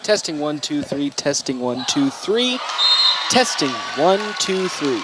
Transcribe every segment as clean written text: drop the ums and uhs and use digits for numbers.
Testing 1, 2, 3. Testing 1, 2, 3. Testing 1, 2, 3.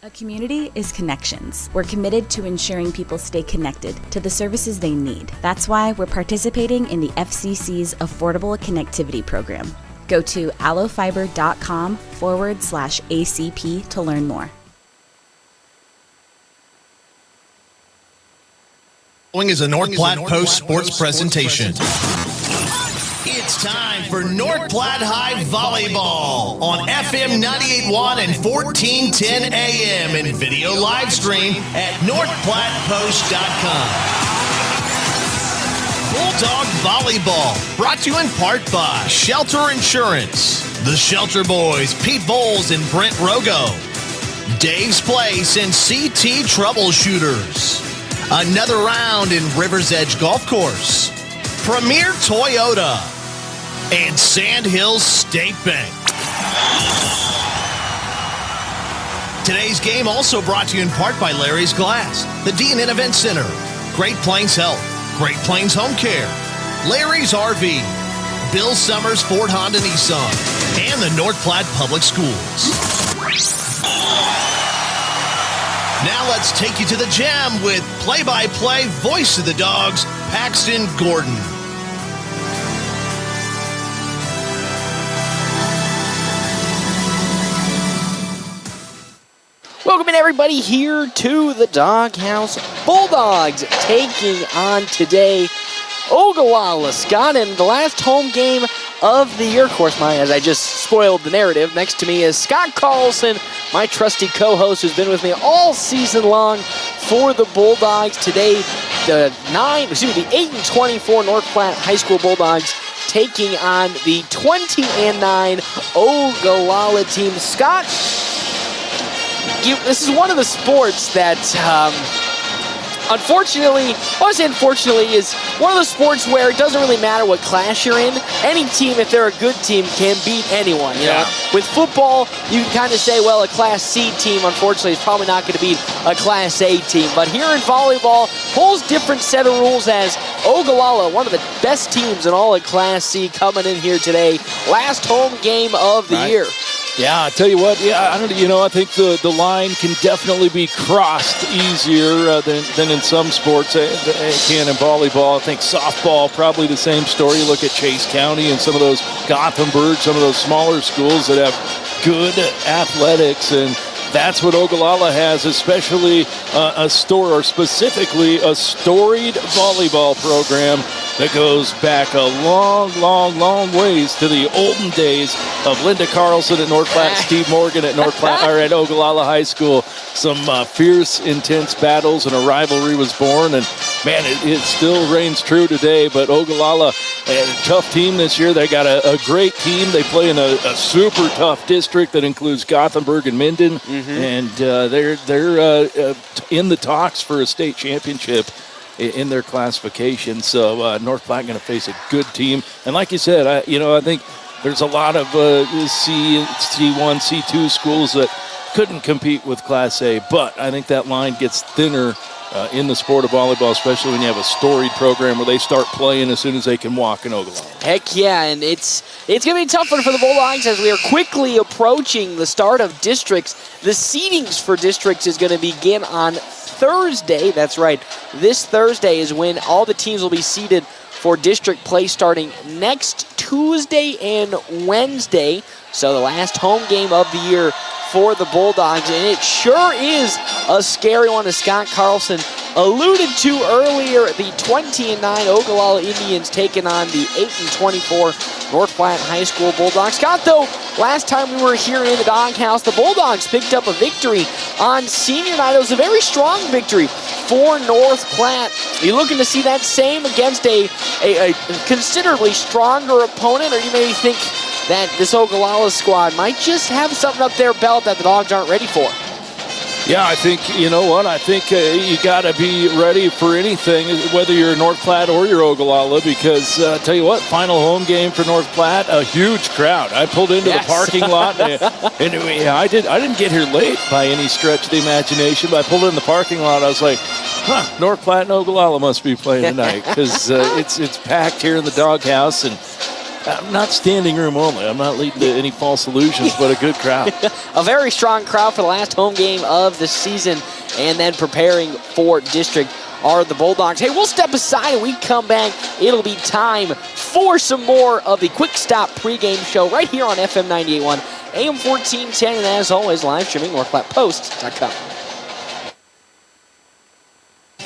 A community is connections. We're committed to ensuring people stay connected to the services they need. That's why we're participating in the FCC's Affordable Connectivity Program. Go to allofiber.com/ACP to learn more. Is a North Platte Post sports presentation. It's time for North Platte High Volleyball on FM 98.1 and 1410 AM and video live stream at northplattepost.com. Bulldog Volleyball, brought to you in part by Shelter Insurance, the Shelter Boys, Pete Bowles and Brent Rogo, Dave's Place and CT Troubleshooters, Another Round in River's Edge Golf Course, Premier Toyota, and Sand Hills State Bank. Today's game also brought to you in part by Larry's Glass, the D&N Event Center, Great Plains Health, Great Plains Home Care, Larry's RV, Bill Summers Ford Honda Nissan, and the North Platte Public Schools. Now let's take you to the gym with play-by-play voice of the Dogs, Paxton Gordon. Welcome in, everybody, here to the Doghouse. Bulldogs taking on today Ogallala. Scott, in the last home game of the year. Of course, as I just spoiled the narrative, next to me is Scott Carlson, my trusty co-host who's been with me all season long for the Bulldogs. Today, the 8-24 North Platte High School Bulldogs taking on the 20-9 Ogallala team. Scott, this is one of the sports that, unfortunately, is one of the sports where it doesn't really matter what class you're in. Any team, if they're a good team, can beat anyone. You know? With football, you can kind of say, well, a Class C team, unfortunately, is probably not going to beat a Class A team. But here in volleyball, whole different set of rules, as Ogallala, one of the best teams in all of Class C, coming in here today. Last home game of the year. Yeah, I tell you what. Yeah, I think the line can definitely be crossed easier than in some sports. It can in volleyball. I think softball, probably the same story. You look at Chase County and some of those Gothenburg, some of those smaller schools that have good athletics, and that's what Ogallala has, especially specifically a storied volleyball program that goes back a long ways to the olden days of Linda Carlson at North Platte, Steve Morgan at at Ogallala High School. Some fierce, intense battles, and a rivalry was born, and man, it still reigns true today. But Ogallala, a tough team this year. They got a great team. They play in a super tough district that includes Gothenburg and Minden, and they're in the talks for a state championship in their classification. So North Platte going to face a good team. And like you said, I think there's a lot of C1, C2 schools that couldn't compete with Class A, but I think that line gets thinner in the sport of volleyball, especially when you have a storied program where they start playing as soon as they can walk in Ogallala. Heck yeah, and it's going to be a tough one for the Bulldogs as we are quickly approaching the start of districts. The seedings for districts is going to begin on Thursday. That's right. This Thursday is when all the teams will be seeded for district play, starting next Tuesday and Wednesday. So the last home game of the year for the Bulldogs, and it sure is a scary one, as Scott Carlson alluded to earlier. The 20-9 Ogallala Indians taking on the 8-24 North Platte High School Bulldogs. Scott, though, last time we were here in the Doghouse, the Bulldogs picked up a victory on senior night. It was a very strong victory for North Platte. Are you looking to see that same against a considerably stronger opponent, or you maybe think that this Ogallala squad might just have something up their belt that the Dogs aren't ready for? Yeah, I think, you got to be ready for anything, whether you're North Platte or you're Ogallala, because tell you what, final home game for North Platte, a huge crowd. I pulled into the parking lot, and I didn't get here late by any stretch of the imagination, but I pulled in the parking lot. I was like, North Platte and Ogallala must be playing tonight, because it's packed here in the Doghouse, and Not standing room only. I'm not leading to any false illusions, but a good crowd. A very strong crowd for the last home game of the season, and then preparing for district are the Bulldogs. Hey, we'll step aside and we come back. It'll be time for some more of the Quick Stop pregame show right here on FM 98.1, AM 1410, and as always, live streaming NorthPlattePost.com.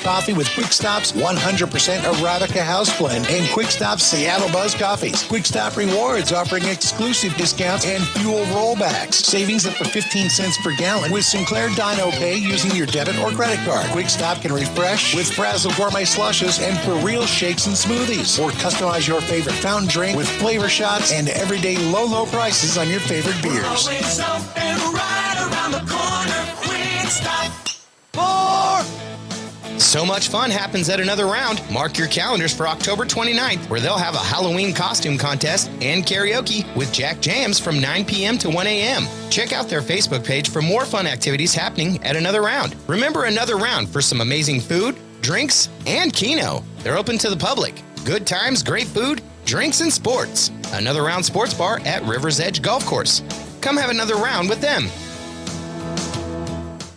Coffee with Quick Stop's 100% Arabica house blend and Quick Stop's Seattle Buzz coffees. Quick Stop Rewards offering exclusive discounts and fuel rollbacks. Savings up to 15 cents per gallon with Sinclair Dino Pay using your debit or credit card. Quick Stop can refresh with Frazzle Gourmet Slushes and for real shakes and smoothies. Or customize your favorite fountain drink with flavor shots and everyday low prices on your favorite beers. Always open right around the corner. Quick Stop. So much fun happens at Another Round. Mark your calendars for October 29th, where they'll have a Halloween costume contest and karaoke with Jack Jams from 9 p.m. to 1 a.m. Check out their Facebook page for more fun activities happening at Another Round. Remember Another Round for some amazing food, drinks, and keno. They're open to the public. Good times, great food, drinks, and sports. Another Round Sports Bar at River's Edge Golf Course. Come have another round with them.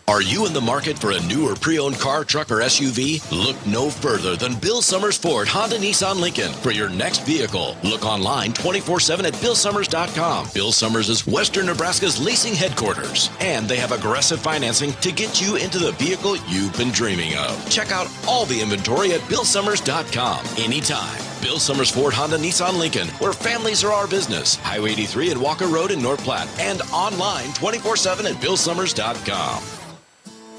Are you in the market for a new or pre-owned car, truck, or SUV? Look no further than Bill Summers Ford, Honda, Nissan, Lincoln for your next vehicle. Look online 24/7 at BillSummers.com. Bill Summers is Western Nebraska's leasing headquarters, and they have aggressive financing to get you into the vehicle you've been dreaming of. Check out all the inventory at BillSummers.com anytime. Bill Summers Ford, Honda, Nissan, Lincoln, where families are our business. Highway 83 and Walker Road in North Platte, and online 24/7 at BillSummers.com.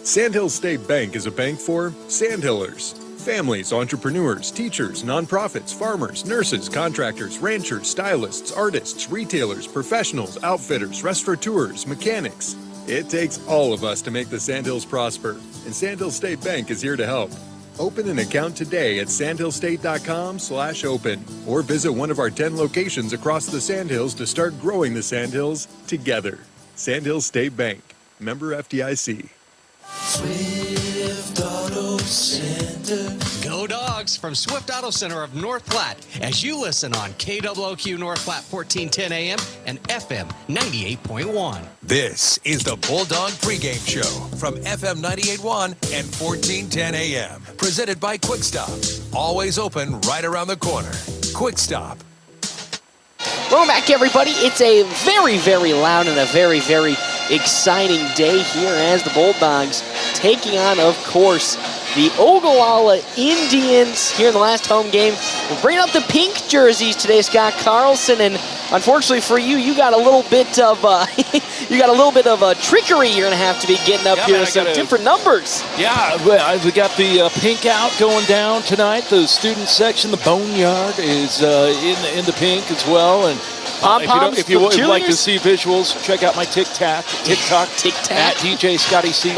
Sandhill State Bank is a bank for Sandhillers. Families, entrepreneurs, teachers, nonprofits, farmers, nurses, contractors, ranchers, stylists, artists, retailers, professionals, outfitters, restaurateurs, mechanics. It takes all of us to make the Sandhills prosper, and Sandhill State Bank is here to help. Open an account today at sandhillstate.com/open or visit one of our 10 locations across the Sandhills to start growing the Sandhills together. Sandhill State Bank, member FDIC. Swift Auto Center. Go Dogs from Swift Auto Center of North Platte as you listen on KWOQ North Platte 1410 AM and FM 98.1. This is the Bulldog pregame show from FM 98.1 and 1410 AM. Presented by Quick Stop. Always open right around the corner. Quick Stop. Welcome back, everybody. It's a very, very loud and a very, very exciting day here as the Bulldogs taking on, of course, the Ogallala Indians here in the last home game. We're bringing out the pink jerseys today, Scott Carlson, and unfortunately for you, you got a little bit of trickery you're gonna have to be getting up here with some different numbers. Yeah, we got the pink out going down tonight. The student section, the boneyard, is in the pink as well, and if you would like to see visuals, check out my TikTok at DJ Scotty C.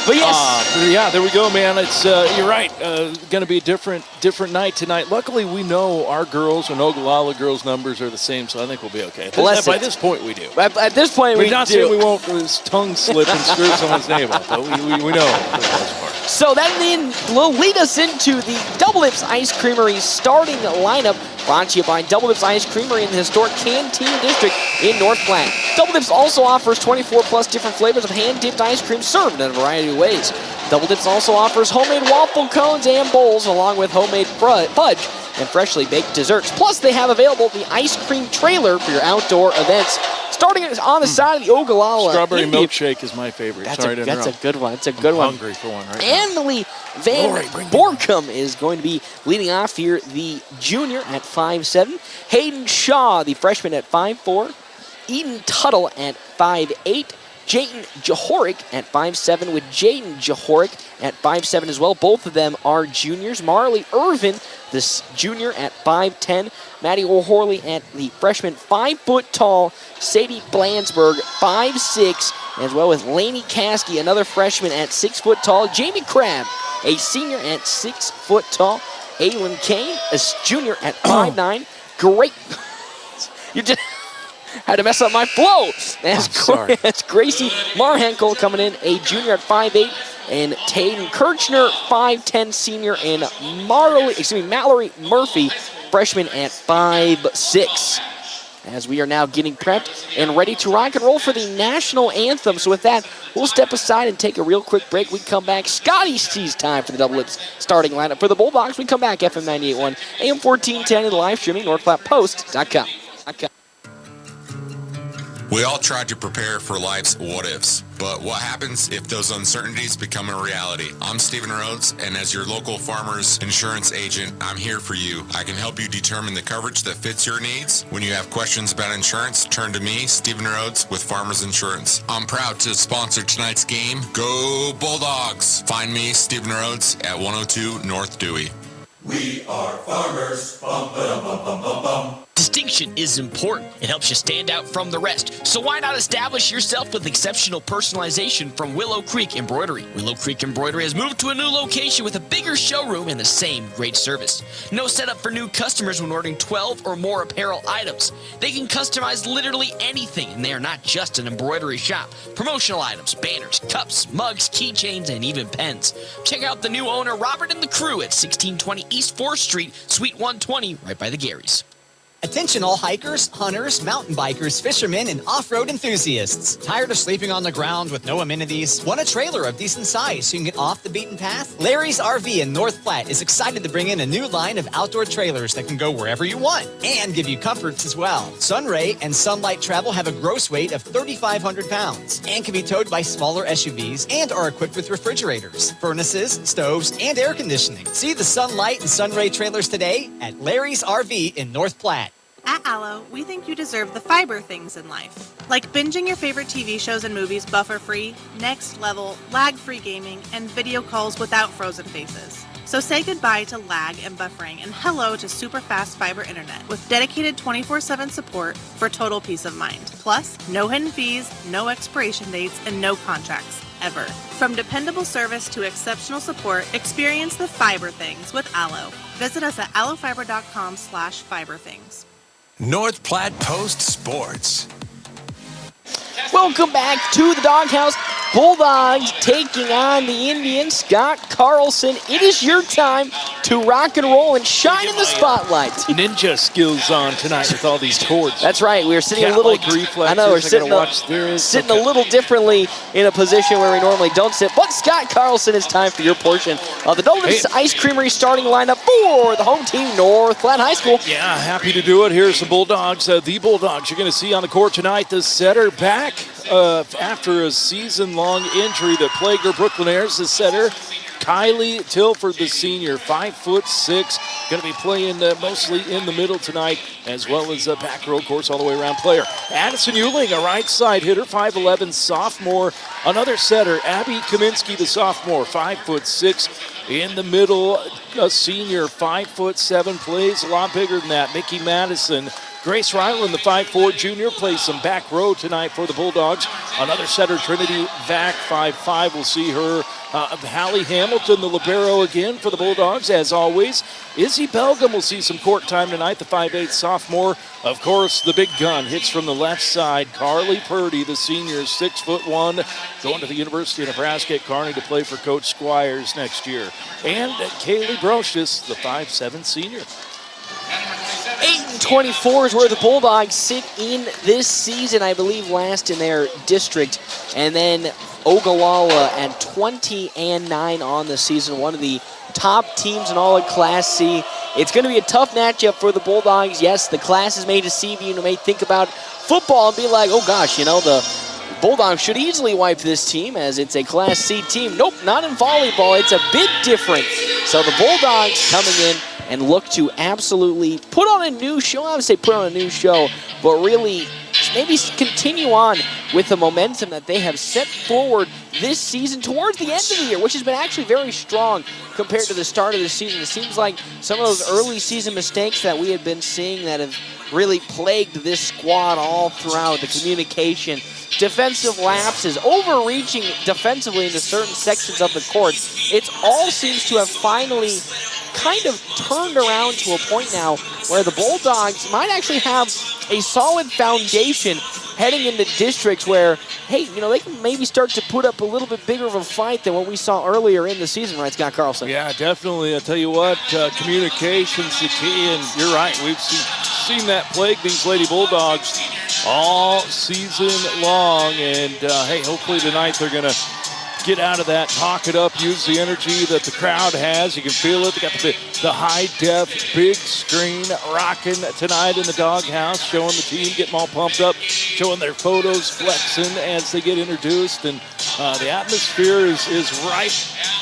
But yes, there we go, man. It's you're right. Going to be a different night tonight. Luckily, we know our girls and Ogallala girls' numbers are the same, so I think we'll be okay. By this point, we do. At this point, we do. Not saying we won't tongue slip and screw someone's name up, but we know for the most part. So that then will lead us into the Double Dips Ice Creamery starting lineup, brought to you by Double Dips Ice Creamery in the historic Canteen District in North Platte. Double Dips also offers 24+ different flavors of hand-dipped ice cream served in a variety of ways. Double Dips also offers homemade waffle cones and bowls, along with homemade fudge and freshly baked desserts. Plus, they have available the ice cream trailer for your outdoor events. Starting on the side of the Ogallala. Strawberry milkshake is my favorite. That's a good one. It's a good one. I'm hungry for one right now. Emily Van Borkum is going to be leading off here, the junior at 5'7". Hayden Shaw, the freshman, at 5'4". Eden Tuttle at 5'8". Jayden Jahorik at 5'7", with Jaden Jahorik at 5'7" as well. Both of them are juniors. Marley Irvin, this junior, at 5'10". Maddie O'Horley at the freshman, 5 foot tall. Sadie Blandsberg, 5'6", as well with Lainey Caskey, another freshman, at 6 foot tall. Jamie Crabb, a senior, at 6 foot tall. Aylin Kane, a junior, at 5'9". Great. You just had to mess up my flow. That's Gracie Marhenkel coming in, a junior at 5'8", and Tayden Kirchner, 5'10", senior, and Mallory Murphy, freshman at 5'6". As we are now getting prepped and ready to rock and roll for the national anthem. So with that, we'll step aside and take a real quick break. We come back. Scotty sees time for the Double Lips starting lineup for the Bulldogs. We come back, FM 98.1, AM 1410, and live streaming, NorthPlattePost.com. We all try to prepare for life's what-ifs, but what happens if those uncertainties become a reality? I'm Stephen Rhodes, and as your local farmer's insurance agent, I'm here for you. I can help you determine the coverage that fits your needs. When you have questions about insurance, turn to me, Stephen Rhodes, with Farmers Insurance. I'm proud to sponsor tonight's game. Go Bulldogs! Find me, Stephen Rhodes, at 102 North Dewey. We are farmers. Bum, ba-dum, bum, bum, bum, bum. Distinction is important. It helps you stand out from the rest. So why not establish yourself with exceptional personalization from Willow Creek Embroidery? Willow Creek Embroidery has moved to a new location with a bigger showroom and the same great service. No setup for new customers when ordering 12 or more apparel items. They can customize literally anything, and they are not just an embroidery shop. Promotional items, banners, cups, mugs, keychains, and even pens. Check out the new owner, Robert and the crew, at 1620 East 4th Street, Suite 120, right by the Garys. Attention all hikers, hunters, mountain bikers, fishermen, and off-road enthusiasts. Tired of sleeping on the ground with no amenities? Want a trailer of decent size so you can get off the beaten path? Larry's RV in North Platte is excited to bring in a new line of outdoor trailers that can go wherever you want and give you comforts as well. Sunray and Sunlight Travel have a gross weight of 3,500 pounds and can be towed by smaller SUVs and are equipped with refrigerators, furnaces, stoves, and air conditioning. See the Sunlight and Sunray trailers today at Larry's RV in North Platte. At Allo, we think you deserve the fiber things in life, like binging your favorite TV shows and movies buffer-free, next level, lag-free gaming, and video calls without frozen faces. So say goodbye to lag and buffering and hello to super fast fiber internet with dedicated 24/7 support for total peace of mind. Plus, no hidden fees, no expiration dates, and no contracts, ever. From dependable service to exceptional support, experience the fiber things with Allo. Visit us at allofiber.com/fiberthings. North Platte Post Sports. Welcome back to the Doghouse. Bulldogs taking on the Indians. Scott Carlson, it is your time to rock and roll and shine in the spotlight. Ninja skills on tonight with all these chords. That's right. We're sitting a little. I know we're sitting a little differently in a position where we normally don't sit. But Scott Carlson, it's time for your portion of the Double Lips Ice Creamery starting lineup for the home team, North Platte High School. Yeah, happy to do it. Here's the Bulldogs. The Bulldogs you're going to see on the court tonight. The setter back after a season-long injury that plagued her. Brooklyn Airs, the setter. Kylie Tilford, the senior, 5'6", going to be playing mostly in the middle tonight, as well as a back row, of course, all the way around player. Addison Euling, a right side hitter, 5'11", sophomore. Another setter, Abby Kaminsky, the sophomore, 5'6", in the middle. A senior, 5'7", plays a lot bigger than that. Mickey Madison. Grace Ryland, the 5'4" junior, plays some back row tonight for the Bulldogs. Another setter, Trinity Vac, 5'5". We'll see her. Hallie Hamilton, the libero again for the Bulldogs, as always. Izzy Belgum will see some court time tonight, the 5'8" sophomore. Of course, the big gun hits from the left side. Carly Purdy, the senior, 6'1", going to the University of Nebraska at Kearney to play for Coach Squires next year. And Kaylee Brocious, the 5'7" senior. 8-24 is where the Bulldogs sit in this season, I believe last in their district. And then Ogallala at 20-9 on the season, one of the top teams in all of Class C. It's going to be a tough matchup for the Bulldogs. Yes, the classes may deceive you and may think about football and be like, oh gosh, you know, the Bulldogs should easily wipe this team as it's a Class C team. Nope, not in volleyball. It's a bit different. So the Bulldogs coming in and look to absolutely put on a new show. I would say put on a new show, but really maybe continue on with the momentum that they have set forward this season towards the end of the year, which has been actually very strong compared to the start of the season. It seems like some of those early season mistakes that we had been seeing that have really plagued this squad all throughout, the communication, defensive lapses, overreaching defensively into certain sections of the court, it all seems to have finally kind of turned around to a point now where the Bulldogs might actually have a solid foundation heading into districts where, hey, they can maybe start to put up a little bit bigger of a fight than what we saw earlier in the season, right, Scott Carlson? Yeah, definitely. I tell you what, communication's the key, and you're right. We've seen that plague these Lady Bulldogs all season long, and hey, hopefully tonight they're going to get out of that, talk it up, use the energy that the crowd has. You can feel it. They got the high-def, big screen rocking tonight in the doghouse, showing the team, getting all pumped up, showing their photos, flexing as they get introduced. And the atmosphere is ripe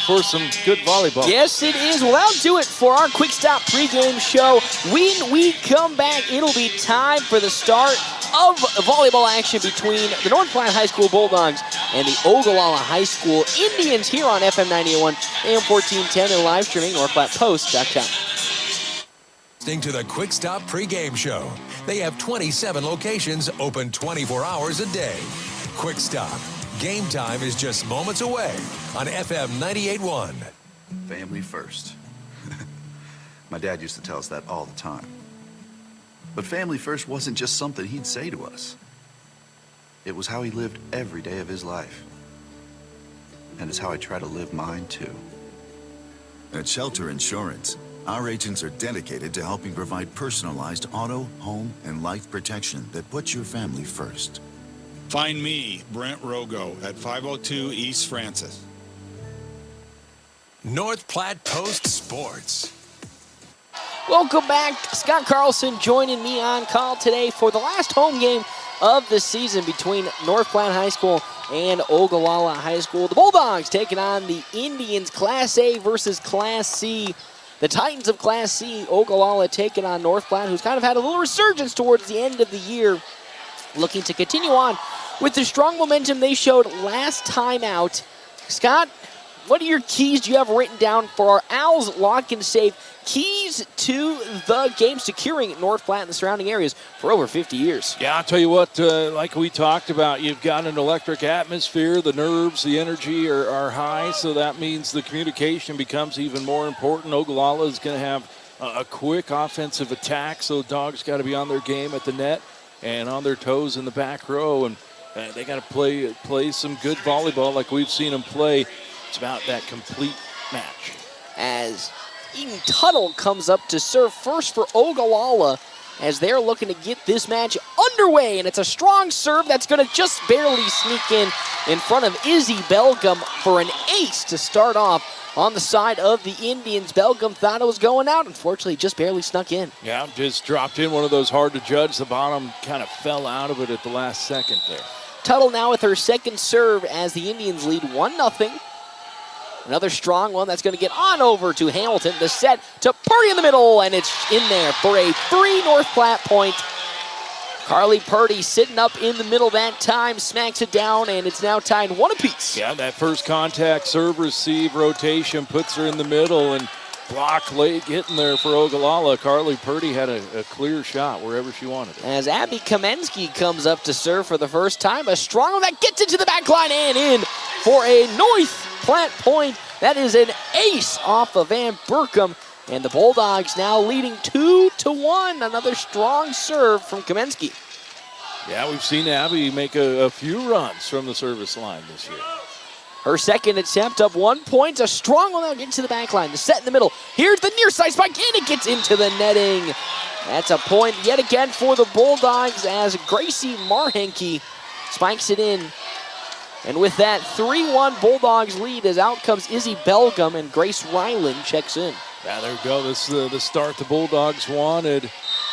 for some good volleyball. Yes, it is. Well, that'll do it for our Quick Stop pregame show. When we come back, it'll be time for the start of volleyball action between the North Platte High School Bulldogs and the Ogallala High School Indians here on FM 98.1, AM 1410, and live streaming NorthPlattePost.com. Listening to the Quick Stop pregame show. They have 27 locations open 24 hours a day. Quick Stop. Game time is just moments away on FM 98.1. Family first. My dad used to tell us that all the time. But family first wasn't just something he'd say to us. It was how he lived every day of his life. And it's how I try to live mine too. At Shelter Insurance, our agents are dedicated to helping provide personalized auto, home, and life protection that puts your family first. Find me, Brent Rogo, at 502 East Francis. North Platte Post Sports. Welcome back. Scott Carlson joining me on call today for the last home game of the season between North Platte High School and Ogallala High School. The Bulldogs taking on the Indians, Class A versus Class C. The Titans of Class C, Ogallala taking on North Platte, who's kind of had a little resurgence towards the end of the year, looking to continue on with the strong momentum they showed last time out. Scott, what are your keys do you have written down for our Owls lock and safe keys to the game, securing North Platte and the surrounding areas for over 50 years? Yeah, I'll tell you what, like we talked about, you've got an electric atmosphere. The nerves, the energy are high, so that means the communication becomes even more important. Ogallala is going to have a quick offensive attack, so the Dogs got to be on their game at the net and on their toes in the back row, and they got to play some good volleyball like we've seen them play. It's about that complete match. As Eden Tuttle comes up to serve first for Ogallala as they're looking to get this match underway. And it's a strong serve that's going to just barely sneak in front of Izzy Belgum for an ace to start off on the side of the Indians. Belgum thought it was going out. Unfortunately, just barely snuck in. Yeah, just dropped in one of those hard to judge. The bottom kind of fell out of it at the last second there. Tuttle now with her second serve as the Indians lead 1-0. Another strong one that's going to get on over to Hamilton. The set to Purdy in the middle, and it's in there for a 3 North Platte point. Carly Purdy sitting up in the middle that time, smacks it down, and it's now tied 1 apiece. Yeah, that first contact, serve, receive, rotation, puts her in the middle, and block late getting there for Ogallala. Carly Purdy had a clear shot wherever she wanted it. As Abby Kamensky comes up to serve for the first time, a strong one that gets into the back line and in for a North Platte point. That is an ace off of Van Burkham, and the Bulldogs now leading 2-1. Another strong serve from Kamensky. Yeah, we've seen Abby make a few runs from the service line this year. Her second attempt up 1 point. A strong one that gets to the back line. The set in the middle. Here's the near side spike, and it gets into the netting. That's a point yet again for the Bulldogs as Gracie Marhenke spikes it in. And with that 3-1 Bulldogs lead, as out comes Izzy Belgum and Grace Ryland checks in. Yeah, there we go. This is the start the Bulldogs wanted.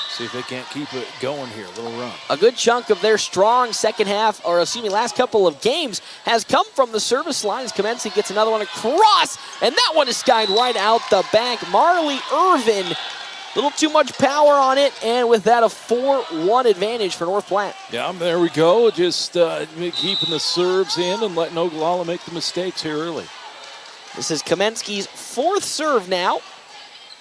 See if they can't keep it going here. A little run. A good chunk of their strong last couple of games has come from the service line as Kamensky gets another one across, and that one is skied right out the back. Marley Irvin, a little too much power on it, and with that a 4-1 advantage for North Platte. Yeah, there we go. Just keeping the serves in and letting Ogallala make the mistakes here early. This is Kamensky's fourth serve now.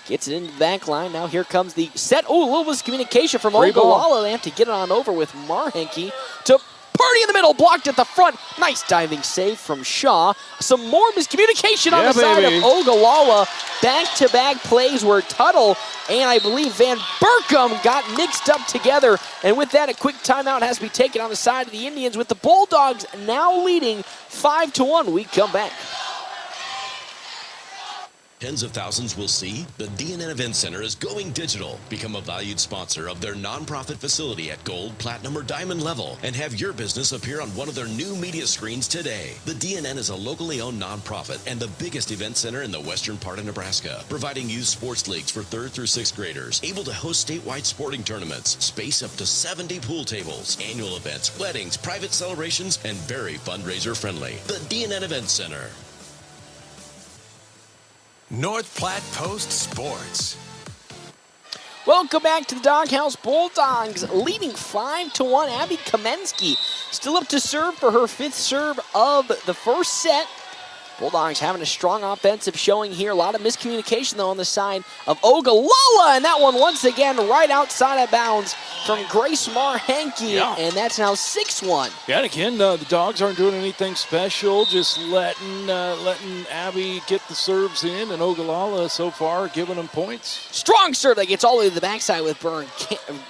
Gets it into the back line. Now here comes the set. Oh, a little miscommunication from Ogallala. They have to get it on over with Marhenke to Birdie in the middle, blocked at the front. Nice diving save from Shaw. Some more miscommunication on the side of Ogallala. Back-to-back plays where Tuttle and I believe Van Berkom got mixed up together. And with that, a quick timeout has to be taken on the side of the Indians, with the Bulldogs now leading 5-1. We come back. Tens of thousands will see the DNN Event Center is going digital. Become a valued sponsor of their nonprofit facility at gold, platinum, or diamond level and have your business appear on one of their new media screens today. The DNN is a locally owned nonprofit and the biggest event center in the western part of Nebraska, providing youth sports leagues for 3rd through 6th graders, able to host statewide sporting tournaments, space up to 70 pool tables, annual events, weddings, private celebrations, and very fundraiser friendly. The DNN Event Center. North Platte Post Sports. Welcome back to the Doghouse. Bulldogs leading 5-1. Abby Kamensky still up to serve for her 5th serve of the first set. Bulldogs having a strong offensive showing here. A lot of miscommunication, though, on the side of Ogallala. And that one, once again, right outside of bounds from Grace Marhanke. Yeah. And that's now 6-1. Yeah, and again, the Dogs aren't doing anything special, just letting Abby get the serves in, and Ogallala so far giving them points. Strong serve that gets all the way to the backside with Borkum.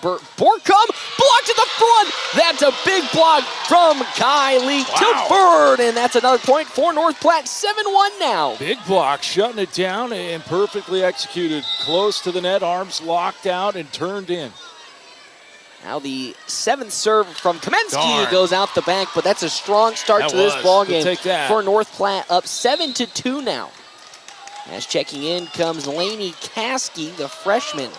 Blocked to the front. That's a big block from Kylie Tilford. And that's another point for North Platte. 7-1 now. Big block, shutting it down and perfectly executed. Close to the net, arms locked out and turned in. Now the 7th serve from Kamensky goes out the back, but that's a strong start to this ball game for North Platte, up 7-2 now. As checking in comes Lainey Caskey, the freshman,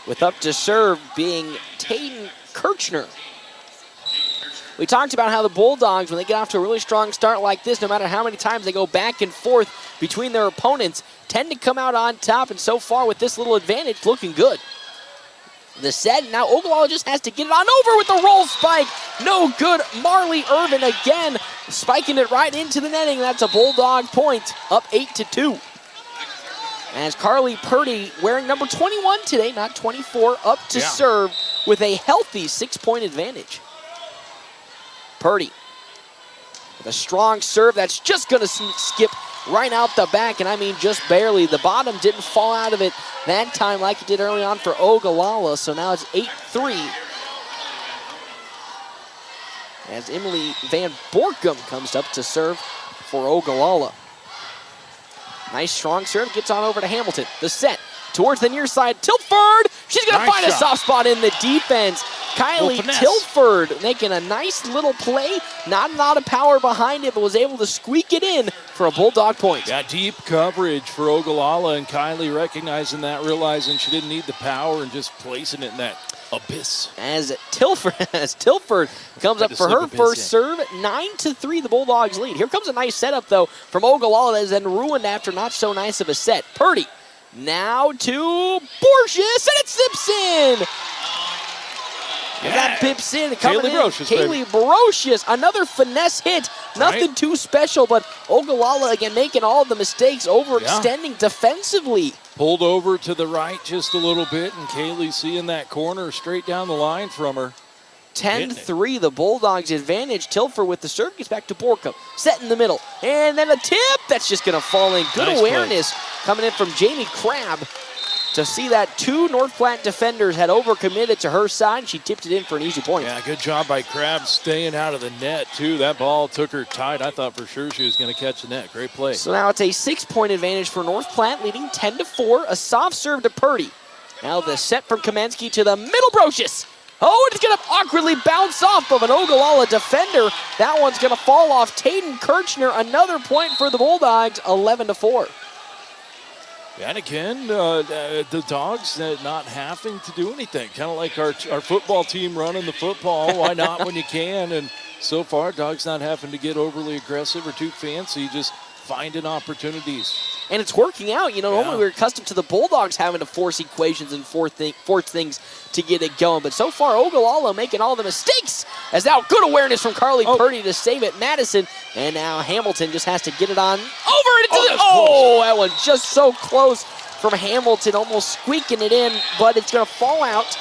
with up to serve being Tayden Kirchner. We talked about how the Bulldogs, when they get off to a really strong start like this, no matter how many times they go back and forth between their opponents, tend to come out on top, and so far with this little advantage, looking good. The set, now Ogallala just has to get it on over with the roll spike. No good. Marley Irvin again, spiking it right into the netting. That's a Bulldog point, up 8-2. As Carly Purdy, wearing number 21 today, not 24, up to serve with a healthy 6-point advantage. Purdy with a strong serve that's just going to skip right out the back, and I mean just barely. The bottom didn't fall out of it that time like it did early on for Ogallala, so now it's 8-3. As Emily Van Borkum comes up to serve for Ogallala. Nice strong serve, gets on over to Hamilton. The set towards the near side, Tilford. She's going to find a soft spot in the defense. Kylie Tilford making a nice little play. Not a lot of power behind it, but was able to squeak it in for a Bulldog point. Yeah, deep coverage for Ogallala, and Kylie recognizing that, realizing she didn't need the power and just placing it in that abyss. As Tilford comes up for her first serve, 9-3 the Bulldogs lead. Here comes a nice setup, though, from Ogallala that is then ruined after not so nice of a set. Purdy now to Borges, and it zips in. Yeah. That pips in, coming in. Kaylee Brocious, another finesse hit. Nothing too special, but Ogallala again making all of the mistakes, overextending defensively. Pulled over to the right just a little bit, and Kaylee seeing that corner straight down the line from her. 10-3, the Bulldogs advantage. Tilford with the serve gets back to Borkum. Set in the middle. And then a tip that's just going to fall in. Good awareness coming in from Jamie Crabb to see that 2 North Platte defenders had overcommitted to her side. She tipped it in for an easy point. Yeah, good job by Crabb staying out of the net, too. That ball took her tight. I thought for sure she was going to catch the net. Great play. So now it's a 6-point advantage for North Platte, leading 10-4. A soft serve to Purdy. Now the set from Kamensky to the middle, Brocious. Oh, it's going to awkwardly bounce off of an Ogallala defender. That one's going to fall off Tayden Kirchner. Another point for the Bulldogs, 11-4. And again, the Dogs not having to do anything. Kind of like our football team running the football. Why not when you can? And so far, Dogs not having to get overly aggressive or too fancy, just finding opportunities. And it's working out. You know, normally we're accustomed to the Bulldogs having to force equations and force things to get it going. But so far, Ogallala making all the mistakes. As now good awareness from Carly Purdy to save it. Madison. And now Hamilton just has to get it on over. That one just so close from Hamilton, almost squeaking it in. But it's going to fall out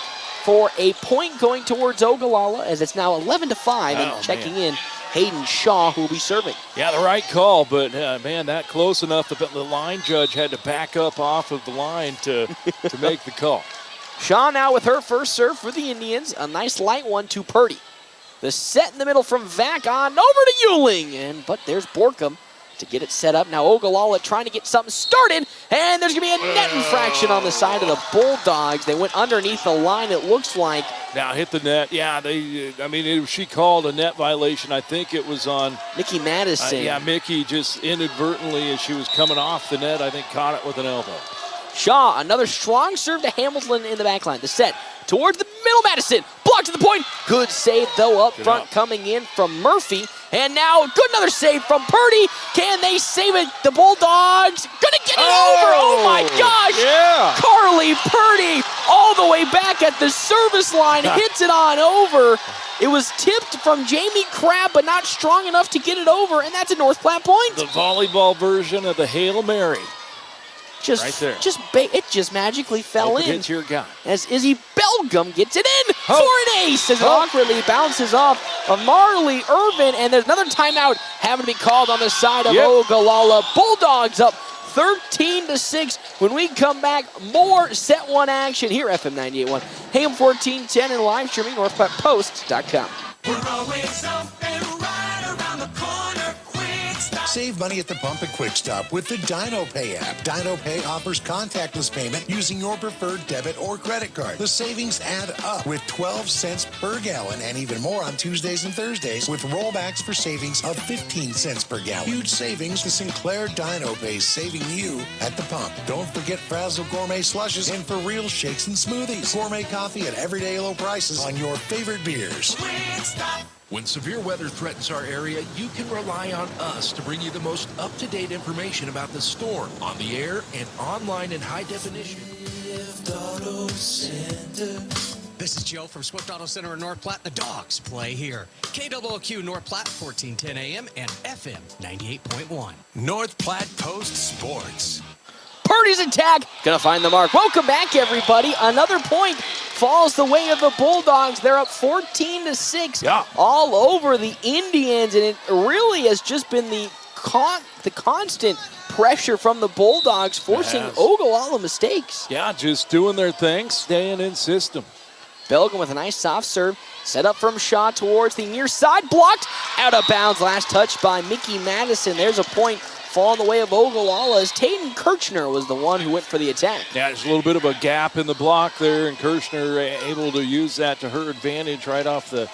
for a point going towards Ogallala, as it's now 11-5, and Oh, checking in Hayden Shaw, who will be serving. Yeah, the right call, but man, that close enough that the line judge had to back up off of the line to make the call. Shaw now with her first serve for the Indians. A nice light one to Purdy. The set in the middle from Vac on over to Euling. But there's Borkham to get it set up. Now Ogallala trying to get something started. And there's going to be a net infraction on the side of the Bulldogs. They went underneath the line, it looks like. Now hit the net. Yeah, she called a net violation. I think it was on Mickey Madison. Yeah, Mickey just inadvertently, as she was coming off the net, I think caught it with an elbow. Shaw, another strong serve to Hamilton in the back line. The set towards the middle, Madison. Blocked to the point. Good save, though, up front coming in from Murphy. And now, another save from Purdy. Can they save it? The Bulldogs gonna get it over. Oh, my gosh. Yeah. Carly Purdy all the way back at the service line. Hits it on over. It was tipped from Jamie Crabb, but not strong enough to get it over. And that's a North Platte point. The volleyball version of the Hail Mary. Just, right there. It just magically fell in. Hits your guy. As Izzy Belgum gets it in for an ace as it awkwardly bounces off of Marley Irvin. And there's another timeout having to be called on the side of Ogallala. Bulldogs up 13-6. When we come back, more set one action here, FM 98.1, AM 1410, and live streaming NorthPlattePost.com. We're always open right around the corner. Quick Stop. Save money at the pump at Quick Stop with the Dino Pay app. Dino Pay offers contactless payment using your preferred debit or credit card. The savings add up with 12 cents per gallon and even more on Tuesdays and Thursdays with rollbacks for savings of 15 cents per gallon. Huge savings. The Sinclair Dino Pay saving you at the pump. Don't forget Frazzle Gourmet Slushes and For Real Shakes and Smoothies. Gourmet coffee at everyday low prices on your favorite beers. Quick Stop. When severe weather threatens our area, you can rely on us to bring you the most up-to-date information about the storm on the air and online in high definition. This is Joe from Swift Auto Center in North Platte. The Dogs play here. KWQ North Platte, 1410 AM and FM 98.1. North Platte Post Sports. Purdy's attack, gonna find the mark. Welcome back, everybody. Another point falls the way of the Bulldogs. They're up 14-6, all over the Indians, and it really has just been the constant pressure from the Bulldogs, forcing Ogallala mistakes. Yeah, just doing their thing, staying in system. Belgium with a nice soft serve, set up from Shaw towards the near side, blocked, out of bounds. Last touch by Mickey Madison. There's a point falling the way of Ogallala as Tayden Kirchner was the one who went for the attack. Yeah, there's a little bit of a gap in the block there, and Kirchner able to use that to her advantage right off the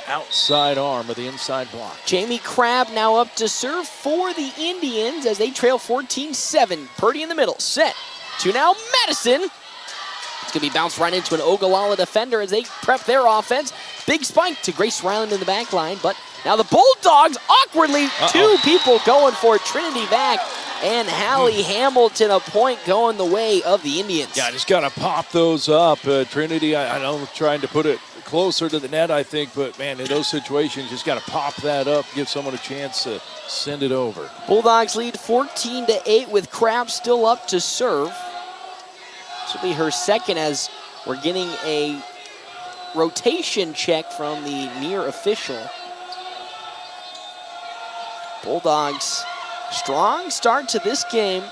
outside arm of the inside block. Jamie Crabb now up to serve for the Indians as they trail 14-7. Purdy in the middle, set to now Madison. It's going to be bounced right into an Ogallala defender as they prep their offense. Big spike to Grace Ryland in the back line, but now the Bulldogs, awkwardly, two people going for Trinity Vac and Hallie Hamilton, a point going the way of the Indians. Yeah, just got to pop those up. Trinity, I know, trying to put it closer to the net, I think, but, man, in those situations, just got to pop that up, give someone a chance to send it over. Bulldogs lead 14-8 with Crabb still up to serve. This will be her second as we're getting a rotation check from the near official. Bulldogs, strong start to this game,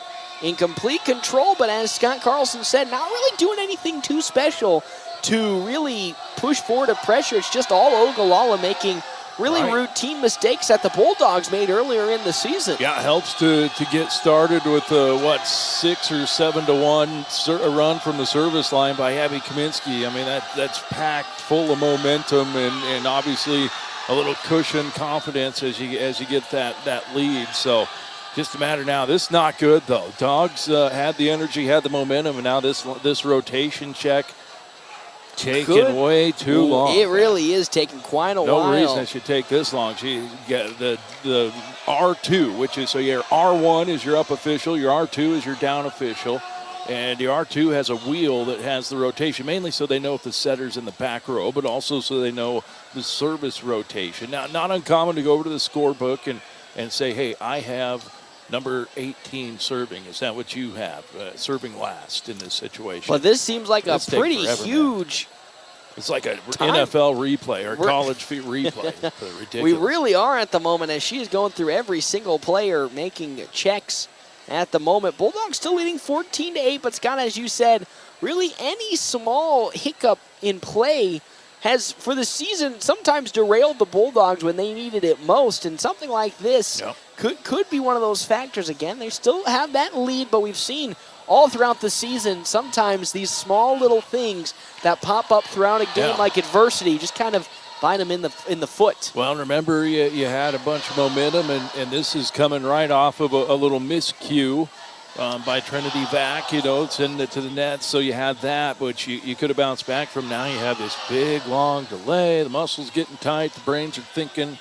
in complete control, but as Scott Carlson said, not really doing anything too special to really push forward a pressure. It's just all Ogallala making really routine mistakes that the Bulldogs made earlier in the season. Yeah, it helps to get started with 6 or 7 to 1 a run from the service line by Abby Kaminsky. I mean, that's packed full of momentum and obviously a little cushion confidence as you get that lead. So just a matter now. This is not good though. Dogs had the energy, had the momentum, and now this rotation check taking way too long. It really is taking quite a while. No reason it should take this long. She get the R2, which is, so your R1 is your up official, your R2 is your down official, and the R2 has a wheel that has the rotation, mainly so they know if the setter's in the back row, but also so they know the service rotation. Now, not uncommon to go over to the scorebook and say, hey, I have number 18 serving. Is that what you have? Serving last in this situation. But this seems like a pretty huge It's like a NFL replay or college replay. Ridiculous. We really are at the moment as she is going through every single player, making checks at the moment. Bulldogs still leading 14-8, but Scott, as you said, really any small hiccup in play has, for the season, sometimes derailed the Bulldogs when they needed it most. And something like this could be one of those factors again. They still have that lead, but we've seen all throughout the season, sometimes these small little things that pop up throughout a game like adversity just kind of bite them in the foot. Well, remember, you had a bunch of momentum, and this is coming right off of a little miscue by Trinity Vac, sending it to the net. So you had that, which you could have bounced back from. Now you have this big, long delay. The muscles getting tight. The brains are thinking.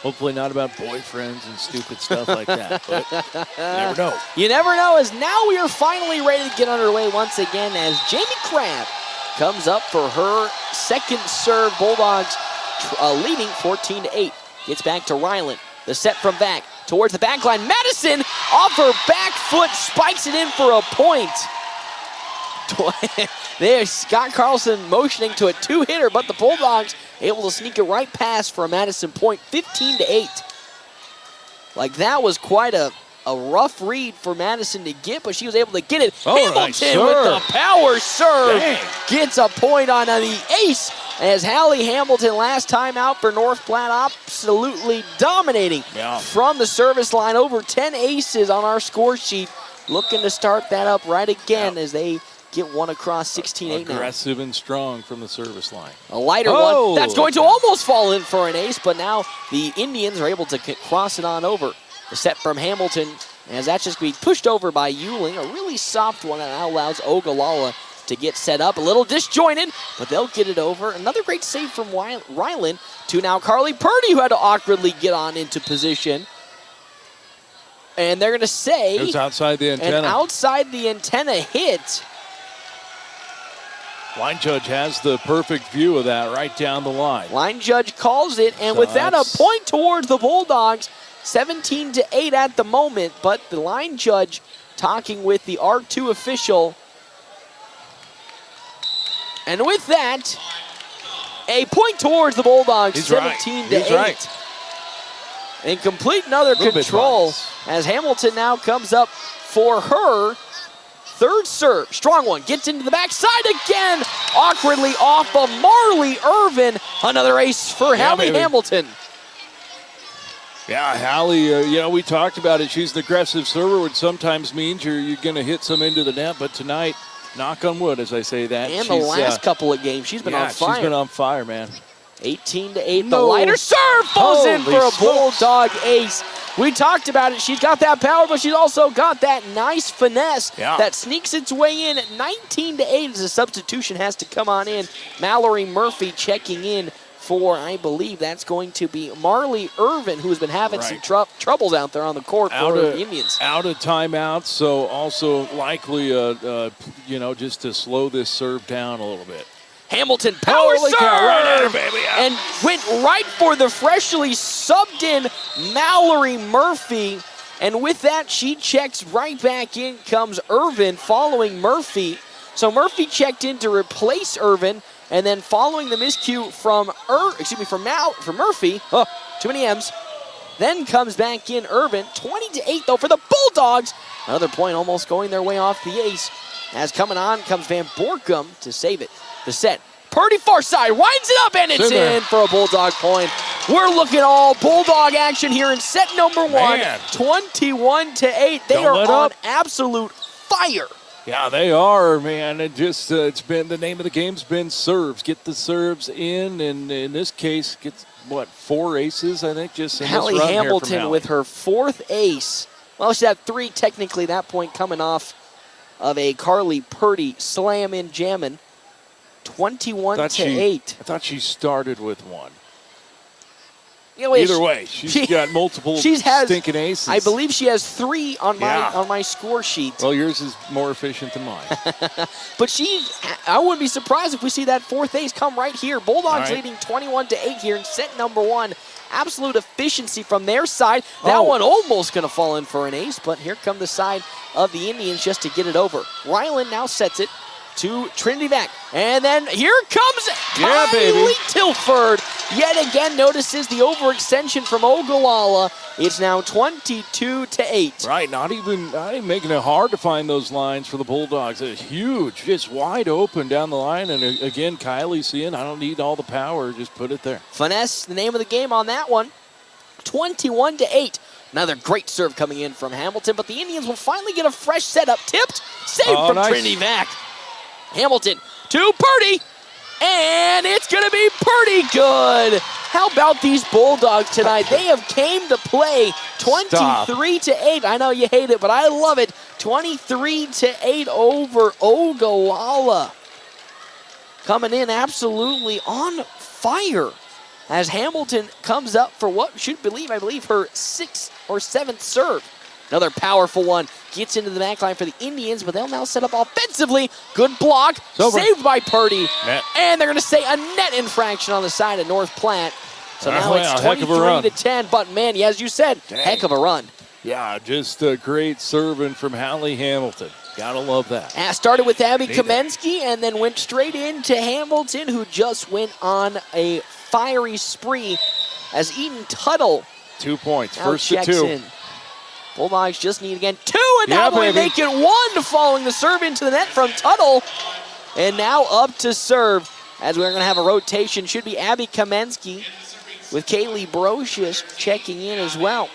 Hopefully not about boyfriends and stupid stuff like that, but you never know. You never know, as now we are finally ready to get underway once again as Jamie Crabb comes up for her second serve. Bulldogs leading 14-8. Gets back to Ryland. The set from back towards the back line. Madison off her back foot spikes it in for a point. There's Scott Carlson motioning to a two-hitter, but the Bulldogs able to sneak it right past for a Madison point, 15-8. Like, that was quite a rough read for Madison to get, but she was able to get it. Hamilton with the power serve gets a point on the ace, as Hallie Hamilton last time out for North Platte absolutely dominating from the service line. Over 10 aces on our score sheet. Looking to start that up right again as they get one across 16-8 now. Aggressive and strong from the service line. A lighter one. That's going to almost fall in for an ace, but now the Indians are able to cross it on over. The set from Hamilton, as that's just going to be pushed over by Euling. A really soft one that now allows Ogallala to get set up. A little disjointed, but they'll get it over. Another great save from Ryland to now Carly Purdy, who had to awkwardly get on into position. And they're going to say... It was outside the antenna. An outside the antenna hit. Line judge has the perfect view of that right down the line. Line judge calls it, and with that, a point towards the Bulldogs, 17-8 at the moment. But the line judge talking with the R2 official. And with that, a point towards the Bulldogs, 17-8. Right. And complete another control as Hamilton now comes up for her third serve. Strong one, gets into the backside again. Awkwardly off of Marley Irvin. Another ace for Hallie Hamilton. Yeah, Hallie, we talked about it. She's an aggressive server, which sometimes means you're going to hit some into the net. But tonight, knock on wood, as I say that. And the last couple of games, she's been on fire. She's been on fire, man. 18-8. The lighter serve falls in for a Bulldog ace. We talked about it. She's got that power, but she's also got that nice finesse that sneaks its way in at 19-8 as a substitution has to come on in. Mallory Murphy checking in for, I believe that's going to be Marley Irvin, who has been having some troubles out there on the court for the Indians. Out of timeout, so also likely, just to slow this serve down a little bit. Hamilton power serve right at her, baby. And went right for the freshly subbed in Mallory Murphy. And with that, she checks right back in. Comes Irvin following Murphy. So Murphy checked in to replace Irvin, and then following the miscue from Murphy. Oh, too many M's. Then comes back in Irvin. 20-8 though for the Bulldogs. Another point almost going their way off the ace. As coming on comes Van Borkum to save it. The set. Purdy far side, winds it up, and it's in for a Bulldog point. We're looking all Bulldog action here in set number one. 21-8. They are on absolute fire. Yeah, they are, man. It's been the name of the game's been serves. Get the serves in, and in this case, gets 4 aces, I think, just in Hallie this run Hamilton here from with her 4th ace. Well, she had 3 technically that point coming off of a Carly Purdy slam in jamming. 21-8. I thought she started with 1. You know, either way, she's got multiple stinking aces. I believe she has 3 on my score sheet. Well, yours is more efficient than mine. But I wouldn't be surprised if we see that 4th ace come right here. Bulldogs leading 21-8 here in set number 1. Absolute efficiency from their side. That one almost going to fall in for an ace, but here come the side of the Indians just to get it over. Ryland now sets it. to Trinity Mac. And then here comes Yeah, baby. Kylie Tilford. Yet again notices the overextension from Ogallala. It's now 22-8. Right, not even making it hard to find those lines for the Bulldogs. It's huge, just wide open down the line. And again, Kylie seeing, I don't need all the power, just put it there. Finesse, the name of the game on that one. 21-8. Another great serve coming in from Hamilton, but the Indians will finally get a fresh setup. Tipped, saved from nice. Trinity Mac. Hamilton to Purdy, and it's going to be pretty good. How about these Bulldogs tonight? They have came to play 23-8. I know you hate it, but I love it. 23-8 over Ogallala. Coming in absolutely on fire as Hamilton comes up for what I believe her 6th or 7th serve. Another powerful one gets into the back line for the Indians, but they'll now set up offensively. Good block, saved by Purdy. Net. And they're going to say a net infraction on the side of North Platte. So now it's heck of a run. 23-10, but man, as you said, heck of a run. Yeah, just a great serving from Hallie Hamilton. Gotta love that. Started with Abby Kamensky and then went straight into Hamilton, who just went on a fiery spree as Eden Tuttle 2 points, now first to checks 2. in. Bulldogs just need again 2, and now they make it 1 following the serve into the net from Tuttle. And now up to serve as we're going to have a rotation. Should be Abby Kamensky with Kaylee Brocious checking in as well.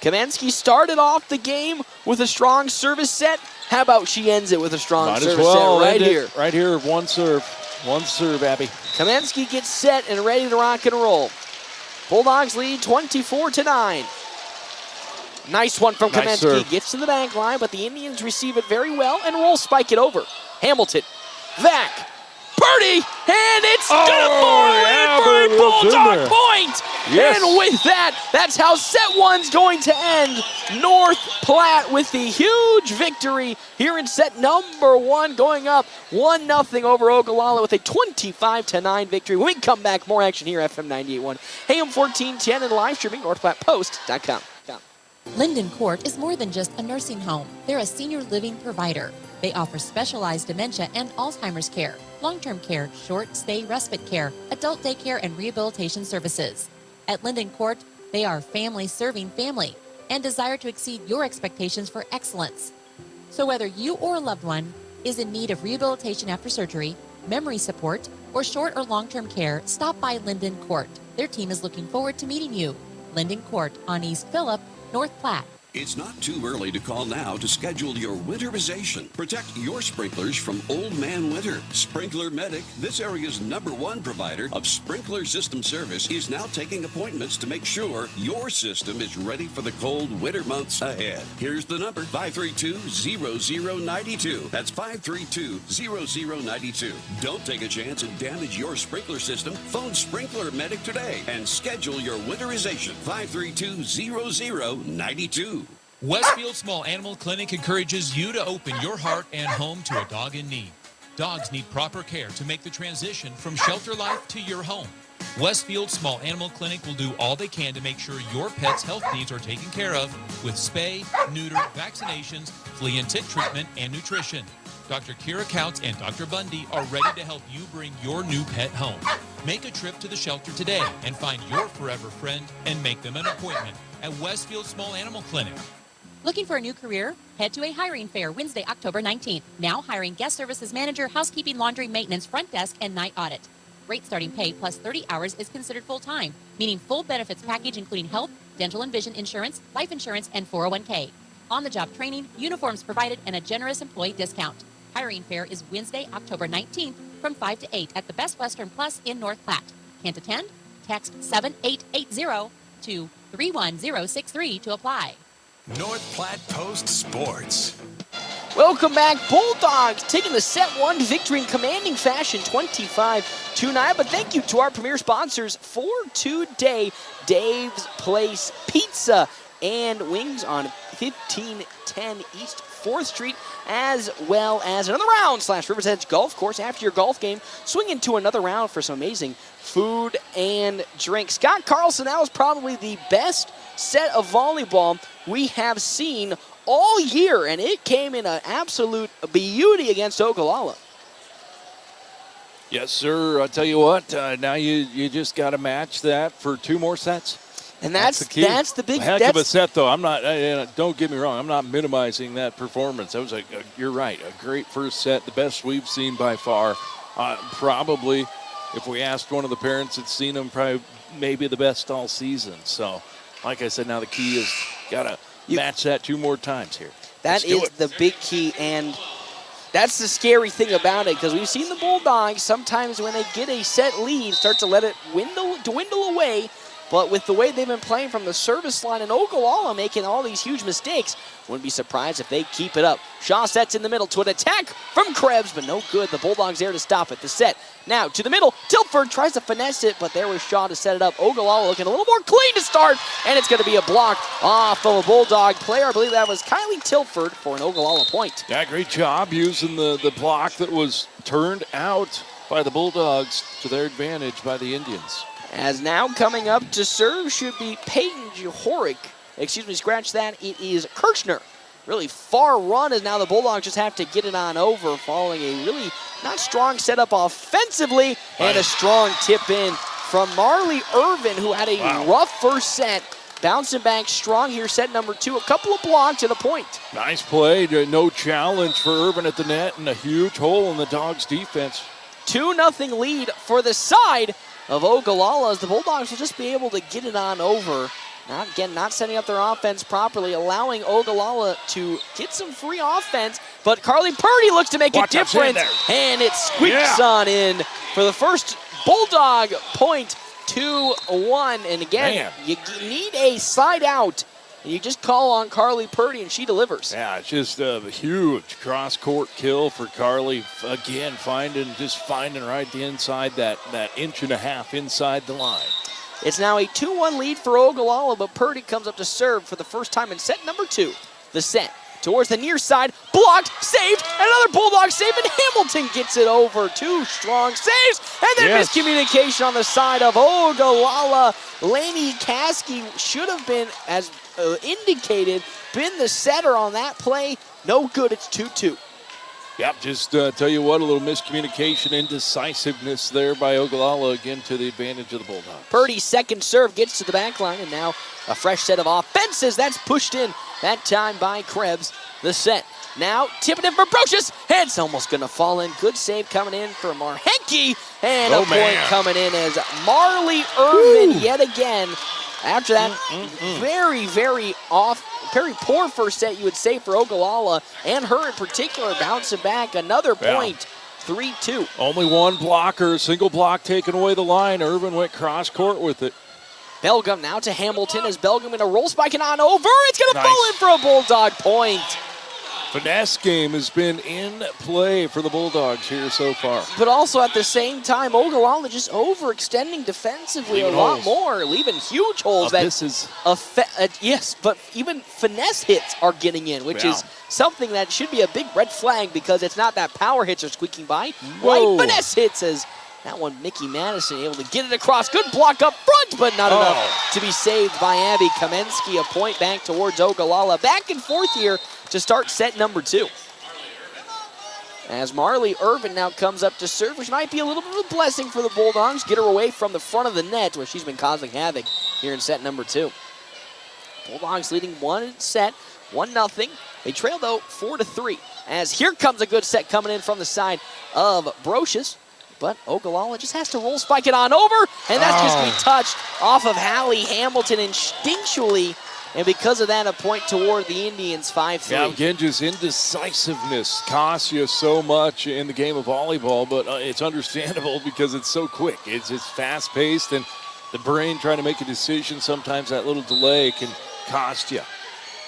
Kamensky started off the game with a strong service set. How about she ends it with a strong service set right here? Right here, one serve. One serve, Abby. Kamensky gets set and ready to rock and roll. Bulldogs lead 24-9. Nice one from Nice Kamensky. serve. Gets to the back line, but the Indians receive it very well and roll spike it over. Hamilton, Vac, Purdy, and it's gonna fall in for a Bulldog point. Yes. And with that, that's how set one's going to end. North Platte with the huge victory here in set number 1, going up 1-0 over Ogallala with a 25-9 victory. When we come back, more action here, FM 98.1, AM 1410, and live streaming NorthPlattePost.com. Linden Court is more than just a nursing home. They're a senior living provider. They offer specialized dementia and Alzheimer's care, long-term care, short-stay respite care, adult daycare, and rehabilitation services. At Linden Court, they are family serving family and desire to exceed your expectations for excellence. So whether you or a loved one is in need of rehabilitation after surgery, memory support, or short or long-term care, stop by Linden Court. Their team is looking forward to meeting you. Linden Court on East Phillip, North Platte. It's not too early to call now to schedule your winterization. Protect your sprinklers from old man winter. Sprinkler Medic, this area's #1 provider of sprinkler system service, is now taking appointments to make sure your system is ready for the cold winter months ahead. Here's the number, 532-0092. That's 532-0092. Don't take a chance and damage your sprinkler system. Phone Sprinkler Medic today and schedule your winterization, 532-0092. Westfield Small Animal Clinic encourages you to open your heart and home to a dog in need. Dogs need proper care to make the transition from shelter life to your home. Westfield Small Animal Clinic will do all they can to make sure your pet's health needs are taken care of with spay, neuter, vaccinations, flea and tick treatment, and nutrition. Dr. Kira Couts and Dr. Bundy are ready to help you bring your new pet home. Make a trip to the shelter today and find your forever friend and make them an appointment at Westfield Small Animal Clinic. Looking for a new career? Head to a hiring fair Wednesday, October 19th. Now hiring guest services manager, housekeeping, laundry, maintenance, front desk, and night audit. Great starting pay plus 30 hours is considered full-time, meaning full benefits package including health, dental and vision insurance, life insurance, and 401k. On-the-job training, uniforms provided, and a generous employee discount. Hiring fair is Wednesday, October 19th from 5 to 8 at the Best Western Plus in North Platte. Can't attend? Text 7880 to 31063 to apply. North Platte Post Sports. Welcome back. Bulldogs taking the set 1 victory in commanding fashion, 25-9. But thank you to our premier sponsors for today, Dave's Place Pizza and Wings on 1510 East 4th Street, as well as another round / River's Edge Golf Course. After your golf game, swing into another round for some amazing food and drink. Scott Carlson, that was probably the best set of volleyball we have seen all year, and it came in an absolute beauty against Ogallala. Yes, sir. I'll tell you what, now you just got to match that for 2 more sets. And that's the key. That's the big. Heck of a set, though. I'm not. Don't get me wrong. I'm not minimizing that performance. That was you're right. A great first set, the best we've seen by far. Probably, if we asked one of the parents that's seen them, probably maybe the best all season. So, like I said, now the key is got to match that 2 more times here. That is the big key, and that's the scary thing about it, because we've seen the Bulldogs sometimes when they get a set lead start to let it dwindle away. But with the way they've been playing from the service line and Ogallala making all these huge mistakes, wouldn't be surprised if they keep it up. Shaw sets in the middle to an attack from Krebs, but no good. The Bulldogs there to stop it. The set now to the middle. Tilford tries to finesse it, but there was Shaw to set it up. Ogallala looking a little more clean to start, and it's going to be a block off of a Bulldog player. I believe that was Kylie Tilford for an Ogallala point. Yeah, great job using the block that was turned out by the Bulldogs to their advantage by the Indians. As now coming up to serve should be Peyton Johoric. Excuse me, scratch that. It is Kirchner. Really far run as now the Bulldogs just have to get it on over following a really not strong setup offensively and a strong tip in from Marley Irvin, who had a rough first set. Bouncing back strong here, set number 2. A couple of blocks and a point. Nice play. No challenge for Irvin at the net and a huge hole in the Dogs' defense. 2-0 lead for the side of Ogallala as the Bulldogs will just be able to get it on over. Not setting up their offense properly, allowing Ogallala to get some free offense. But Carly Purdy looks to make a difference, and it squeaks on in for the first Bulldog point, 2-1. And again, you need a side out. And you just call on Carly Purdy, and she delivers. Yeah, it's just a huge cross-court kill for Carly. Again, finding right the inside, that 1.5 inches inside the line. It's now a 2-1 lead for Ogallala, but Purdy comes up to serve for the first time in set number 2. The set towards the near side, blocked, saved, another Bulldog save, and Hamilton gets it over. 2 strong saves, and then miscommunication on the side of Ogallala. Laney Caskey should have been, as indicated, been the setter on that play. No good, it's 2-2. Yep, just tell you what, a little miscommunication, indecisiveness there by Ogallala, again to the advantage of the Bulldogs. Purdy's second serve gets to the back line, and now a fresh set of offenses. That's pushed in that time by Krebs. The set now tipping in for Brocious, and it's almost going to fall in. Good save coming in for Marhenke, and a point coming in as Marley Irvin yet again. After that very poor first set, you would say, for Ogallala, and her in particular bouncing back. Another point, 3-2. Only one blocker, single block taken away the line. Irvin went cross-court with it. Belgium now to Hamilton as Belgium in a roll spike and on over. It's going to fall in for a Bulldog point. Finesse game has been in play for the Bulldogs here so far. But also at the same time, Ogallala just overextending defensively a lot more, leaving huge holes. Yes, but even finesse hits are getting in, which is something that should be a big red flag, because it's not that power hits are squeaking by. Right finesse hits as that one, Mickey Madison able to get it across. Good block up front, but not enough to be saved by Abby Kamensky. A point back towards Ogallala. Back and forth here to start set number 2. As Marley Irvin now comes up to serve, which might be a little bit of a blessing for the Bulldogs. Get her away from the front of the net, where she's been causing havoc here in set number 2. Bulldogs leading 1-0. They trail, though, 4-3. As here comes a good set coming in from the side of Brocious. But Ogallala just has to roll spike it on over, and that's just going to be touched off of Hallie Hamilton instinctually. And because of that, a point toward the Indians, 5-3. Yeah, again, just indecisiveness costs you so much in the game of volleyball, but it's understandable because it's so quick. It's fast-paced, and the brain trying to make a decision, sometimes that little delay can cost you.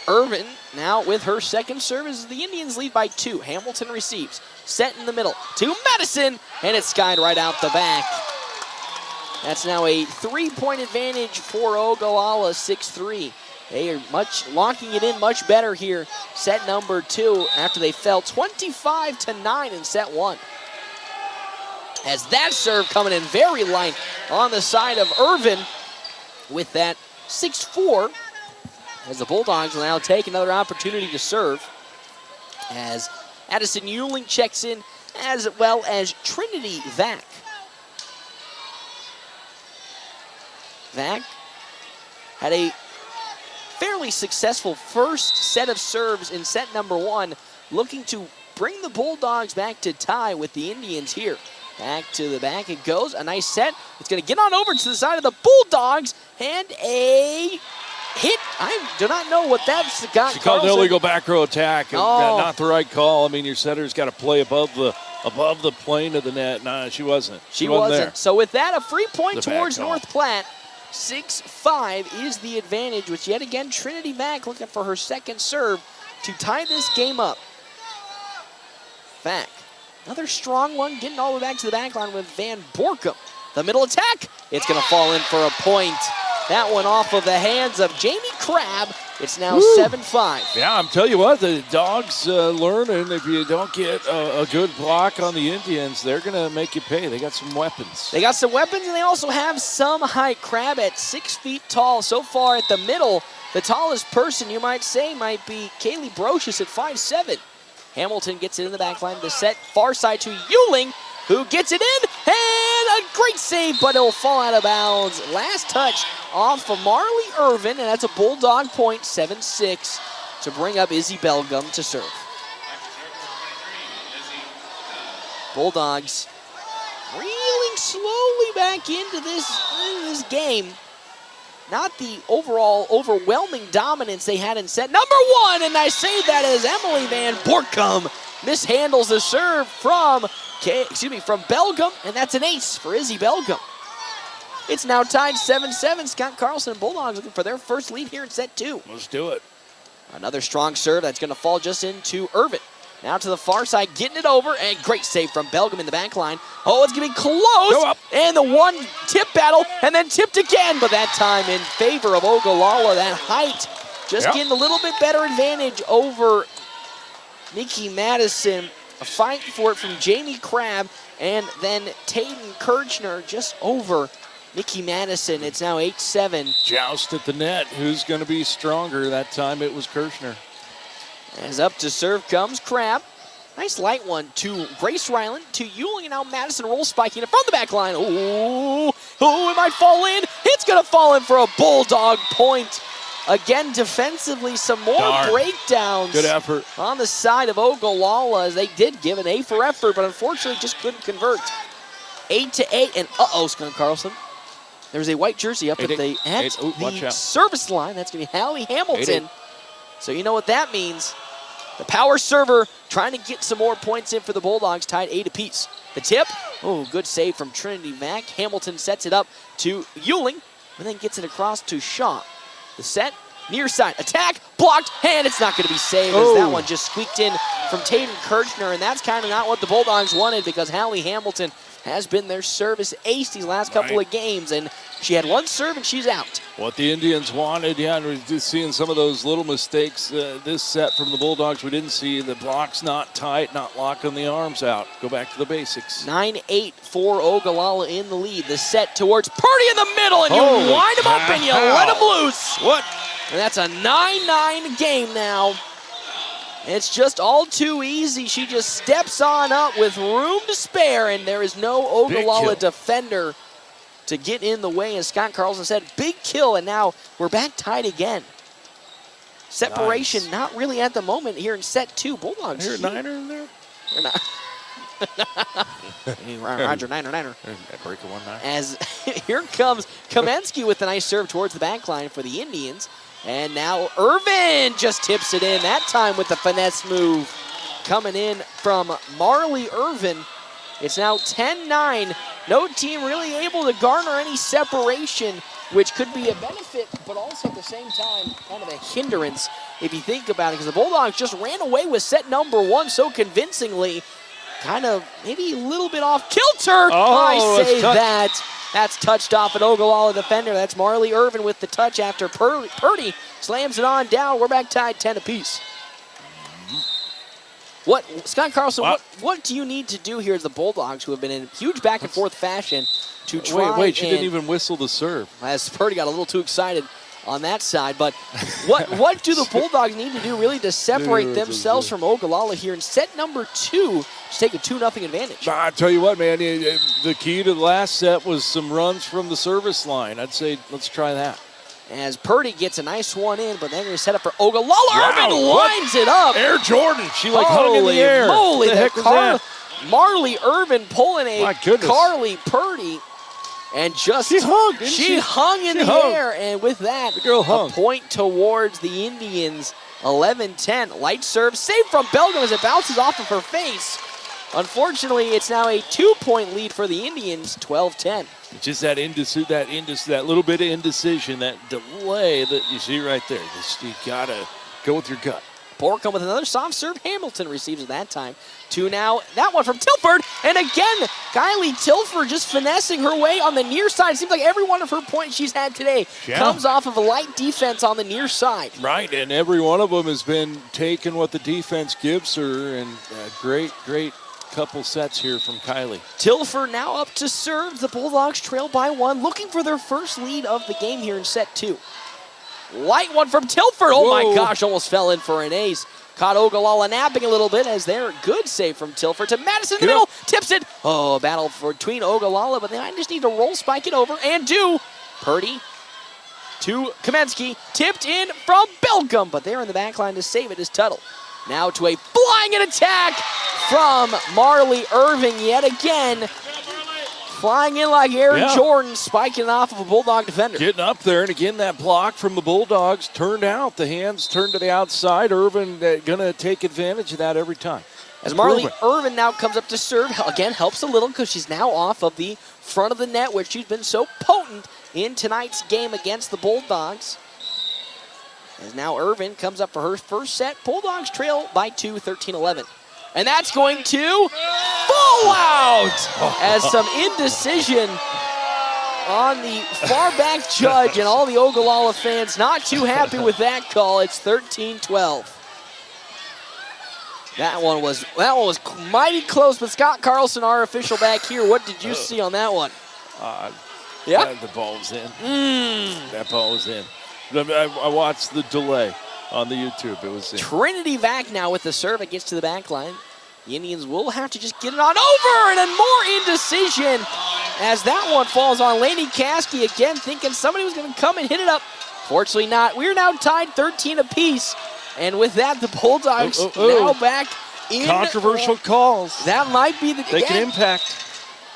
Irvin now with her second serve as the Indians lead by 2. Hamilton receives. Set in the middle to Madison, and it's skied right out the back. That's now a 3-point advantage for Ogallala, 6-3. They are locking it in much better here. Set number 2 after they fell 25-9 in set 1. As that serve coming in very light on the side of Irvin with that 6-4. as the Bulldogs will now take another opportunity to serve as Addison Euling checks in, as well as Trinity Vac. Vac had a fairly successful first set of serves in set number 1, looking to bring the Bulldogs back to tie with the Indians here. Back to the back it goes. A nice set. It's going to get on over to the side of the Bulldogs, and a hit. I do not know what that's got. She called an illegal back row attack. Not the right call. I mean, your setter's got to play above the plane of the net. No, she wasn't. She wasn't there. So with that, a free point The towards back call. North Platte. 6-5 is the advantage, which yet again Trinity Vac looking for her second serve to tie this game up. Vac, another strong one, getting all the way back to the back line with Van Borkum. The middle attack, it's going to fall in for a point. That one off of the hands of Jamie Crabb. It's now 7-5. Yeah, I'm telling you what, the Dogs learning if you don't get a good block on the Indians, they're going to make you pay. They got some weapons. They got some weapons, and they also have some height. Crabb at 6 feet tall. So far at the middle, the tallest person you might say might be Kaylee Brocious at 5'7". Hamilton gets it in the back line. The set far side to Euling, who gets it in, and a great save, but it'll fall out of bounds. Last touch off of Marley Irvin, and that's a Bulldog point, 7-6, to bring up Izzy Belgum to serve. Bulldogs reeling slowly back into this game. Not the overall overwhelming dominance they had in set number 1, and I say that as Emily Van Borkum mishandles the serve from Belgum, and that's an ace for Izzy Belgum. It's now tied 7-7. Scott Carlson and Bulldogs looking for their first lead here in set 2. Let's do it. Another strong serve that's going to fall just into Irvin. Now to the far side, getting it over, and great save from Belgum in the back line. Oh, it's going to be close, and the one tip battle, and then tipped again, but that time in favor of Ogallala. That height just getting a little bit better advantage over Nikki Madison. A fight for it from Jamie Crabb, and then Tayden Kirchner just over Nikki Madison. It's now 8-7. Joust at the net. Who's going to be stronger? That time it was Kirchner. As up to serve comes Crabb. Nice light one to Grace Ryland, to Euling, and now Madison roll spiking it from the back line. Ooh, it might fall in. It's going to fall in for a Bulldog point. Again, defensively, some more breakdowns. Good effort on the side of Ogallala, as they did give an A for effort, but unfortunately just couldn't convert. 8-8, and Scott Carlson. There's a white jersey up at the service line. That's going to be Hallie Hamilton. 8-8. So you know what that means. The power server trying to get some more points in for the Bulldogs, tied 8 apiece. The tip, good save from Trinity Vac. Hamilton sets it up to Euling, and then gets it across to Shaw. The set, near side, attack, blocked, and it's not going to be saved as that one just squeaked in from Tayden Kirchner, and that's kind of not what the Bulldogs wanted because Hallie Hamilton has been their service ace these last couple of games, and she had one serve and she's out. What the Indians wanted, and we're just seeing some of those little mistakes this set from the Bulldogs we didn't see. The block's not tight, not locking the arms out. Go back to the basics. 9-8 for Ogallala in the lead. The set towards Purdy in the middle, and you wind him up and you let him loose. What? And that's a 9-9 game now. It's just all too easy. She just steps on up with room to spare, and there is no Ogallala defender to get in the way. As Scott Carlson said, big kill, and now we're back tied again. Separation not really at the moment here in set 2. Bulldogs. Is there a niner in there? They're not. Roger, niner. Break a 1-9. As here comes Kamensky with a nice serve towards the back line for the Indians. And now Irvin just tips it in, that time with the finesse move. Coming in from Marley Irvin. It's now 10-9. No team really able to garner any separation, which could be a benefit, but also at the same time kind of a hindrance if you think about it, because the Bulldogs just ran away with set number 1 so convincingly. Kind of maybe a little bit off kilter. I say that. That's touched off an Ogallala defender. That's Marley Irvin with the touch after Purdy slams it on down. We're back tied 10 apiece. What, Scott Carlson, what do you need to do here as the Bulldogs, who have been in huge back and forth fashion, to try Wait, she didn't even whistle the serve. As Purdy got a little too excited. on that side. But what do the Bulldogs need to do really to separate themselves from Ogallala here in set number 2 to take a 2-0 advantage? I tell you what, man, the key to the last set was some runs from the service line. I'd say let's try that. As Purdy gets a nice one in, but they're going to set up for Ogallala. Irvin lines it up. Air Jordan. She hung in the air. Moly, the heck was that? Marley Irvin pulling a Carly Purdy. And just she hung, didn't she hung in the air, and with that, the girl hung. A point towards the Indians. 11-10. Light serve, save from Belgium as it bounces off of her face. Unfortunately, it's now a 2-point lead for the Indians. 12-10. Just that that little bit of indecision, that delay that you see right there. You gotta go with your gut. Borkham with another soft serve. Hamilton receives it that time. 2 now. That one from Tilford. And again, Kylie Tilford just finessing her way on the near side. Seems like every one of her points she's had today comes off of a light defense on the near side. Right, and every one of them has been taking what the defense gives her, and great couple sets here from Kylie. Tilford now up to serve. The Bulldogs trail by 1, looking for their first lead of the game here in set 2. Light one from Tilford. Oh my gosh, almost fell in for an ace. Caught Ogallala napping a little bit as they're good save from Tilford to Madison in the middle. Tips it. Oh, a battle between Ogallala, but they just need to roll spike it over and do. Purdy to Kamensky. Tipped in from Belgium, but they're in the back line to save it is Tuttle. Now to a flying in attack from Marley Irving yet again. Flying in like Aaron Jordan, spiking off of a Bulldog defender. Getting up there, and again, that block from the Bulldogs turned out. The hands turned to the outside. Irvin going to take advantage of that every time. As Marley Irvin now comes up to serve, again, helps a little because she's now off of the front of the net, where she's been so potent in tonight's game against the Bulldogs. As now Irvin comes up for her first set. Bulldogs trail by 2, 13-11. And that's going to fall out as some indecision on the far back judge, and all the Ogallala fans not too happy with that call. It's 13-12. That one was mighty close, but Scott Carlson, our official back here, what did you see on that one? The ball was in. That ball was in. I watched the delay on the YouTube. It was in. Trinity Vac now with the serve. It gets to the back line. The Indians will have to just get it on over, and then more indecision as that one falls on Lainey Caskey again, thinking somebody was going to come and hit it up. Fortunately not. We're now tied 13 apiece, and with that, the Bulldogs now back in. Controversial calls. That might be the. They can impact.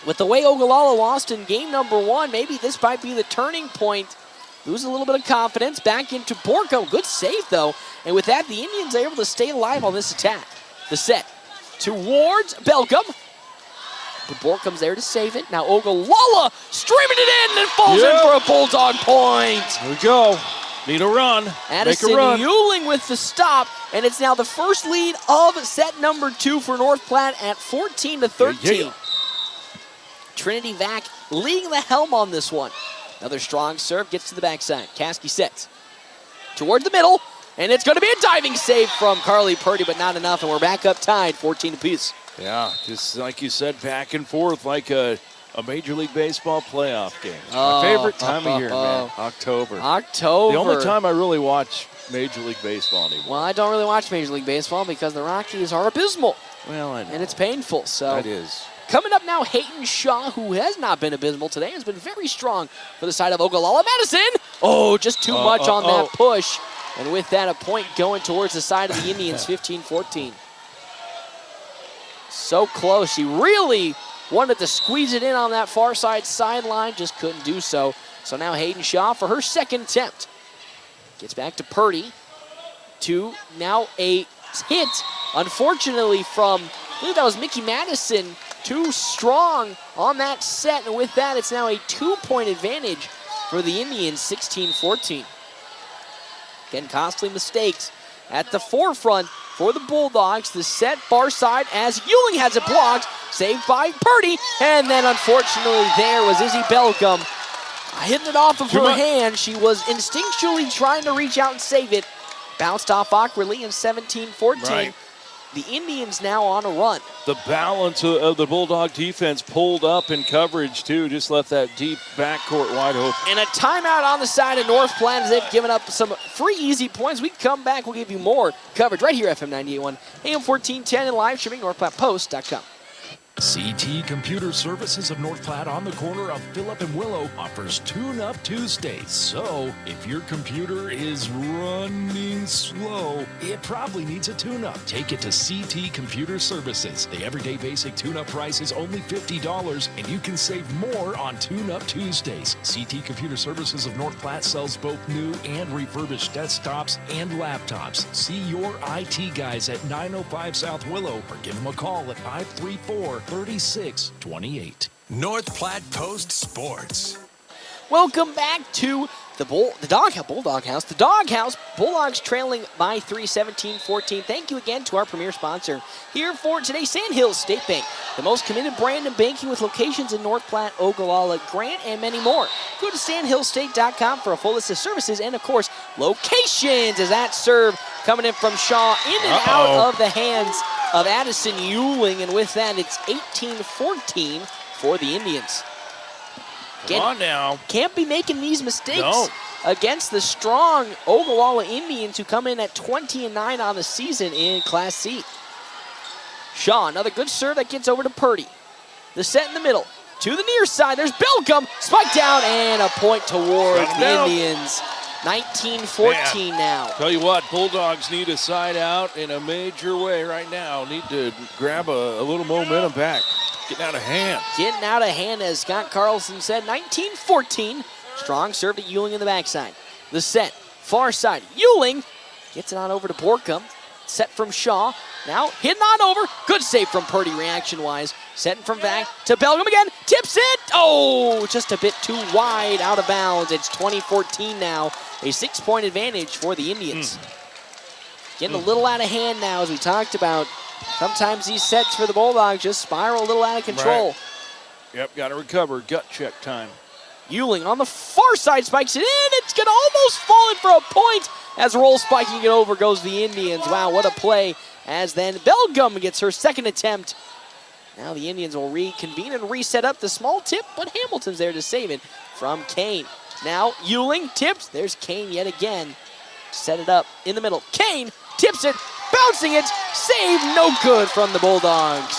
With the way Ogallala lost in game number 1, maybe this might be the turning point. Lose a little bit of confidence. Back into Borco. Good save, though. And with that, the Indians are able to stay alive on this attack. The set towards Belgium. But Borcom's there to save it. Now Ogallala streaming it in and falls in for a Bulldog point. There we go. Need a run. Addison Euling with the stop. And it's now the first lead of set number 2 for North Platte at 14-13. Trinity Vac leading the helm on this one. Another strong serve, gets to the backside. Caskey sets towards the middle, and it's going to be a diving save from Carly Purdy, but not enough, and we're back up tied, 14 apiece. Yeah, just like you said, back and forth like a Major League Baseball playoff game. It's my favorite time of year, man. October. The only time I really watch Major League Baseball anymore. Well, I don't really watch Major League Baseball because the Rockies are abysmal. Well, I know. And it's painful, so. It is. Coming up now, Hayden Shaw, who has not been abysmal today, has been very strong for the side of Ogallala. Madison! Oh, just too much on that push. And with that, a point going towards the side of the Indians, 15-14. So close. She really wanted to squeeze it in on that far side sideline, just couldn't do so. So now Hayden Shaw for her second attempt. Gets back to Purdy. To now a hit, unfortunately, from, I believe that was Mickey Madison. Too strong on that set, and with that, it's now a 2-point advantage for the Indians, 16-14. Again, costly mistakes at the forefront for the Bulldogs. The set far side as Euling has it blocked, saved by Purdy, and then unfortunately there was Izzy Belgium hitting it off of her hand. She was instinctually trying to reach out and save it. Bounced off awkwardly in 17-14. Right. the Indians now on a run. The balance of the Bulldog defense pulled up in coverage, too. Just left that deep backcourt wide open. And a timeout on the side of North Platte as they've given up some free, easy points. We come back, we'll give you more coverage right here, FM 98.1, AM 1410, and live streaming, NorthPlattePost.com. CT Computer Services of North Platte on the corner of Phillip and Willow offers Tune-Up Tuesdays. So, if your computer is running slow, it probably needs a tune-up. Take it to CT Computer Services. The everyday basic tune-up price is only $50, and you can save more on Tune-Up Tuesdays. CT Computer Services of North Platte sells both new and refurbished desktops and laptops. See your IT guys at 905 South Willow or give them a call at 534-3628. North Platte Post Sports. Welcome back to the Bulldog House. The Doghouse, Bulldogs trailing by 3, 17-14. Thank you again to our premier sponsor here for today, Sandhills State Bank, the most committed brand in banking with locations in North Platte, Ogallala, Grant, and many more. Go to sandhillstate.com for a full list of services and, of course, locations. As that serve coming in from Shaw, in and out of the hands of Addison Euling, and with that, it's 18-14 for the Indians. Come on now. Can't be making these mistakes against the strong Ogallala Indians, who come in at 20-9 on the season in Class C. Shaw, another good serve that gets over to Purdy. The set in the middle. To the near side, there's Belcom. Spike down, and a point towards the Indians. 19-14 now. Tell you what, Bulldogs need a side out in a major way right now. Need to grab a little momentum back. Getting out of hand. Getting out of hand, as Scott Carlson said. 19-14. Strong serve to Euling in the backside. The set, far side. Euling gets it on over to Borkum. Set from Shaw. Now hitting on over. Good save from Purdy reaction-wise. Setting from back to Belgium again. Tips it. Oh, just a bit too wide, out of bounds. It's 20-14 now. A 6-point advantage for the Indians. Getting a little out of hand now, as we talked about. Sometimes these sets for the Bulldogs just spiral a little out of control. Right. Yep, got to recover. Gut check time. Euling on the far side spikes it in. It's going to almost fall in for a point. As roll spiking it over goes the Indians. Wow, what a play. As then Belgum gets her second attempt. Now the Indians will reconvene and reset up the small tip, but Hamilton's there to save it from Kane. Now Euling tips. There's Kane yet again. Set it up in the middle. Kane tips it, bouncing it. Save, no good from the Bulldogs.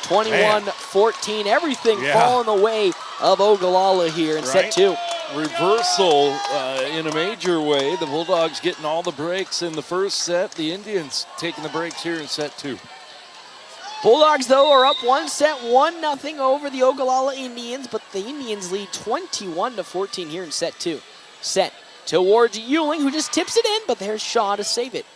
21-14. Everything falling the way of Ogallala here in set 2. Reversal in a major way. The Bulldogs getting all the breaks in the first set. The Indians taking the breaks here in set 2. Bulldogs, though, are up one set, 1-0 over the Ogallala Indians, but the Indians lead 21-14 here in set 2. Set towards Euling, who just tips it in, but there's Shaw to save it.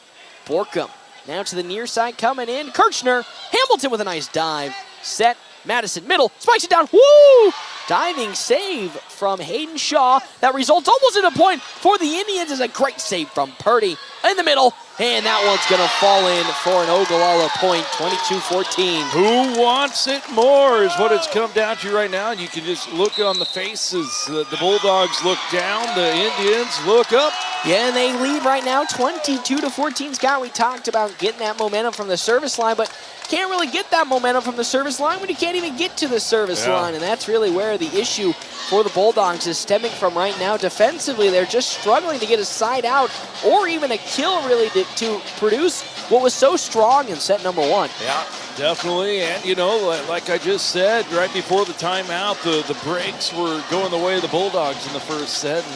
Borkum now to the near side coming in. Kirchner, Hamilton with a nice dive. Set, Madison middle, spikes it down. Woo! Diving save from Hayden Shaw. That results almost in a point for the Indians. Is a great save from Purdy in the middle. And that one's going to fall in for an Ogallala point, 22-14. Who wants it more is what it's come down to right now. You can just look on the faces. The Bulldogs look down. The Indians look up. Yeah, and they lead right now 22-14. Scott, we talked about getting that momentum from the service line, but can't really get that momentum from the service line when you can't even get to the service line. And that's really where the issue for the Bulldogs is stemming from right now. Defensively, they're just struggling to get a side out or even a kill, really, to produce what was so strong in set number 1. Yeah, definitely. And, you know, like I just said, right before the timeout, the breaks were going the way of the Bulldogs in the first set.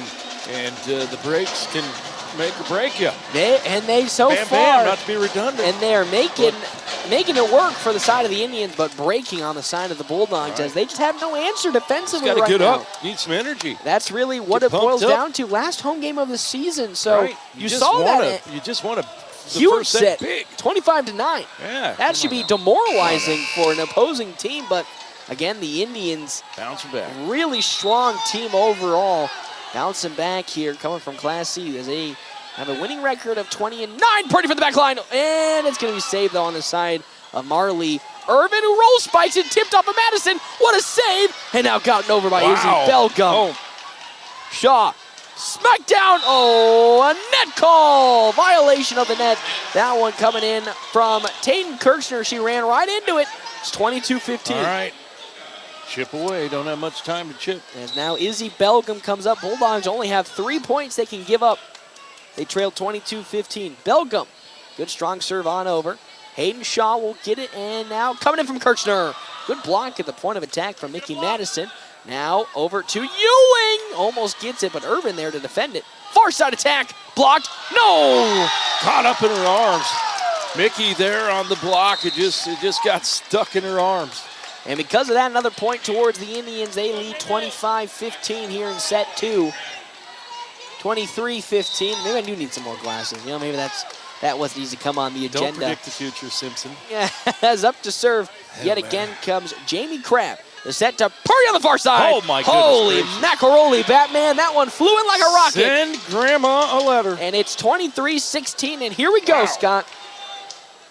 And the breaks can make or break you. They so bam, far, bam, not to be redundant. And they're making it work for the side of the Indians, but breaking on the side of the Bulldogs as they just have no answer defensively right now. Got to get up. Need some energy. That's really what it boils down to. Last home game of the season, so you saw that. You just want to huge set, big. 25-9. Yeah, that should be demoralizing for an opposing team, but again, the Indians bouncing back. Really strong team overall. Bouncing back here, coming from Class C, as they have a winning record of 20-9. Purdy for the back line, and it's going to be saved, though, on the side of Marley Irvin, who roll spikes and tipped off of Madison. What a save! And now gotten over by Izzy Belgum. Shaw Smack down. Oh, a net call. Violation of the net. That one coming in from Tayden Kirchner. She ran right into it. It's 22-15. All right. Chip away. Don't have much time to chip. As now Izzy Belgium comes up. Bulldogs only have 3 points they can give up. They trailed 22-15. Belgium, good strong serve on over. Hayden Shaw will get it, and now coming in from Kirchner. Good block at the point of attack from Mickey Madison. Now over to Ewing. Almost gets it, but Irvin there to defend it. Far side attack. Blocked. No! Caught up in her arms. Mickey there on the block. It just got stuck in her arms. And because of that, another point towards the Indians. They lead 25-15 here in set 2. 23-15. Maybe I do need some more glasses. You know, maybe that what needs to come on the agenda. Don't predict the future, Simpson. Yeah, as up to serve yet again comes Jamie Crabb. The set to Purdy on the far side. Oh, my goodness Holy gracious. macaroni, Batman. That one flew in like a rocket. Send Grandma a letter. And it's 23-16, and here we go, Scott.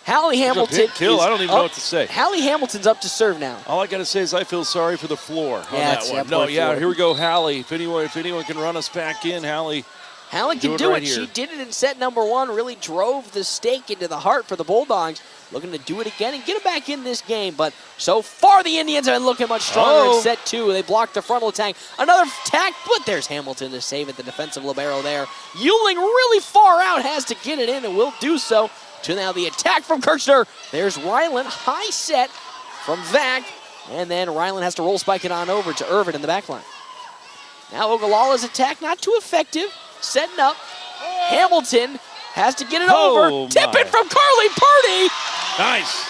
Hallie Hamilton. Kill. I don't even know what to say. Hallie Hamilton's up to serve now. All I got to say is I feel sorry for the floor on that one. Floor. Here we go, Hallie. If anyone can run us back in, Hallie. Hallie can do it. She did it in set number 1, really drove the stake into the heart for the Bulldogs. Looking to do it again and get it back in this game. But so far, the Indians have been looking much stronger in set 2. They blocked the frontal attack. Another attack, but there's Hamilton to save it, the defensive libero there. Yuling really far out, has to get it in and will do so. To now the attack from Kirchner. There's Ryland, high set from Vac. And then Ryland has to roll spike it on over to Irvin in the back line. Now Ogallala's attack, not too effective. Setting up. Hamilton has to get it over. Tip it from Carly Purdy. Nice.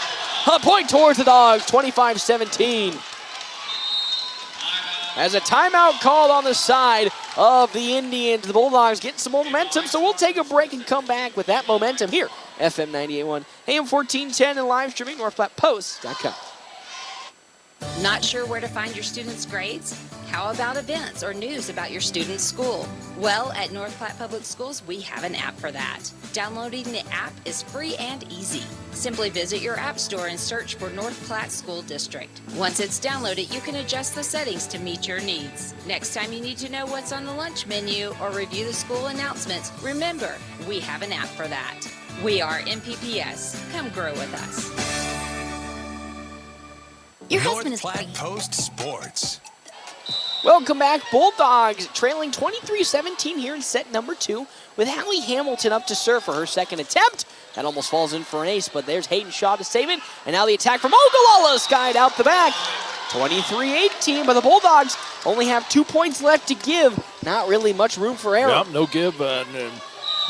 A point towards the Dogs, 25-17. As a timeout called on the side of the Indians, the Bulldogs getting some momentum, so we'll take a break and come back with that momentum here. FM 98.1, AM 1410, and live streaming NorthPlattePost.com. Not sure where to find your students' grades? How about events or news about your student's school? Well, at North Platte Public Schools, we have an app for that. Downloading the app is free and easy. Simply visit your app store and search for North Platte School District. Once it's downloaded, you can adjust the settings to meet your needs. Next time you need to know what's on the lunch menu or review the school announcements, remember, we have an app for that. We are MPPS. Come grow with us. Your North Platte Post Sports. Welcome back. Bulldogs trailing 23-17 here in set number 2 with Hallie Hamilton up to serve for her second attempt. That almost falls in for an ace, but there's Hayden Shaw to save it. And now the attack from Ogallala, skied out the back. 23-18, but the Bulldogs only have 2 points left to give. Not really much room for error. Yep, no give,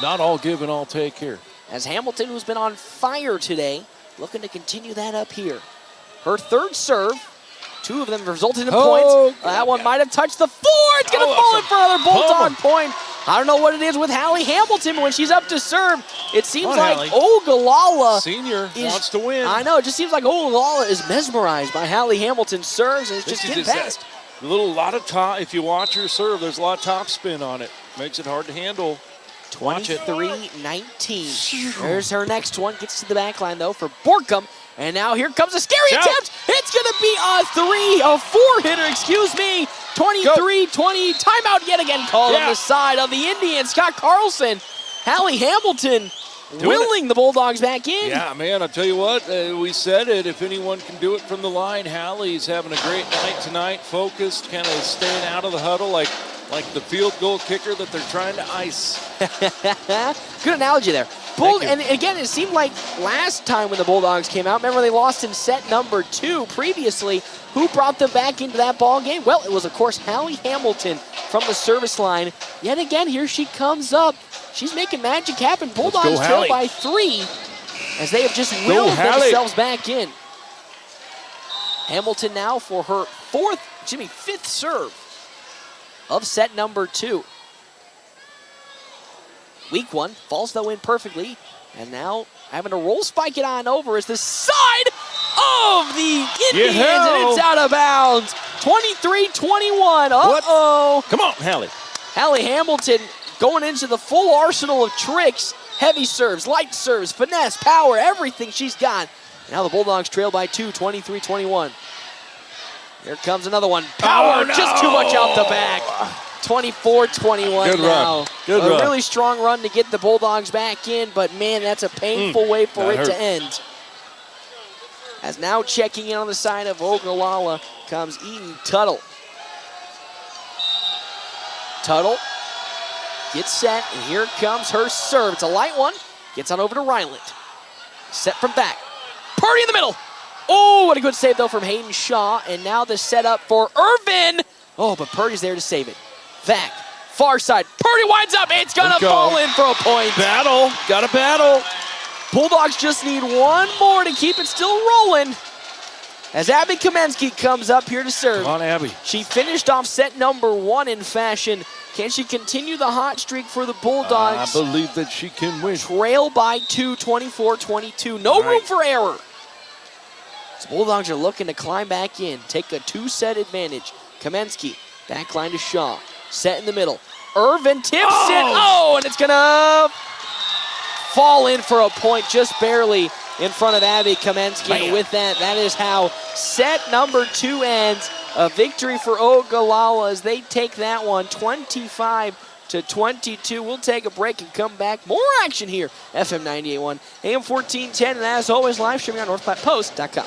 not all give and all take here. As Hamilton, who's been on fire today, looking to continue that up here. Her third serve, 2 of them resulted in points. That one might have touched the floor. It's going to fall in for another Bulldog point. I don't know what it is with Hallie Hamilton, but when she's up to serve, it seems like Ogallala Senior wants to win. I know, it just seems like Ogallala is mesmerized by Hallie Hamilton's serves, and it's just getting past. Lot of top. If you watch her serve, there's a lot of top spin on it. Makes it hard to handle. 23-19. There's her next one. Gets to the back line, though, for Borkum. And now here comes a scary attempt. It's going to be a 4-hitter, excuse me. 23-20. Timeout yet again called on the side of the Indians. Scott Carlson, Hallie Hamilton willing the Bulldogs back in. Yeah, man, I'll tell you what. We said it. If anyone can do it from the line, Hallie's having a great night tonight. Focused, kind of staying out of the huddle like the field goal kicker that they're trying to ice. Good analogy there. And again, it seemed like last time when the Bulldogs came out, remember they lost in set number 2 previously. Who brought them back into that ball game? Well, it was, of course, Hallie Hamilton from the service line. Yet again, here she comes up. She's making magic happen. Bulldogs trail by 3 as they have just willed themselves back in. Hamilton now for her fifth serve of set number 2. Weak one, falls though in perfectly, and now having to roll spike it on over is the side of the Indians, and it's out of bounds. 23-21, uh-oh. Come on, Hallie. Hallie Hamilton going into the full arsenal of tricks, heavy serves, light serves, finesse, power, everything she's got. Now the Bulldogs trail by 2, 23-21. Here comes another one. Power, just too much out the back. 24-21 Good now. run. Good a run. really strong run to get the Bulldogs back in, but man, that's a painful way for that it to hurt. end. As now checking in on the side of Ogallala comes Eden Tuttle. Tuttle gets set, and here comes her serve. It's a light one. Gets on over to Ryland. Set from back. Purdy in the middle. Oh, what a good save, though, from Hayden Shaw. And now the setup for Irvin. Oh, but Purdy's there to save it. Back, far side. Purdy winds up. It's going to fall in for a point. Battle. Got a battle. Bulldogs just need one more to keep it still rolling. As Abby Kamensky comes up here to serve. Come on, Abby. She finished off set number 1 in fashion. Can she continue the hot streak for the Bulldogs? I believe that she can win. Trail by 2, 24-22. No room for error. The Bulldogs are looking to climb back in, take a 2-set advantage. Kamensky, backline to Shaw. Set in the middle. Irvin tips it. Oh, and it's going to fall in for a point, just barely in front of Abby Kamensky. And with that, that is how set number 2 ends. A victory for Ogallala as they take that one 25-22. We'll take a break and come back. More action here. FM 98.1, AM 1410, and as always, live streaming on NorthPlattePost.com.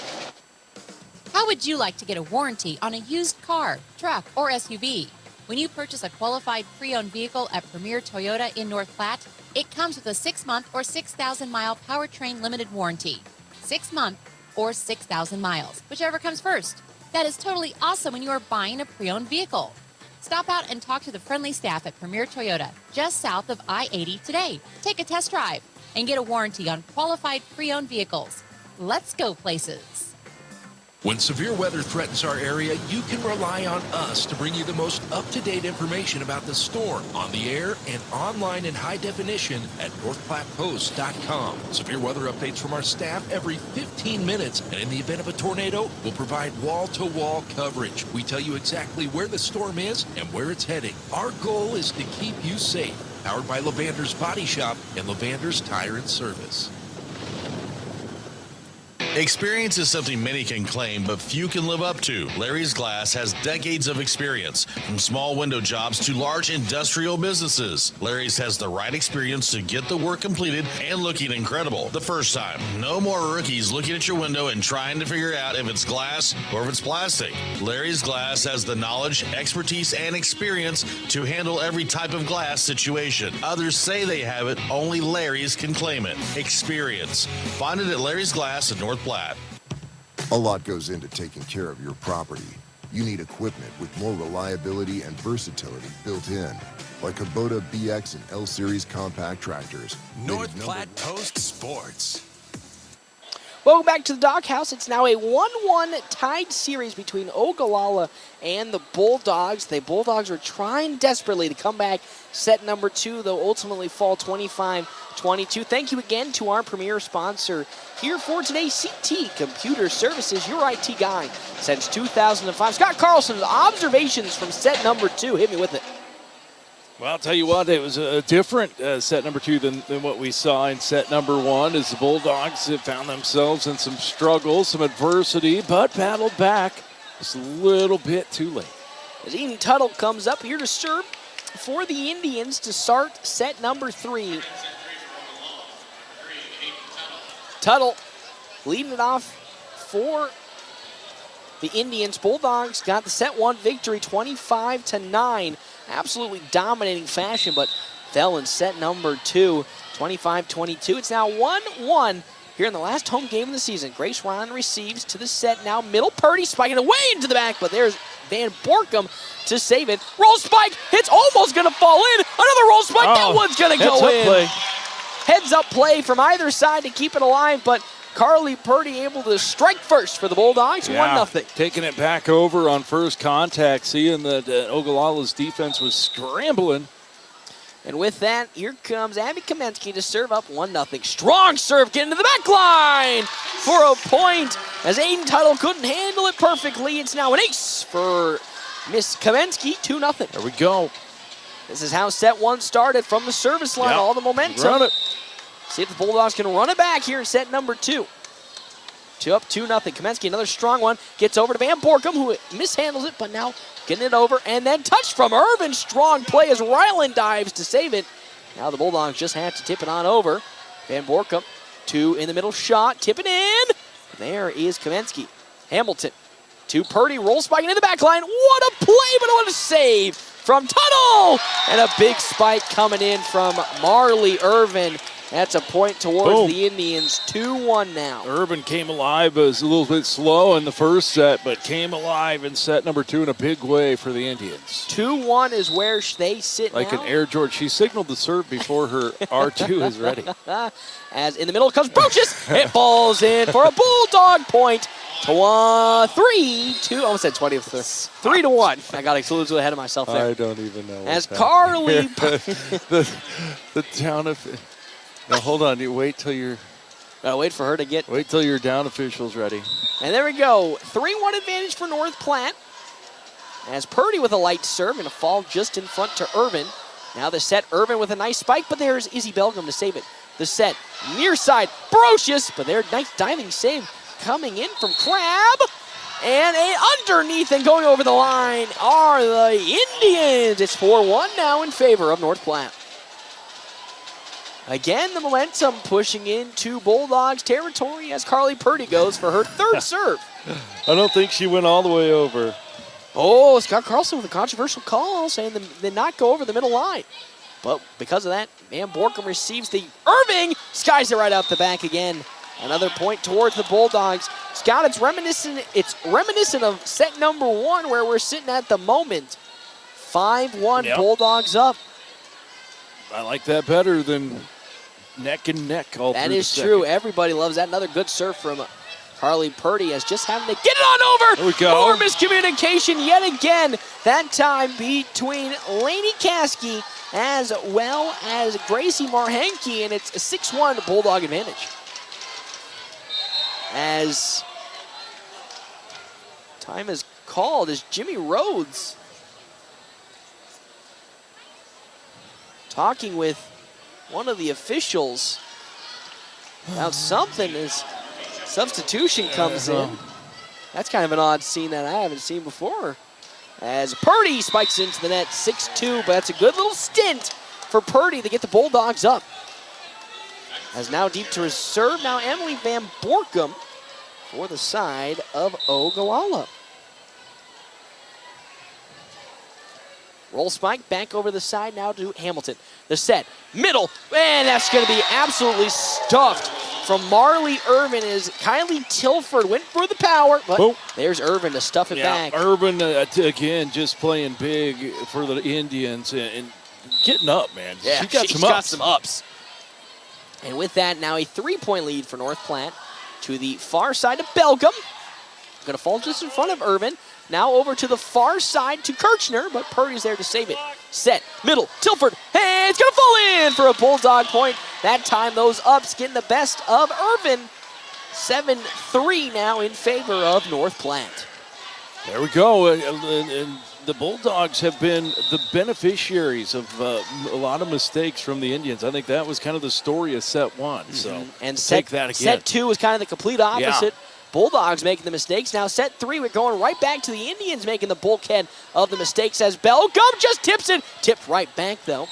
How would you like to get a warranty on a used car, truck, or SUV? When you purchase a qualified pre-owned vehicle at Premier Toyota in North Platte, it comes with a 6-month or 6,000-mile powertrain limited warranty. 6 months or 6,000 miles, whichever comes first. That is totally awesome when you are buying a pre-owned vehicle. Stop out and talk to the friendly staff at Premier Toyota, just south of I-80 today. Take a test drive and get a warranty on qualified pre-owned vehicles. Let's go places. When severe weather threatens our area, you can rely on us to bring you the most up-to-date information about the storm on the air and online in high definition at NorthPlattePost.com. Severe weather updates from our staff every 15 minutes, and in the event of a tornado, we'll provide wall-to-wall coverage. We tell you exactly where the storm is and where it's heading. Our goal is to keep you safe. Powered by Lavander's Body Shop and Lavander's Tire and Service. Experience is something many can claim, but few can live up to. Larry's Glass has decades of experience, from small window jobs to large industrial businesses. Larry's has the right experience to get the work completed and looking incredible the first time. No more rookies looking at your window and trying to figure out if it's glass or if it's plastic. Larry's Glass has the knowledge, expertise, and experience to handle every type of glass situation. Others say they have it, only Larry's can claim it. Experience. Find it at Larry's Glass in North Platte. A lot goes into taking care of your property. You need equipment with more reliability and versatility built in, like Kubota BX and L Series compact tractors. North Platte Post Sports. Welcome back to the Doghouse. It's now a 1-1 tied series between Ogallala and the Bulldogs. The Bulldogs are trying desperately to come back. Set number 2, though, ultimately fall 25-22. Thank you again to our premier sponsor here for today, CT Computer Services, your IT guy since 2005. Scott Carlson's observations from set number 2. Hit me with it. Well, I'll tell you what, it was a different set number 2 than what we saw in set number 1, as the Bulldogs have found themselves in some struggles, some adversity, but battled back just a little bit too late. As Eden Tuttle comes up here to serve for the Indians to start set number 3. Tuttle leading it off for the Indians. Bulldogs got the set 1 victory 25-9. Absolutely dominating fashion, but fell in set number 2, 25-22. It's now 1-1 here in the last home game of the season. Grace Ryan receives to the set now. Middle, Purdy spiking away into the back, but there's Van Borkum to save it. Roll spike, it's almost going to fall in. Another roll spike, that one's going to go in. Play. Heads up play from either side to keep it alive, but Carly Purdy able to strike first for the Bulldogs, 1-0. Taking it back over on first contact, seeing that Ogallala's defense was scrambling. And with that, here comes Abby Kamensky to serve up 1-0. Strong serve getting to the back line for a point as Aiden Tuttle couldn't handle it perfectly. It's now an ace for Miss Kamensky, 2-0. There we go. This is how set 1 started from the service line, all the momentum. Run it. See if the Bulldogs can run it back here in set number 2. Up 2-0. Kamensky, another strong one. Gets over to Van Borkum, who mishandles it, but now getting it over. And then touch from Irvin. Strong play as Ryland dives to save it. Now the Bulldogs just have to tip it on over. Van Borkum, 2 in the middle shot. Tip it in. There is Kamensky. Hamilton to Purdy. Roll spike into the back line. What a play, but what a save from Tuttle. And a big spike coming in from Marley Irvin. That's a point towards the Indians. 2-1 now. Irvin came alive. It was a little bit slow in the first set, but came alive in set number 2 in a big way for the Indians. 2-1 is where they sit like now. An Air George. She signaled the serve before her R2 is ready. As in the middle comes Brocious. It falls in for a Bulldog point. 3-2. Almost said 20. 3-1. I got exclusively ahead of myself there. I don't even know. As Carly. the down of. No, hold on. You wait till you're. Gotta wait for her to get. Wait till your down official's ready. And there we go. 3-1 advantage for North Platte. As Purdy with a light serve, going to fall just in front to Irvin. Now the set, Irvin with a nice spike, but there's Izzy Belgium to save it. The set, near side, Brocious, but there, nice diving save coming in from Crab. And underneath and going over the line are the Indians. It's 4-1 now in favor of North Platte. Again, the momentum pushing into Bulldogs territory as Carly Purdy goes for her third serve. I don't think she went all the way over. Oh, Scott Carlson with a controversial call saying they did not go over the middle line. But because of that, Van Borkum receives the Irving. Skies it right out the back again. Another point towards the Bulldogs. Scott, it's reminiscent of set number 1 where we're sitting at the moment. 5-1 Yep. Bulldogs up. I like that better than neck and neck all That through is the true. second. Everybody loves that. Another good serve from Carly Purdy as just having to get it on over. There we go. More miscommunication yet again. That time between Lainey Caskey as well as Gracie Marhenke, and it's a 6-1 Bulldog advantage. As time is called as Jimmy Rhodes talking with one of the officials about something as substitution comes in. That's kind of an odd scene that I haven't seen before. As Purdy spikes into the net, 6-2, but that's a good little stint for Purdy to get the Bulldogs up. As now deep to reserve, now Emily Van Borkum for the side of Ogallala. Roll spike back over the side now to Hamilton. The set, middle, and that's going to be absolutely stuffed from Marley Irvin as Kylie Tilford went for the power, but there's Irvin to stuff it back. Irvin, again, just playing big for the Indians and getting up, man. Yeah, she's got some ups. And with that, now a 3-point lead for North Platte to the far side of Belgium. Going to fall just in front of Irvin. Now over to the far side to Kirchner, but Purdy's there to save it. Set, middle, Tilford, hey, it's going to fall in for a Bulldog point. That time those ups getting the best of Irvin. 7-3 now in favor of North Platte. There we go. And the Bulldogs have been the beneficiaries of a lot of mistakes from the Indians. I think that was kind of the story of set 1. So and take that again. Set 2 was kind of the complete opposite. Yeah. Bulldogs making the mistakes. Now set 3, we're going right back to the Indians making the bulkhead of the mistakes as Belgium just tips it. Tipped right back, though,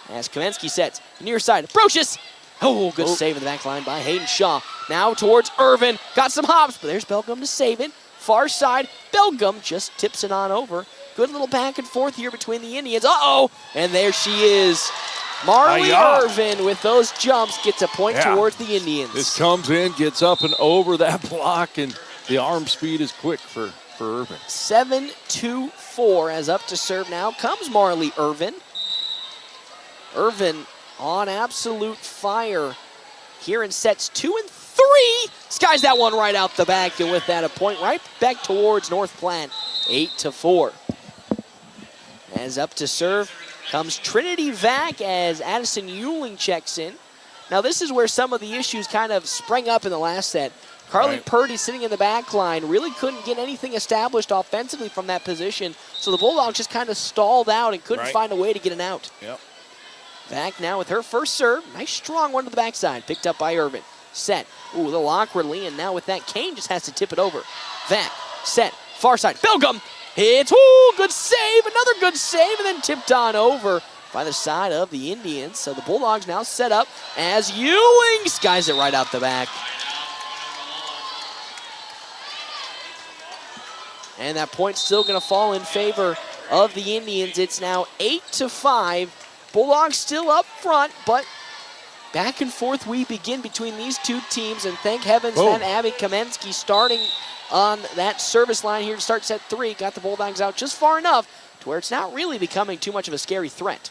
as Kamensky sets. Near side, Brocious. Oh, good save in the back line by Hayden Shaw. Now towards Irvin. Got some hops, but there's Belgium to save it. Far side, Belgium just tips it on over. Good little back and forth here between the Indians. Uh-oh, and there she is. Marley Irvin with those jumps gets a point towards the Indians. This comes in, gets up and over that block, and the arm speed is quick for Irvin. 7-2-4 as up to serve now comes Marley Irvin. Irvin on absolute fire here in sets 2 and 3. Skies that one right out the back, and with that a point right back towards North Platte. 8-4. As up to serve comes Trinity Vack as Addison Euling checks in. Now this is where some of the issues kind of sprang up in the last set. Carly Purdy sitting in the back line really couldn't get anything established offensively from that position, so the Bulldogs just kind of stalled out and couldn't find a way to get an out. Yep. Vack now with her first serve. Nice strong one to the backside, picked up by Irvin. set. Ooh, a little awkwardly, and now with that, Kane just has to tip it over. Back, set, far side. Belgium hits. Ooh, good save. Another good save, and then tipped on over by the side of the Indians. So the Bulldogs now set up as Ewing skies it right out the back. And that point's still going to fall in favor of the Indians. It's now 8-5. Bulldogs still up front, but back and forth we begin between these two teams. And thank heavens that Abby Kamensky starting on that service line here to start set 3 got the Bulldogs out just far enough to where it's not really becoming too much of a scary threat.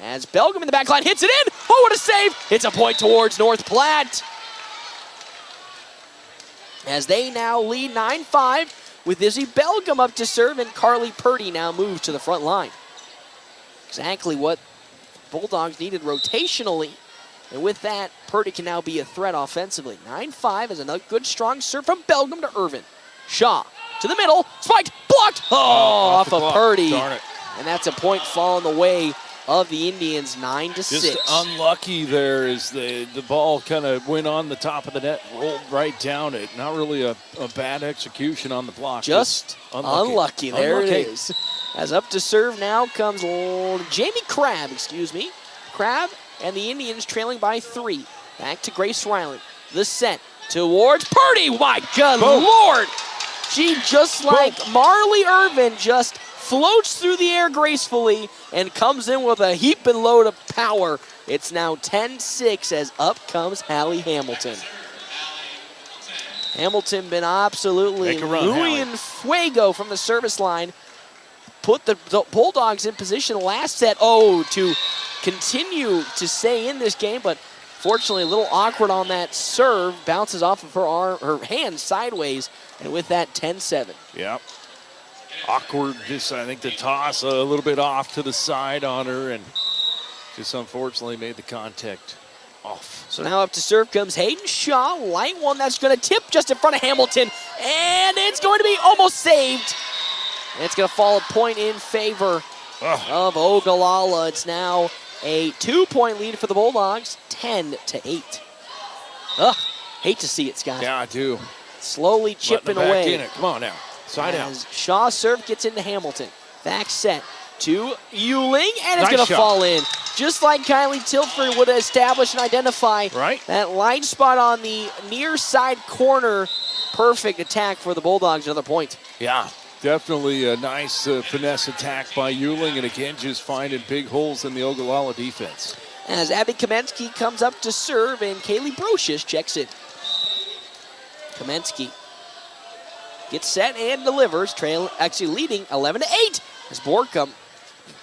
As Belgium in the back line hits it in. Oh, what a save. It's a point towards North Platte. As they now lead 9-5 with Izzy Belgium up to serve, and Carly Purdy now moves to the front line. Exactly what Bulldogs needed rotationally. And with that, Purdy can now be a threat offensively. 9-5 is another good strong serve from Belgium to Irvin. Shaw to the middle, spiked, blocked. Oh, off of Purdy. Darn it. And that's a point falling the way of the Indians, 9-6. Just unlucky there as the ball kind of went on the top of the net, rolled right down it. Not really a bad execution on the block. Just unlucky. There it is. As up to serve now comes Jamie Crabb, Crabb and the Indians trailing by 3. Back to Grace Ryland. The set towards Purdy. My God, Lord. She, just like Marley Irvin, just floats through the air gracefully and comes in with a heap and load of power. It's now 10-6 as up comes Hallie Hamilton. Hamilton been absolutely Louis and Fuego from the service line. Put the Bulldogs in position last set. Oh, to continue to stay in this game, but fortunately a little awkward on that serve. Bounces off of her hand sideways, and with that 10-7. Yep. Awkward, just I think the toss a little bit off to the side on her, and just unfortunately made the contact off. So now up to serve comes Hayden Shaw. Light one that's going to tip just in front of Hamilton, and it's going to be almost saved. And it's going to fall a point in favor of Ogallala. It's now a 2-point lead for the Bulldogs, 10-8. Hate to see it, Scott. Yeah, I do. Slowly chipping away. Back in it. Come on now. Side as out. Shaw's serve gets into Hamilton. Back set to Ewing, and it's Nice going to shot. fall in. Just like Kylie Tilford would establish and identify that line spot on the near side corner. Perfect attack for the Bulldogs, another point. Yeah, definitely a nice finesse attack by Ewing, and again, just finding big holes in the Ogallala defense. As Abby Kamensky comes up to serve, and Kaylee Brocious checks it. Kamensky gets set and delivers, leading 11-8 as Borkum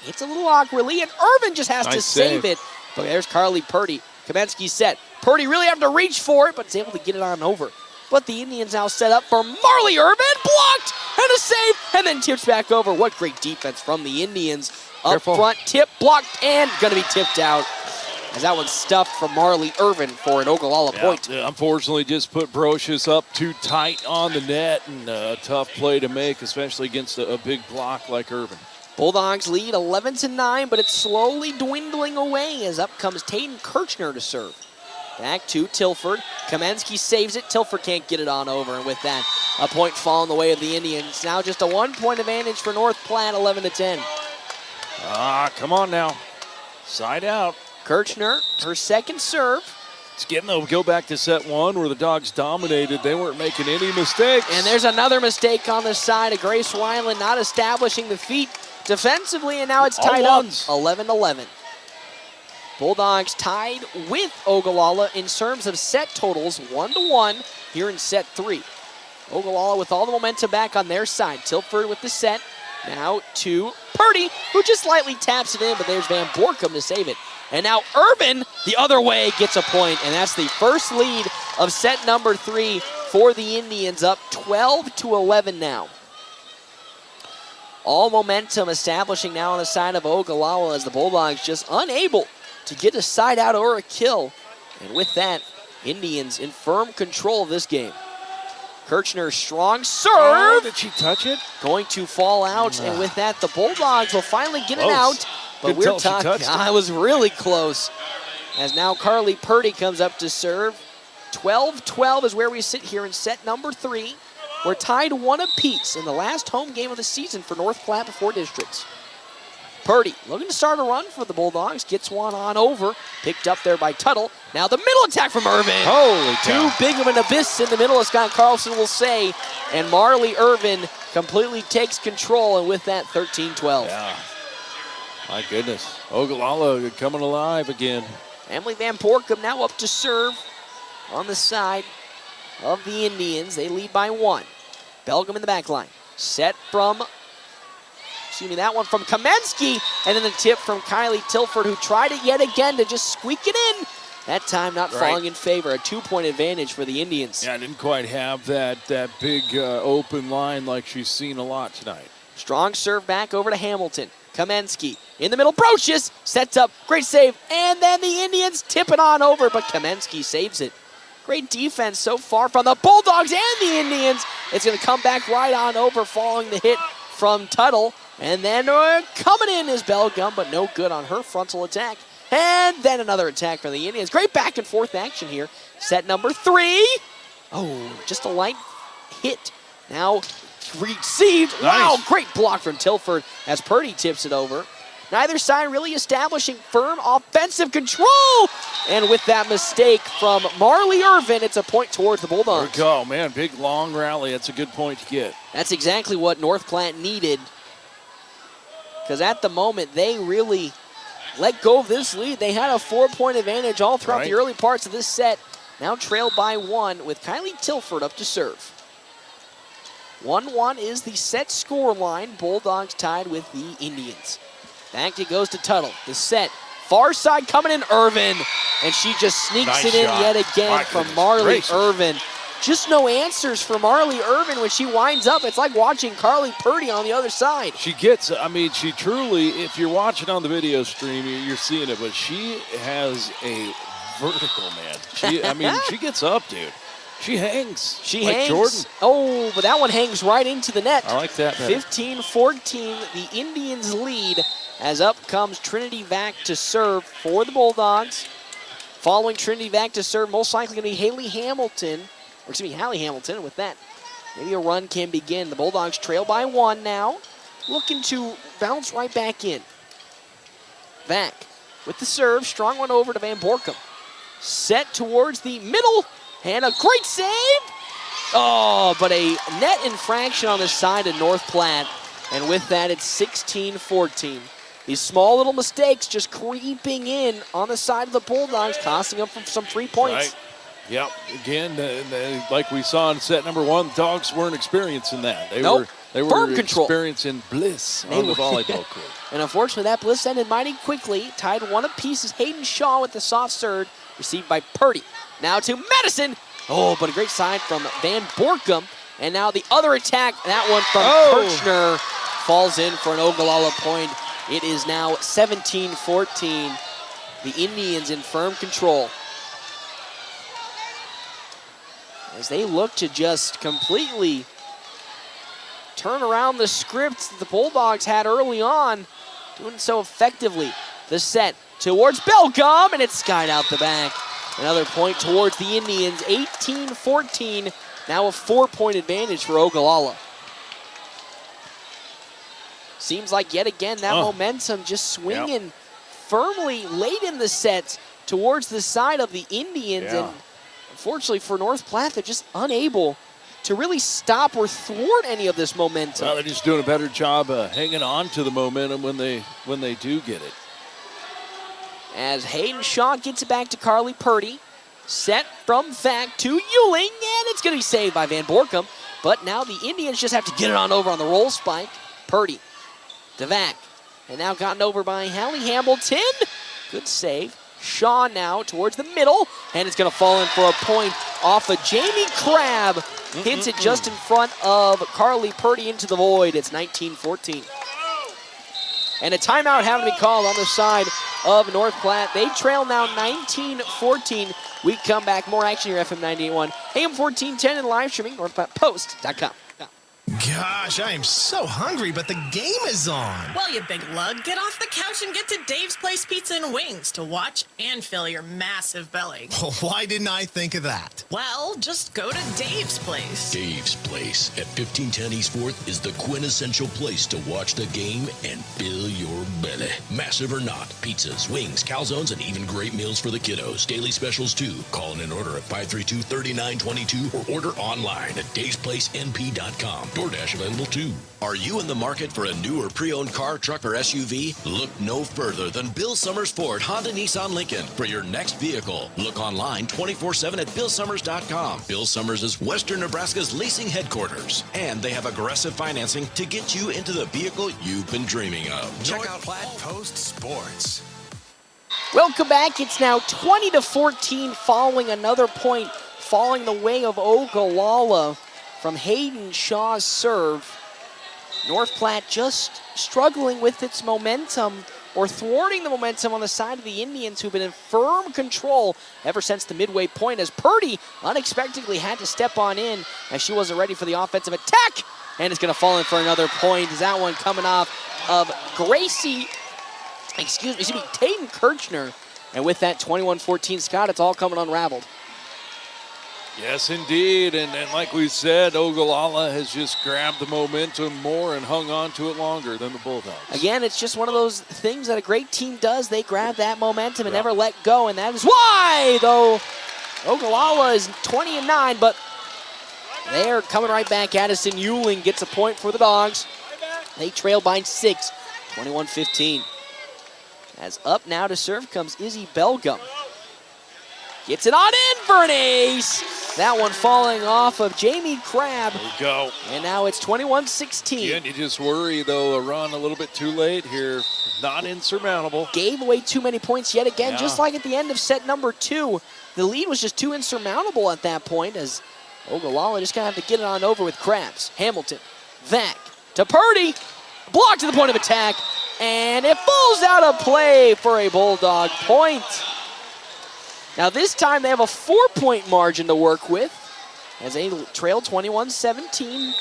hits a little awkwardly, and Irvin just has to save it. But there's Carly Purdy. Kamensky set. Purdy really having to reach for it, but is able to get it on over. But the Indians now set up for Marley Irvin. Blocked and a save, and then tips back over. What great defense from the Indians. Up front, tip, blocked, and going to be tipped out. As that one's stuffed from Marley Irvin for an Ogallala point. Unfortunately, just put Brocious up too tight on the net, and a tough play to make, especially against a big block like Irvin. Bulldogs lead 11-9, but it's slowly dwindling away as up comes Tayden Kirchner to serve. Back to Tilford. Kamensky saves it. Tilford can't get it on over, and with that, a point falling the way of the Indians. Now just a 1-point advantage for North Platte, 11-10. Come on now. Side out. Kirchner, her second serve. It's getting them go back to set 1 where the Dogs dominated. They weren't making any mistakes. And there's another mistake on the side of Grace Wyland, not establishing the feet defensively, and now it's tied up 11-11. Bulldogs tied with Ogallala in terms of set totals, 1-1 here in set 3. Ogallala with all the momentum back on their side. Tilford with the set. Now to Purdy, who just slightly taps it in, but there's Van Borkum to save it. And now Irvin, the other way, gets a point, and that's the first lead of set number 3 for the Indians, up 12-11 now. All momentum establishing now on the side of Ogallala as the Bulldogs just unable to get a side out or a kill. And with that, Indians in firm control of this game. Kirchner's strong serve. Oh, did she touch it? Going to fall out, and with that, the Bulldogs will finally get it out. But we're talking, it was really close. As now Carly Purdy comes up to serve 12-12 is where we sit here in set number 3. We're tied 1 apiece in the last home game of the season for North Platte before districts. Purdy looking to start a run for the Bulldogs. Gets one on over. Picked up there by Tuttle. Now the middle attack from Irvin. Holy cow. Too big of an abyss in the middle, as Scott Carlson will say. And Marley Irvin completely takes control, and with that, 13-12. Yeah. My goodness. Ogallala coming alive again. Emily Van Borkum now up to serve on the side of the Indians. They lead by 1. Belgium in the back line. Set from, that one from Kamensky, and then the tip from Kylie Tilford, who tried it yet again to just squeak it in. That time not falling in favor. A 2-point advantage for the Indians. Yeah, I didn't quite have that big open line like she's seen a lot tonight. Strong serve back over to Hamilton. Kamensky in the middle, broaches, sets up, great save, and then the Indians tip it on over, but Kamensky saves it. Great defense so far from the Bulldogs and the Indians. It's going to come back right on over following the hit from Tuttle. And then coming in is Belgium, but no good on her frontal attack. And then another attack from the Indians. Great back and forth action here. Set number 3. Oh, just a light hit. Now received. Nice. Wow, great block from Tilford as Purdy tips it over. Neither side really establishing firm offensive control. And with that mistake from Marley Irvin, it's a point towards the Bulldogs. There we go, man. Big, long rally. That's a good point to get. That's exactly what North Platte needed. Because at the moment, they really let go of this lead. They had a 4-point advantage all throughout the early parts of this set. Now trailed by 1 with Kylie Tilford up to serve. 1-1 is the set score line. Bulldogs tied with the Indians. Back it goes to Tuttle. The set. Far side coming in, Irvin. And she just sneaks it in yet again from Marley Irvin. Just no answers for Marley Irvin when she winds up. It's like watching Carly Purdy on the other side. She gets, she truly, if you're watching on the video stream, you're seeing it, but she has a vertical, man. She gets up, dude. She hangs. She like hangs. Jordan. Oh, but that one hangs right into the net. I like that better. 15-14, the Indians lead as up comes Trinity Vac to serve for the Bulldogs. Following Trinity Vac to serve, most likely going to be Hallie Hamilton. And with that, maybe a run can begin. The Bulldogs trail by 1 now. Looking to bounce right back in. Vac with the serve. Strong one over to Van Borkum. Set towards the middle. And a great save. Oh, but a net infraction on the side of North Platte. And with that, it's 16-14. These small little mistakes just creeping in on the side of the Bulldogs, costing them some 3 points. Right. Yep. Again, like we saw in set number 1, the Dogs weren't experiencing that. They were firm control. Experiencing bliss on the volleyball court. And unfortunately, that bliss ended mighty quickly. Tied 1 apiece is Hayden Shaw with the soft serve, received by Purdy. Now to Madison. Oh, but a great side from Van Borkum. And now the other attack, that one from Kirchner, falls in for an Ogallala point. It is now 17-14. The Indians in firm control. As they look to just completely turn around the script that the Bulldogs had early on, doing so effectively. The set towards Belgium, and it's skied out the back. Another point towards the Indians, 18-14. Now a 4-point advantage for Ogallala. Seems like yet again that momentum just swinging firmly late in the set towards the side of the Indians. And unfortunately for North Platte, they're just unable to really stop or thwart any of this momentum. Well, they're just doing a better job hanging on to the momentum when they do get it. As Hayden Shaw gets it back to Carly Purdy. Set from Vac to Ewing, and it's going to be saved by Van Borkum. But now the Indians just have to get it on over on the roll spike. Purdy to Vac. And now gotten over by Hallie Hamilton. Good save. Shaw now towards the middle, and it's going to fall in for a point off of Jamie Crabb. Hits it just in front of Carly Purdy into the void. It's 19-14. And a timeout having to be called on the side of North Platte. They trail now 19-14. We come back. More action here, FM 98.1, AM 1410, and live streaming, NorthPlattePost.com. gosh, I am so hungry, but the game is on. Well, you big lug, get off the couch and get to Dave's Place Pizza and Wings to watch and fill your massive belly. Why didn't I think of that? Well, just go to Dave's Place. Dave's Place at 1510 East 4th is the quintessential place to watch the game and fill your belly. Massive or not, pizzas, wings, calzones, and even great meals for the kiddos. Daily specials too. Call in an order at 532-3922 or order online at davesplacenp.com. DoorDash available too. Are you in the market for a new or pre-owned car, truck, or SUV? Look no further than Bill Summers Ford Honda Nissan Lincoln for your next vehicle. Look online 24/7 at billsummers.com. Bill Summers is Western Nebraska's leasing headquarters, and they have aggressive financing to get you into the vehicle you've been dreaming of. Check out Platte Post Sports. Welcome back. It's now 20-14 following another point, falling the way of Ogallala from Hayden Shaw's serve. North Platte just struggling with its momentum or thwarting the momentum on the side of the Indians, who've been in firm control ever since the midway point, as Purdy unexpectedly had to step on in as she wasn't ready for the offensive attack. And it's going to fall in for another point. Is that one coming off of Tayden Kirchner. And with that 21-14, Scott, it's all coming unraveled. Yes, indeed. And like we said, Ogallala has just grabbed the momentum more and hung on to it longer than the Bulldogs. Again, it's just one of those things that a great team does. They grab that momentum and never let go, and that is why, though, Ogallala is 20-9, but they're coming right back. Addison Euling gets a point for the Dogs. They trail by 6, 21-15. As up now to serve comes Izzy Belgum. Gets it on in for an ace. That one falling off of Jamie Crabb. There we go. And now it's 21-16. Again, you just worry, though, a run a little bit too late here. Not insurmountable. Gave away too many points yet again, just like at the end of set number 2. The lead was just too insurmountable at that point, as Ogallala just going to have to get it on over with Krabs. Hamilton, Vac to Purdy. Blocked to the point of attack. And it falls out of play for a Bulldog point. Now this time they have a 4-point margin to work with as they trail 21-17.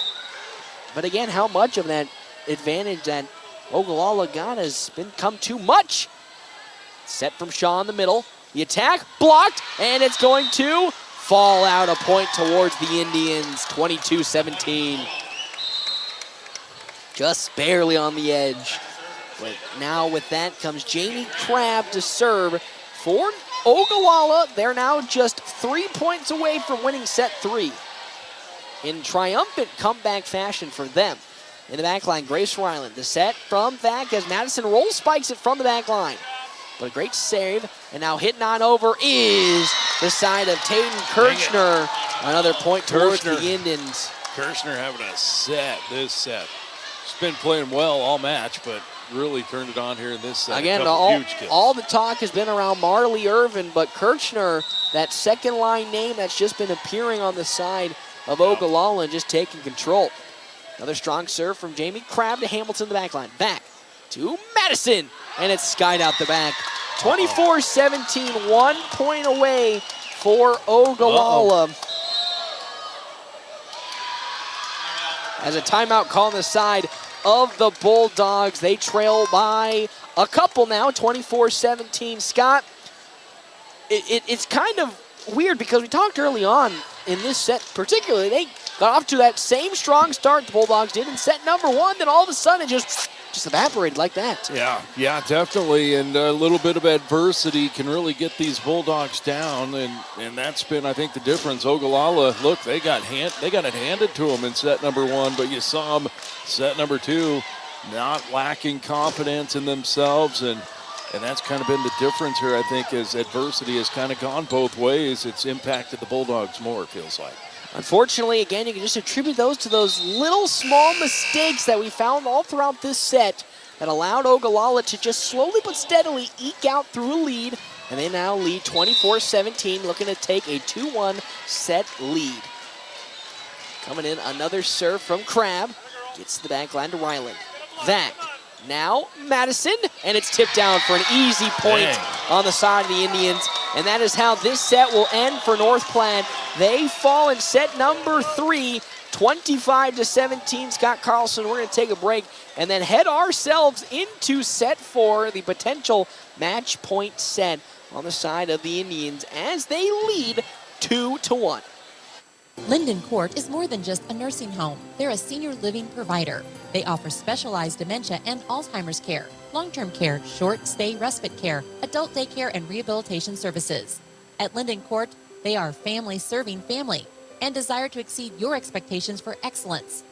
But again, how much of that advantage that Ogallala got has become too much. Set from Shaw in the middle. The attack blocked, and it's going to fall out a point towards the Indians, 22-17. Just barely on the edge. But now with that comes Jamie Crabb to serve for Ogallala. They're now just 3 points away from winning set 3. In triumphant comeback fashion for them. In the back line, Grace Ryland. The set from Vac as Madison roll spikes it from the back line. But a great save, and now hitting on over is the side of Tayden Kirchner. Another point towards the Indians. Kirchner having a set this set. She's been playing well all match, but really turned it on here in this set. Again, all the talk has been around Marley Irvin, but Kirchner, that second line name that's just been appearing on the side of Ogallala and just taking control. Another strong serve from Jamie Crabb to Hamilton in the back line. Back to Madison, and it's skied out the back. 24-17, 1 point away for Ogallala. As a timeout call on the side of the Bulldogs. They trail by a couple now, 24-17. Scott, it's kind of weird because we talked early on in this set particularly. They got off to that same strong start the Bulldogs did in set number 1, then all of a sudden it just evaporated like that. Yeah, definitely, and a little bit of adversity can really get these Bulldogs down, and that's been, I think, the difference. Ogallala, look, they got it handed to them in set number 1, but you saw them set number 2 not lacking confidence in themselves, and that's kind of been the difference here, I think, as adversity has kind of gone both ways. It's impacted the Bulldogs more, it feels like. Unfortunately, again, you can just attribute those to those little small mistakes that we found all throughout this set that allowed Ogallala to just slowly but steadily eke out through a lead. And they now lead 24-17, looking to take a 2-1 set lead. Coming in, another serve from Crabb. Gets the back line to Ryland. Vac. Now Madison, and it's tipped down for an easy point on the side of the Indians. And that is how this set will end for North Platte. They fall in set number 3, 25-17. Scott Carlson, we're going to take a break and then head ourselves into set 4, the potential match point set on the side of the Indians as they lead 2-1. Linden Court is more than just a nursing home. They're a senior living provider. They offer specialized dementia and Alzheimer's care, long-term care, short-stay respite care, adult daycare, and rehabilitation services. At Linden Court, they are family serving family and desire to exceed your expectations for excellence.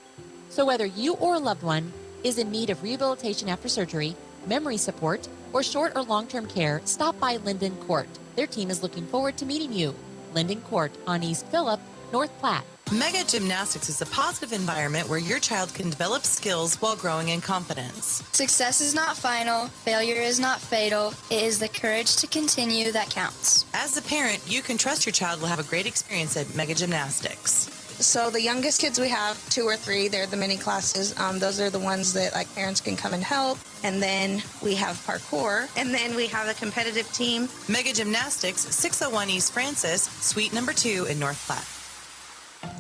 So whether you or a loved one is in need of rehabilitation after surgery, memory support, or short or long-term care, stop by Linden Court. Their team is looking forward to meeting you. Linden Court on East Phillip, North Platte. Mega Gymnastics is a positive environment where your child can develop skills while growing in confidence. Success is not final, failure is not fatal. It is the courage to continue that counts. As a parent, you can trust your child will have a great experience at Mega Gymnastics. So the youngest kids we have, 2 or 3, they're the mini classes. Those are the ones that like parents can come and help. And then we have parkour. And then we have a competitive team. Mega Gymnastics, 601 East Francis, Suite number 2 in North Platte.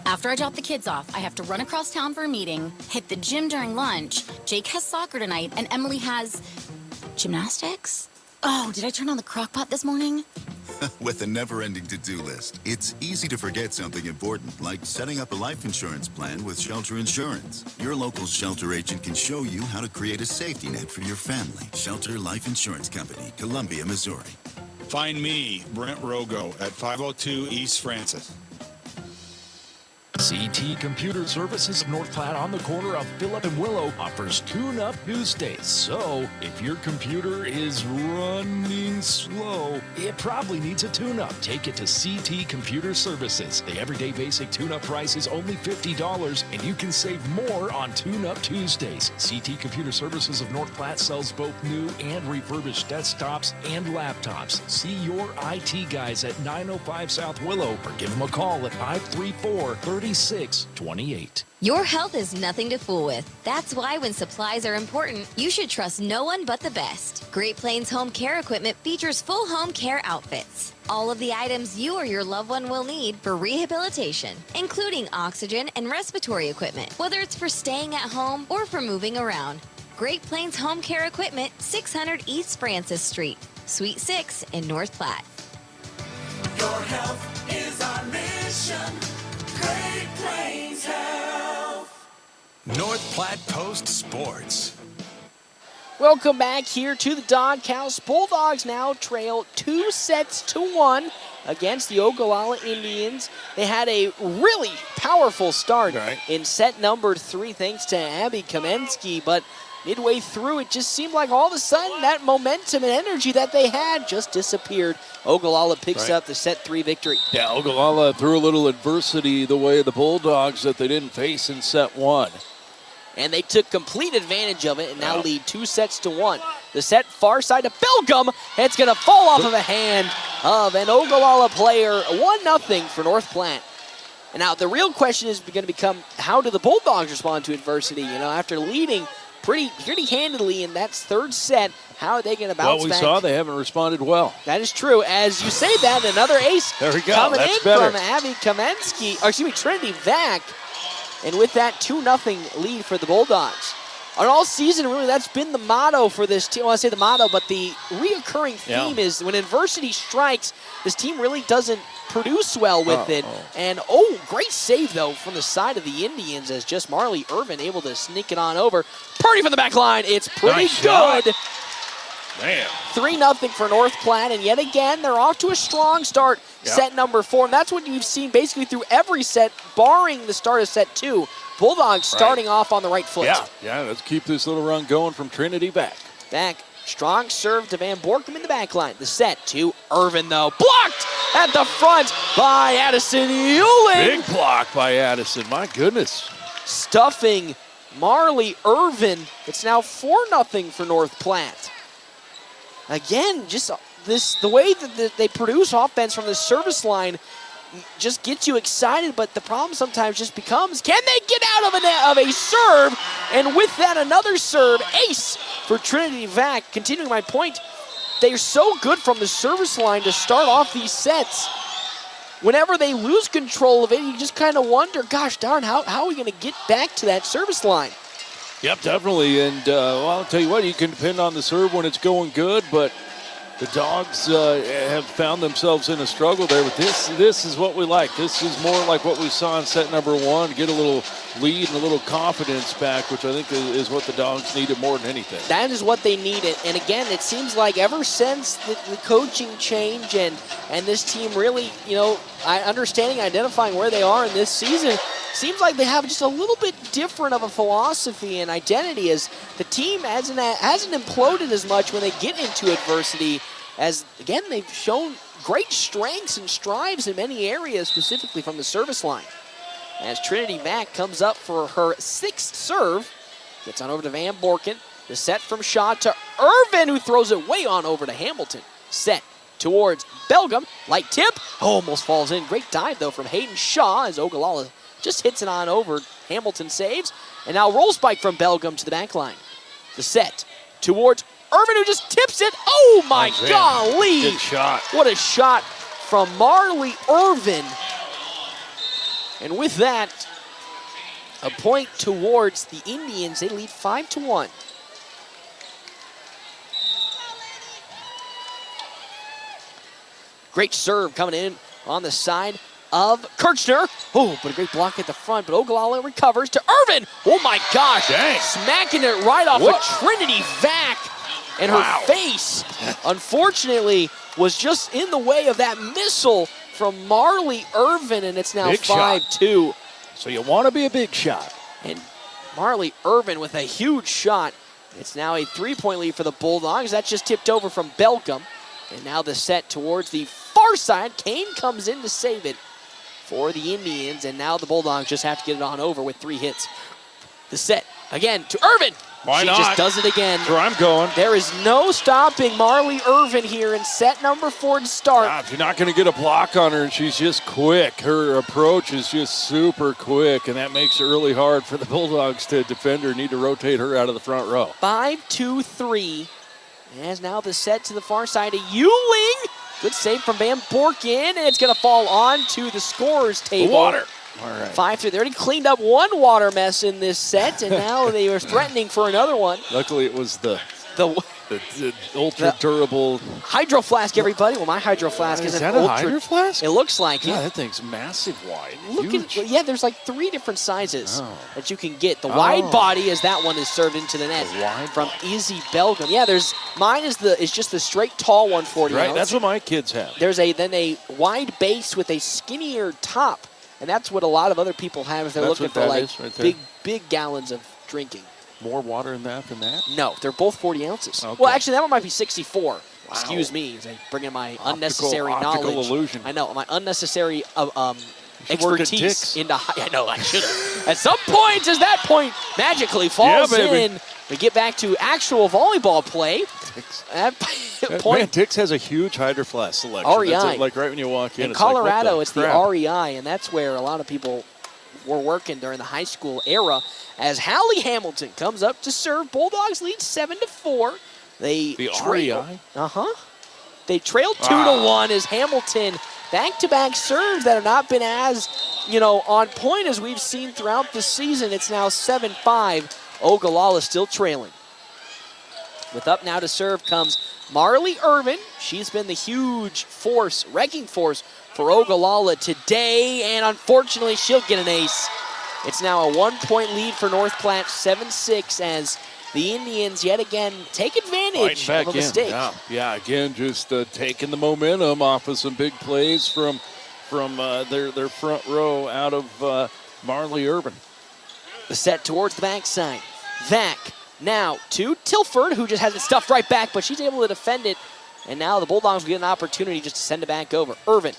After I drop the kids off, I have to run across town for a meeting, hit the gym during lunch. Jake has soccer tonight, and Emily has gymnastics? Oh, did I turn on the crock pot this morning? With a never-ending to-do list, it's easy to forget something important, like setting up a life insurance plan with Shelter Insurance. Your local Shelter agent can show you how to create a safety net for your family. Shelter Life Insurance Company, Columbia, Missouri. Find me, Brent Rogo, at 502 East Francis. CT Computer Services of North Platte on the corner of Phillip and Willow offers Tune-Up Tuesdays. So, if your computer is running slow, it probably needs a tune-up. Take it to CT Computer Services. The everyday basic tune-up price is only $50, and you can save more on Tune-Up Tuesdays. CT Computer Services of North Platte sells both new and refurbished desktops and laptops. See your IT guys at 905 South Willow or give them a call at 534-3628. Your health is nothing to fool with. That's why when supplies are important, you should trust no one but the best. Great Plains Home Care Equipment features full home care outfits. All of the items you or your loved one will need for rehabilitation, including oxygen and respiratory equipment, whether it's for staying at home or for moving around. Great Plains Home Care Equipment, 600 East Francis Street, Suite 6 in North Platte. Your health is our mission. Great Plains Health. North Platte Post Sports. Welcome back here to the Doghouse. Bulldogs now trail 2-1 against the Ogallala Indians. They had a really powerful start in set number 3 thanks to Abby Kamensky, but midway through it just seemed like all of a sudden that momentum and energy that they had just disappeared. Ogallala picks up the set 3 victory. Yeah, Ogallala threw a little adversity the way of the Bulldogs that they didn't face in set 1. And they took complete advantage of it and now lead 2-1. The set far side to Belgium. It's going to fall off of a hand of an Ogallala player. 1-0 for North Platte. And now the real question is going to become, how do the Bulldogs respond to adversity? You know, after leading pretty handedly in that 3rd set, how are they going to bounce back? Well, we saw they haven't responded well. That is true. As you say that, another ace there we go. coming That's in better. from Abby Kamensky, or excuse me, Trinity Vac. And with that 2-0 lead for the Bulldogs. And all season, really, that's been the motto for this team. Well, I say the motto, but the reoccurring theme is when adversity strikes, this team really doesn't produce well with it. And, great save, though, from the side of the Indians as just Marley Irvin able to sneak it on over. Purdy from the back line. It's pretty good. Man. 3-0 for North Platte, and yet again, they're off to a strong start, set number 4. And that's what you've seen basically through every set, barring the start of set 2. Bulldogs starting off on the right foot. Yeah, let's keep this little run going from Trinity Vac. Vac, strong serve to Van Borkum in the back line. The set to Irvin, though. Blocked at the front by Addison Euling. Big block by Addison, my goodness. Stuffing Marley Irvin. It's now 4-0 for North Platte. Again, just the way that they produce offense from the service line just gets you excited, but the problem sometimes just becomes, can they get out of a serve? And with that, another serve, ace for Trinity Vac. Continuing my point, they're so good from the service line to start off these sets. Whenever they lose control of it, you just kind of wonder, gosh darn, how are we going to get back to that service line? Yep, definitely. And, well, I'll tell you what, you can depend on the serve when it's going good, but the Dogs have found themselves in a struggle there. But this is what we like. This is more like what we saw in set number one, get a little lead and a little confidence back, which I think is what the Dogs needed more than anything. That is what they needed. And again, it seems like ever since the coaching change and this team really, identifying where they are in this season, seems like they have just a little bit different of a philosophy and identity, as the team hasn't imploded as much when they get into adversity, as, again, they've shown great strengths and strives in many areas, specifically from the service line. As Trinity Mack comes up for her 6th serve, gets on over to Van Borken. The set from Shaw to Irvin, who throws it way on over to Hamilton. Set towards Belgium. Light tip. Almost falls in. Great dive, though, from Hayden Shaw as Ogallala just hits it on over. Hamilton saves. And now roll spike from Belgium to the back line. The set towards Irvin, who just tips it. Oh, my golly. Good shot. What a shot from Marley Irvin. And with that, a point towards the Indians. They lead 5-1. Great serve coming in on the side of Kirchner. Oh, but a great block at the front, but Ogallala recovers to Irvin. Oh my gosh. Dang. Smacking it right off of Trinity Vac. And her face, unfortunately, was just in the way of that missile from Marley Irvin, and it's now 5-2. So you want to be a big shot. And Marley Irvin with a huge shot. It's now a 3-point lead for the Bulldogs. That just tipped over from Belgium. And now the set towards the far side. Kane comes in to save it for the Indians, and now the Bulldogs just have to get it on over with 3 hits. The set again to Irvin. Why not? She just does it again. That's where I'm going. There is no stopping Marley Irvin here in set number 4 to start. If you're not going to get a block on her, and she's just quick. Her approach is just super quick, and that makes it really hard for the Bulldogs to defend her. Need to rotate her out of the front row. 5-2-3. As now the set to the far side of Ewing. Good save from Van Borken, and it's going to fall onto the scorer's table. Water. All right. 5-3. They already cleaned up one water mess in this set, and now they are threatening for another one. Luckily, it was the ultra durable Hydro Flask, everybody. Well, my Hydro Flask is an that a ultra. Hydro Flask? It looks like Yeah, it. that thing's massive wide. Yeah, there's like 3 different sizes that you can get. The wide body is that one is served into the net from Izzy Belgium. Yeah, mine is just the straight tall 140 Right, ounce. that's what my kids have. There's then a wide base with a skinnier top, and that's what a lot of other people have if they're looking for like big gallons of drinking. More water in that than that? No, they're both 40 ounces. Okay. Well, actually, that one might be 64. Excuse me, bringing my unnecessary optical knowledge. illusion. I know, my unnecessary expertise into. I know, I should have. At some point, as that point magically falls in, we get back to actual volleyball play. At point, Man, Dix has a huge Hydro Flask selection. REI. That's like right when you walk in. In it's Colorado, like, it's the REI, and that's where a lot of people were working during the high school era. As Hallie Hamilton comes up to serve, Bulldogs lead 7-4. They REI? They trail 2-1 as Hamilton back-to-back serves that have not been as, on point as we've seen throughout the season. It's now 7-5. Ogallala still trailing. With up now to serve comes Marley Irvin. She's been the huge force, wrecking force for Ogallala today, and unfortunately she'll get an ace. It's now a 1-point lead for North Platte, 7-6, as the Indians yet again take advantage of a mistake. Yeah, again, just taking the momentum off of some big plays from their front row out of Marley Irvin. The set towards the backside. Vac now to Tilford, who just has it stuffed right back, but she's able to defend it. And now the Bulldogs will get an opportunity just to send it back over. Irvin,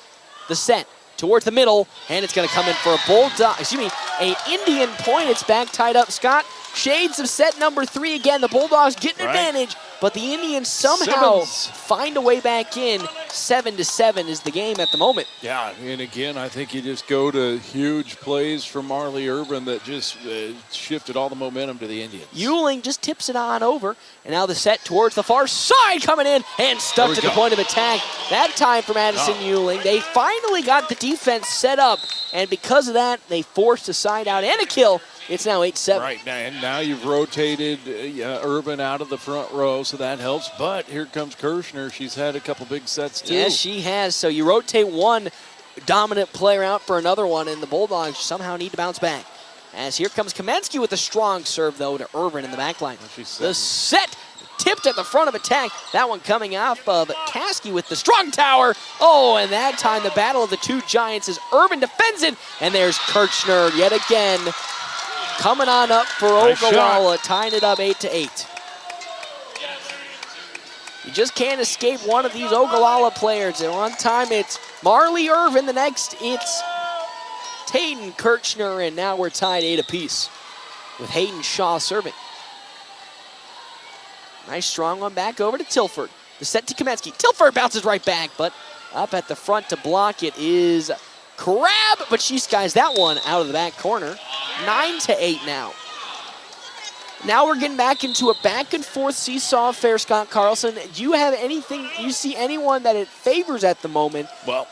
the set towards the middle, and it's going to come in for an Indian point. It's back tied up. Scott, shades of set number 3 again. The Bulldogs get an advantage, but the Indians somehow Simmons. find a way back in. 7-7 is the game at the moment. Yeah, and again, I think you just go to huge plays from Marley Urban that just shifted all the momentum to the Indians. Euling just tips it on over, and now the set towards the far side coming in and stuck to the point of attack. That time for Madison Euling. They finally got the defense set up, and because of that, they forced a side out and a kill. It's now 8-7. Right, and now you've rotated Urban out of the front row, so that helps. But here comes Kirshner. She's had a couple big sets, too. Yes, she has. So you rotate one dominant player out for another one, and the Bulldogs somehow need to bounce back. As here comes Kamensky with a strong serve, though, to Urban in the back line. The set tipped at the front of attack. That one coming off of Kasky with the strong tower. Oh, and that time the battle of the two giants is Urban defends it, and there's Kirchner yet again coming on up for Ogallala, tying it up 8-8. You just can't escape one of these Ogallala players. And one time it's Marley Irvin, the next it's Tayden Kirchner, and now we're tied 8 apiece with Hayden Shaw serving. Nice strong one back over to Tilford. The set to Kamensky. Tilford bounces right back, but up at the front to block it is Crab, but she skies that one out of the back corner. 9-8 now. Now we're getting back into a back and forth seesaw affair, Scott Carlson. Do you have anything, you see anyone that it favors at the moment? Well,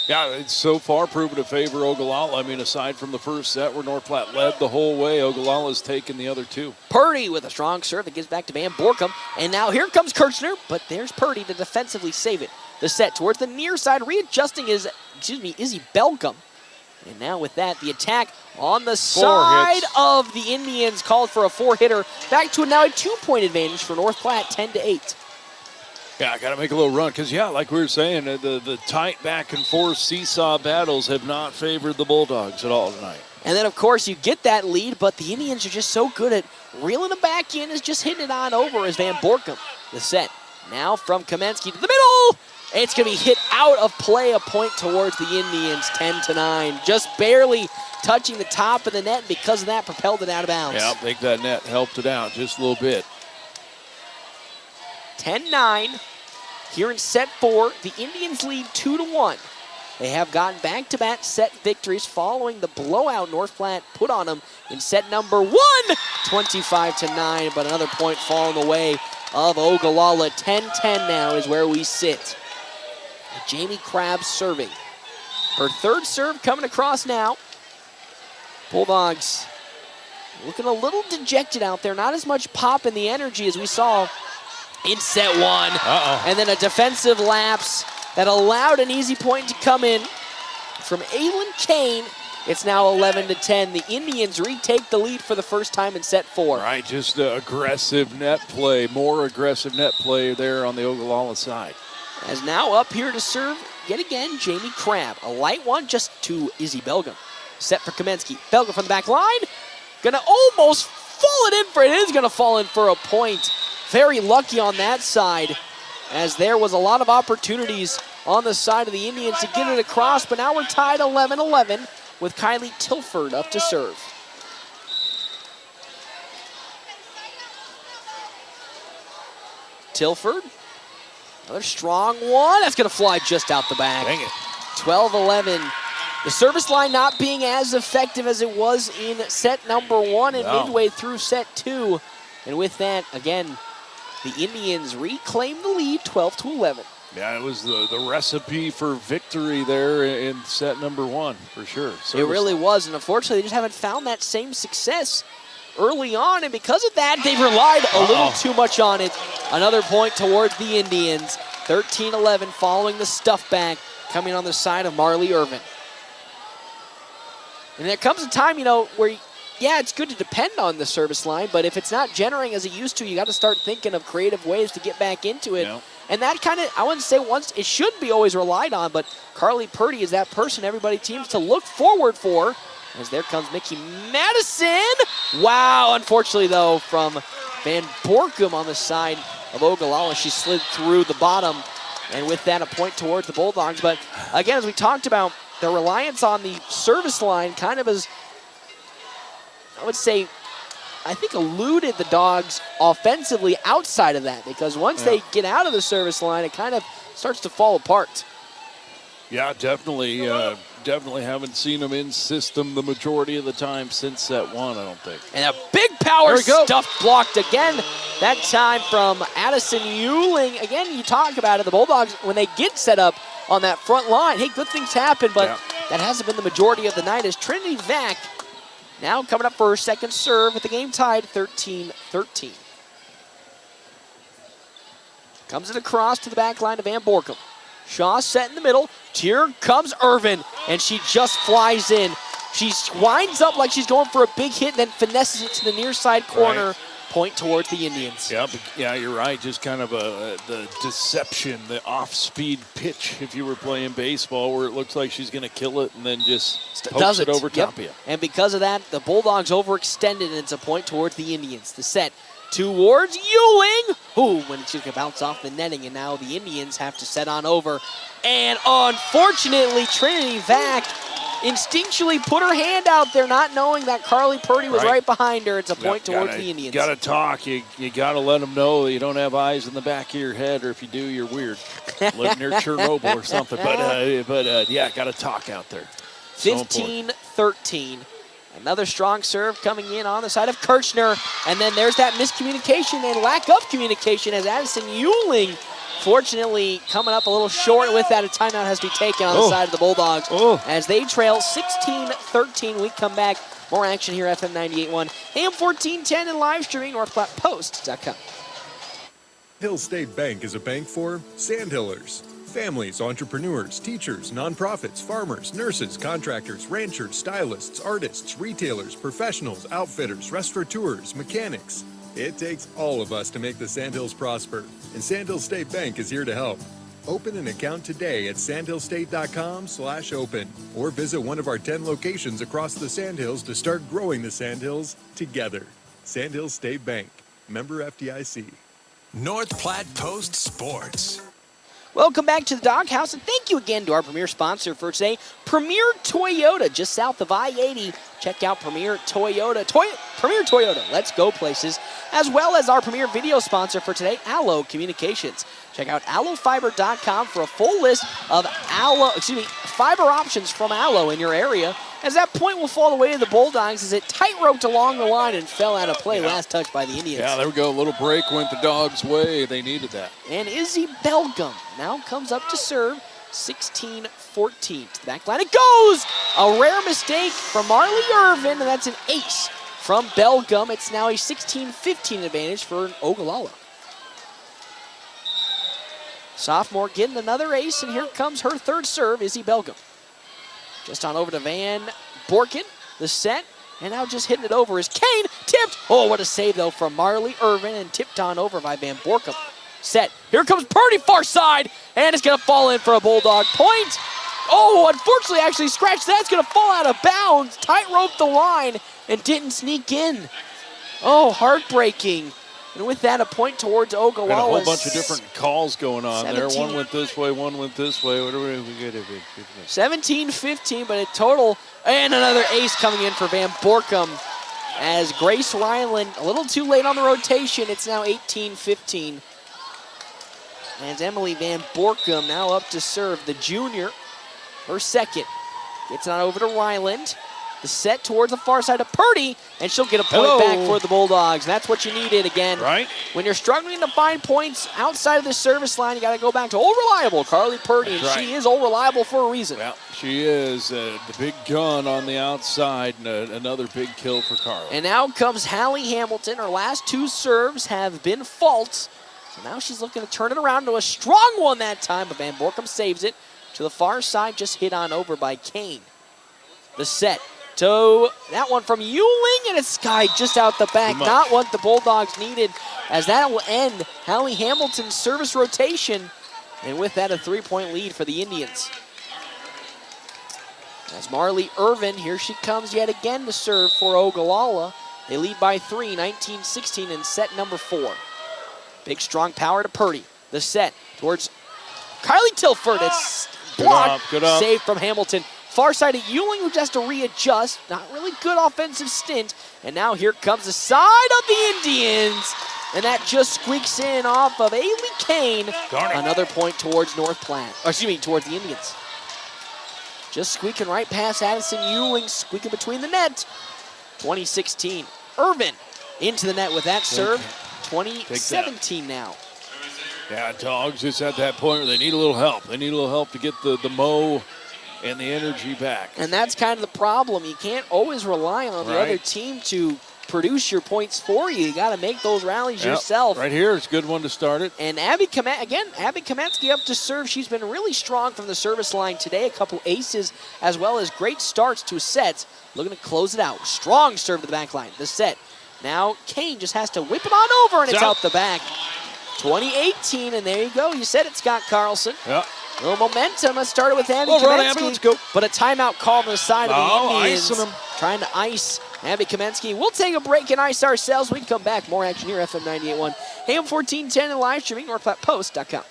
yeah, it's so far proven to favor Ogallala. I mean, aside from the first set where North Platte led the whole way, Ogallala's taken the other two. Purdy with a strong serve that gives back to Van Borkum. And now here comes Kirchner, but there's Purdy to defensively save it. The set towards the near side, readjusting is, Izzy Belcom. And now with that, the attack on the side of the Indians called for a 4-hitter. Back to now a 2-point advantage for North Platte, 10-8. Yeah, got to make a little run because, yeah, like we were saying, the tight back and forth seesaw battles have not favored the Bulldogs at all tonight. And then, of course, you get that lead, but the Indians are just so good at reeling them back in, is just hitting it on over as Van Borkum. The set now from Kamensky to the middle. It's going to be hit out of play, a point towards the Indians, 10-9. Just barely touching the top of the net, and because of that, propelled it out of bounds. Yeah, I think that net helped it out just a little bit. 10-9. Here in set 4, the Indians lead 2-1. They have gotten back-to-back set victories following the blowout North Platte put on them in set number 1, 25-9, but another point falling the way of Ogallala. 10-10 now is where we sit. Jamie Crabbe serving. Her third serve coming across now. Bulldogs looking a little dejected out there. Not as much pop in the energy as we saw in set 1. And then a defensive lapse that allowed an easy point to come in from Aylin Kane. It's now 11-10. The Indians retake the lead for the first time in set 4. Right, just aggressive net play, more aggressive net play there on the Ogallala side. As now up here to serve, yet again, Jamie Crabbe. A light one just to Izzy Belgum. Set for Kamensky. Belgum from the back line. Gonna almost fall it in for it. Is gonna fall in for a point. Very lucky on that side, as there was a lot of opportunities on the side of the Indians to get it across, but now we're tied 11-11 with Kylie Tilford up to serve. Tilford. Another strong one. That's going to fly just out the back. Dang it. 12-11. The service line not being as effective as it was in set number 1 and midway through set 2. And with that, again, the Indians reclaim the lead, 12-11. Yeah, it was the recipe for victory there in set number 1, for sure. It really was, and unfortunately, they just haven't found that same success early on, and because of that, they've relied a little too much on it. Another point towards the Indians. 13-11 following the stuff back, coming on the side of Marley Irvin. And there comes a time, where, yeah, it's good to depend on the service line, but if it's not generating as it used to, you got to start thinking of creative ways to get back into it. Yeah. And that kind of, I wouldn't say once, it should be always relied on, but Carly Purdy is that person everybody seems to look forward for. As there comes Mickey Madison. Wow, unfortunately, though, from Van Borkum on the side of Ogallala. She slid through the bottom, and with that, a point towards the Bulldogs. But again, as we talked about, the reliance on the service line kind of is, I would say, I think, eluded the Dogs offensively outside of that, because once they get out of the service line, it kind of starts to fall apart. Yeah, definitely. Definitely haven't seen them in system the majority of the time since set one, I don't think. And a big power stuff blocked again, that time from Addison Euling. Again, you talk about it, the Bulldogs, when they get set up on that front line, hey, good things happen, but that hasn't been the majority of the night, as Trinity Vac now coming up for her second serve with the game tied 13-13. Comes it across to the back line to Van Borkum. Shaw set in the middle. Here comes Irvin, and she just flies in. She winds up like she's going for a big hit, then finesses it to the near side corner. Right. Point towards the Indians. Yeah, you're right. Just kind of the deception, the off-speed pitch, if you were playing baseball, where it looks like she's going to kill it and then just pokes it over top of you. And because of that, the Bulldogs overextended, and it's a point towards the Indians. The set towards Euling, who, when she can bounce off the netting, and now the Indians have to set on over. And unfortunately, Trinity Vac instinctually put her hand out there, not knowing that Carly Purdy was right behind her. It's a point towards the Indians. You got to talk. You got to let them know that you don't have eyes in the back of your head, or if you do, you're weird. Live near Chernobyl or something. But yeah, got to talk out there. 15-13. Another strong serve coming in on the side of Kirchner. And then there's that miscommunication and lack of communication as Addison Euling, fortunately, coming up a little short with that. A timeout has to be taken on the side of the Bulldogs as they trail 16-13. We come back. More action here, FM 98.1, AM 1410, and live streaming, NorthPlattePost.com. Hill State Bank is a bank for Sandhillers. Families, entrepreneurs, teachers, nonprofits, farmers, nurses, contractors, ranchers, stylists, artists, retailers, professionals, outfitters, restaurateurs, mechanics. It takes all of us to make the Sandhills prosper, and Sandhill State Bank is here to help. Open an account today at sandhillstate.com/open, or visit one of our 10 locations across the Sandhills to start growing the Sandhills together. Sandhill State Bank, member FDIC. North Platte Post Sports. Welcome back to the Doghouse, and thank you again to our premier sponsor for today, Premier Toyota, just south of I-80. Check out Premier Toyota. Premier Toyota, let's go places. As well as our premier video sponsor for today, Allo Communications. Check out allofiber.com for a full list of fiber options from Allo in your area. As that point will fall the way of the Bulldogs as it tight-roped along the line and fell out of play. Last touch by the Indians. Yeah, there we go. A little break went the Dogs' way. They needed that. And Izzy Belgum now comes up to serve. 16-14 to the back line. It goes! A rare mistake from Marley Irvin, and that's an ace from Belgum. It's now a 16-15 advantage for Ogallala. Sophomore getting another ace, and here comes her third serve, Izzy Belgum. Just on over to Van Borken, the set, and now just hitting it over is Kane, tipped. Oh, what a save, though, from Marley Irvin, and tipped on over by Van Borken. Set, here comes Purdy, far side, and it's going to fall in for a Bulldog point. Oh, unfortunately, actually scratched that. It's going to fall out of bounds. Tight-roped the line and didn't sneak in. Oh, heartbreaking. And with that, a point towards Ogallala. Got a whole bunch of different calls going on 17. there. One went this way, one went this way. What are we get? 17-15, but a total, and another ace coming in for Van Borkum. As Grace Ryland, a little too late on the rotation, it's now 18-15. And Emily Van Borkum now up to serve, the junior, her second. Gets it on over to Ryland. The set towards the far side of Purdy, and she'll get a point back for the Bulldogs. That's what you needed again. Right. When you're struggling to find points outside of the service line, you got to go back to old reliable Carly Purdy, and she is old reliable for a reason. Well, she is the big gun on the outside, and another big kill for Carly. And now comes Hallie Hamilton. Her last two serves have been faults. So now she's looking to turn it around to a strong one that time, but Van Borkum saves it to the far side, just hit on over by Kane. The set. So that one from Euling, and it's Sky just out the back. Not what the Bulldogs needed, as that will end Hallie Hamilton's service rotation. And with that, a 3-point lead for the Indians. As Marley Irvin, here she comes yet again to serve for Ogallala. They lead by 3, 19-16 in set number 4. Big strong power to Purdy. The set towards Kylie Tilford. It's blocked. Good up. Save from Hamilton. far side of Ewing, who just has to readjust. Not really good offensive stint. And now here comes the side of the Indians. And that just squeaks in off of Ailey Kane. Another point towards North Platte. Or excuse me, towards the Indians. Just squeaking right past Addison Ewing, squeaking between the net. 2016. Irvin into the net with that serve. 2017 now. Yeah, Dogs just at that point where they need a little help. They need a little help to get the mo and the energy back. And that's kind of the problem. You can't always rely on the other team to produce your points for you. You got to make those rallies yourself. Right here, it's a good one to start it. And Abby Kamensky up to serve. She's been really strong from the service line today. A couple aces as well as great starts to sets. Looking to close it out. Strong serve to the back line. The set. Now Kane just has to whip it on over, and it's out the back. 2018, and there you go. You said it, Scott Carlson. Yeah. A little momentum. Let's start it with Abby Kamensky. Let's go. But a timeout call on the side of the Indians. Icing them. Trying to ice Abby Kamensky. We'll take a break and ice ourselves. We can come back. More action here, FM 98.1, AM 1410, and live streaming, NorthPlattePost.com.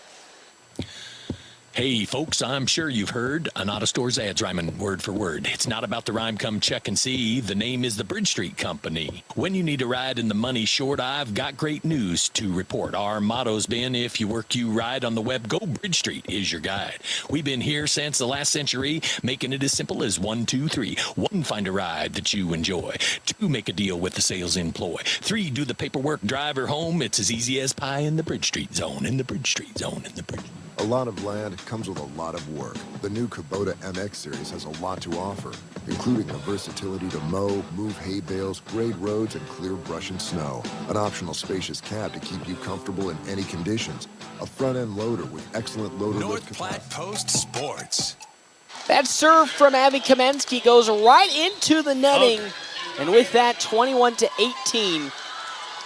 Hey, folks, I'm sure you've heard an auto store's ads rhyming word for word. It's not about the rhyme, come check and see. The name is the Bridge Street Company. When you need a ride and the money's short, I've got great news to report. Our motto's been, if you work, you ride. On the web, go Bridge Street is your guide. We've been here since the last century, making it as simple as 1, 2, 3. 1, find a ride that you enjoy. 2, make a deal with the sales employ. 3, do the paperwork, drive her home. It's as easy as pie in the Bridge Street Zone, in the Bridge Street Zone, in the Bridge. A lot of land comes with a lot of work. The new Kubota MX series has a lot to offer, including the versatility to mow, move hay bales, grade roads, and clear brush and snow. An optional spacious cab to keep you comfortable in any conditions. A front-end loader with excellent loader lift North Platte Post Sports. That serve from Abby Kamensky goes right into the netting. And with that, 21-18